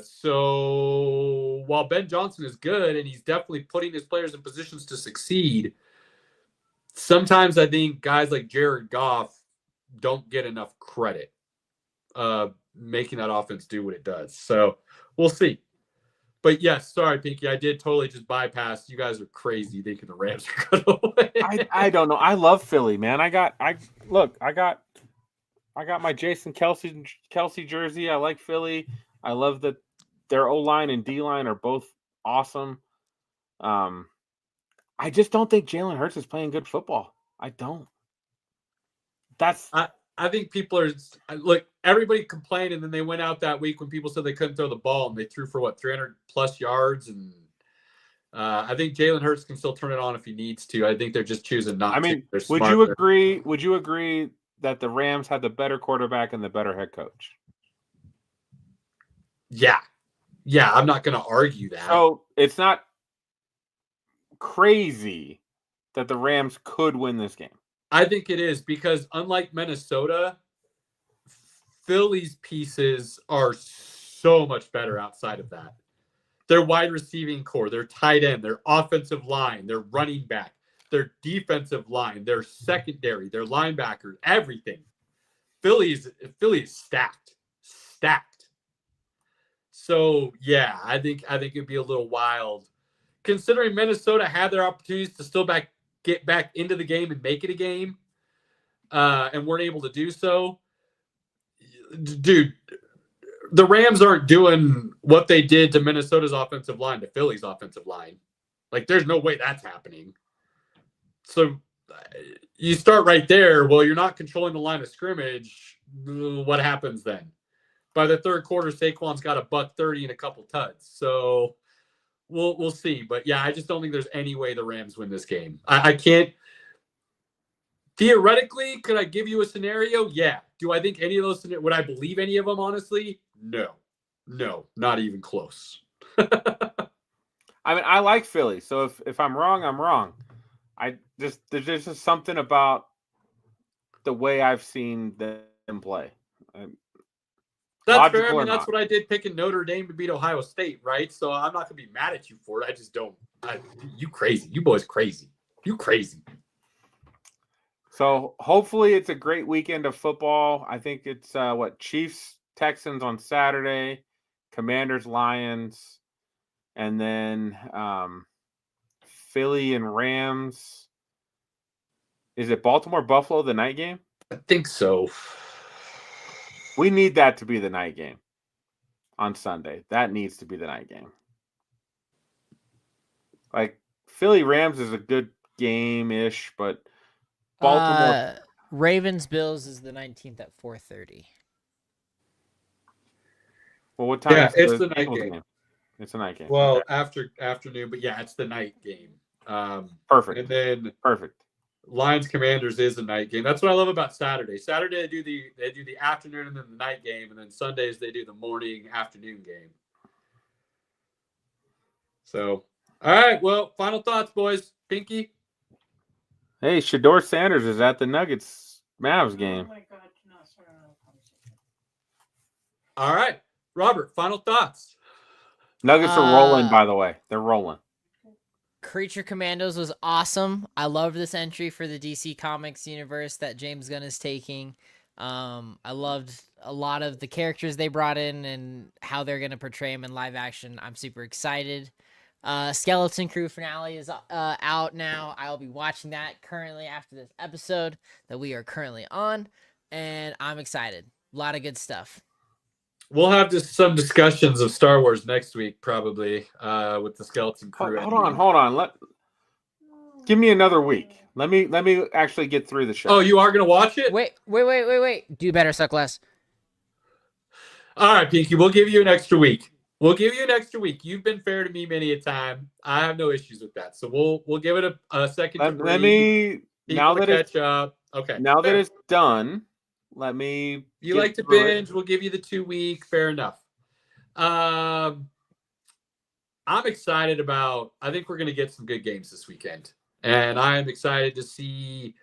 So while Ben Johnson is good and he's definitely putting his players in positions to succeed, sometimes I think guys like Jared Goff don't get enough credit making that offense do what it does. So we'll see. But yes, sorry, Pinky, I did totally just bypass. You guys are crazy thinking the Rams are going to win. I don't know. I love Philly, man. I got my Jason Kelsey jersey. I like Philly. I love that their O-line and D-line are both awesome. I just don't think Jalen Hurts is playing good football. I don't. I think people are look. Everybody complained, and then they went out that week when people said they couldn't throw the ball, and they threw for 300 plus yards. And I think Jalen Hurts can still turn it on if he needs to. I think they're just choosing not to. I mean, would you agree that the Rams had the better quarterback and the better head coach? Yeah, I'm not going to argue that. So it's not crazy that the Rams could win this game. I think it is because unlike Minnesota, Philly's pieces are so much better outside of that. Their wide receiving core, their tight end, their offensive line, their running back, their defensive line, their secondary, their linebackers, everything. Philly is stacked. So yeah, I think it'd be a little wild, considering Minnesota had their opportunities to still get back into the game and make it a game, and weren't able to do so. Dude, the Rams aren't doing what they did to Minnesota's offensive line to Philly's offensive line. Like, there's no way that's happening. So you start right there. Well, you're not controlling the line of scrimmage. What happens then? By the third quarter, Saquon's got a $130 and a couple tuds. So we'll see. But yeah, I just don't think there's any way the Rams win this game. I can't. Theoretically, could I give you a scenario? Yeah. Do I think any of those? Would I believe any of them? Honestly, no, not even close. I mean, I like Philly, so if I'm wrong, I'm wrong. There's just something about the way I've seen them play. That's fair. I mean, that's what I did picking Notre Dame to beat Ohio State, right? So I'm not gonna be mad at you for it. I just don't. You crazy? You boys crazy? You crazy? So hopefully it's a great weekend of football. I think it's Chiefs Texans on Saturday, Commanders Lions, and then Philly and Rams. Is it Baltimore Buffalo the night game? I think so. We need that to be the night game on Sunday. That needs to be the night game. Like, Philly Rams is a good game-ish, but Baltimore Ravens Bills is the 19th at 4:30. Well, what time? Yeah, it's the night game. It's a night game. Well, okay. afternoon, but yeah, it's the night game. Perfect. And then perfect. Lions Commanders is a night game. That's what I love about Saturday. Saturday they do the afternoon and then the night game, and then Sundays they do the morning afternoon game. So, all right. Well, final thoughts, boys. Pinky. Hey, Shedeur Sanders is at the Nuggets Mavs game. Oh my God, cannot start another conversation. All right, Robert. Final thoughts. Nuggets are rolling, by the way. They're rolling. Creature Commandos was awesome. I loved this entry for the DC Comics universe that James Gunn is taking. I loved a lot of the characters they brought in and how they're going to portray them in live action. I'm super excited. Skeleton Crew finale is out now. I'll be watching that currently after this episode that we are currently on, and I'm excited. A lot of good stuff. We'll have some discussions of Star Wars next week, probably, with the Skeleton Crew. Hold on. Give me another week. Let me actually get through the show. Oh, you are gonna watch it? Wait. Do better, suck less. All right, Pinky. We'll give you an extra week. You've been fair to me many a time. I have no issues with that. So we'll give it a second to breathe. Now that it's done. Let me. You like to binge? We'll give you the 2 week. Fair enough. I'm excited about. I think we're going to get some good games this weekend, and I'm excited to see,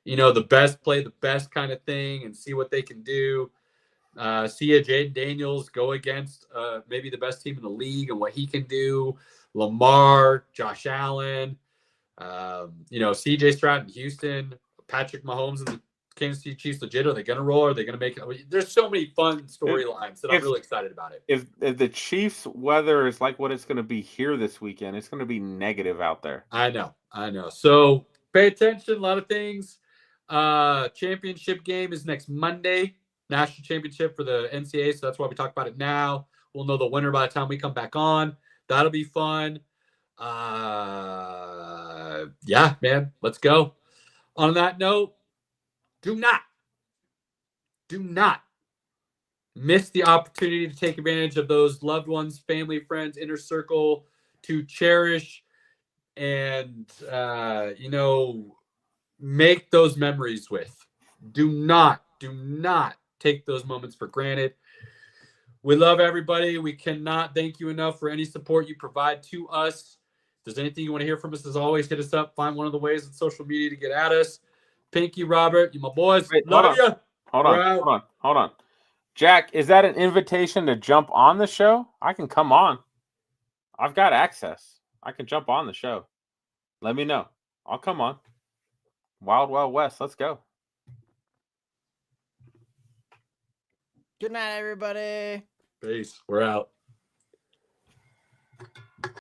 the best play the best kind of thing, and see what they can do. See Jaden Daniels go against maybe the best team in the league and what he can do. Lamar, Josh Allen, CJ Stroud in Houston, Patrick Mahomes and the Kansas City Chiefs legit? Are they going to roll? Are they going to make it? There's so many fun storylines that I'm really excited about it. If the Chiefs weather is like what it's going to be here this weekend, it's going to be negative out there. I know. So pay attention. A lot of things. Championship game is next Monday. National championship for the NCAA. So that's why we talk about it now. We'll know the winner by the time we come back on. That'll be fun. Yeah, man. Let's go. On that note, do not miss the opportunity to take advantage of those loved ones, family, friends, inner circle to cherish and, make those memories with. Do not take those moments for granted. We love everybody. We cannot thank you enough for any support you provide to us. there's anything you want to hear from us, as always, hit us up. Find one of the ways on social media to get at us. Pinky, Robert, you my boys. Wait, Love you. Hold on. Jack, is that an invitation to jump on the show? I can come on. I've got access. I can jump on the show. Let me know. I'll come on. Wild Wild West. Let's go. Good night, everybody. Peace. We're out.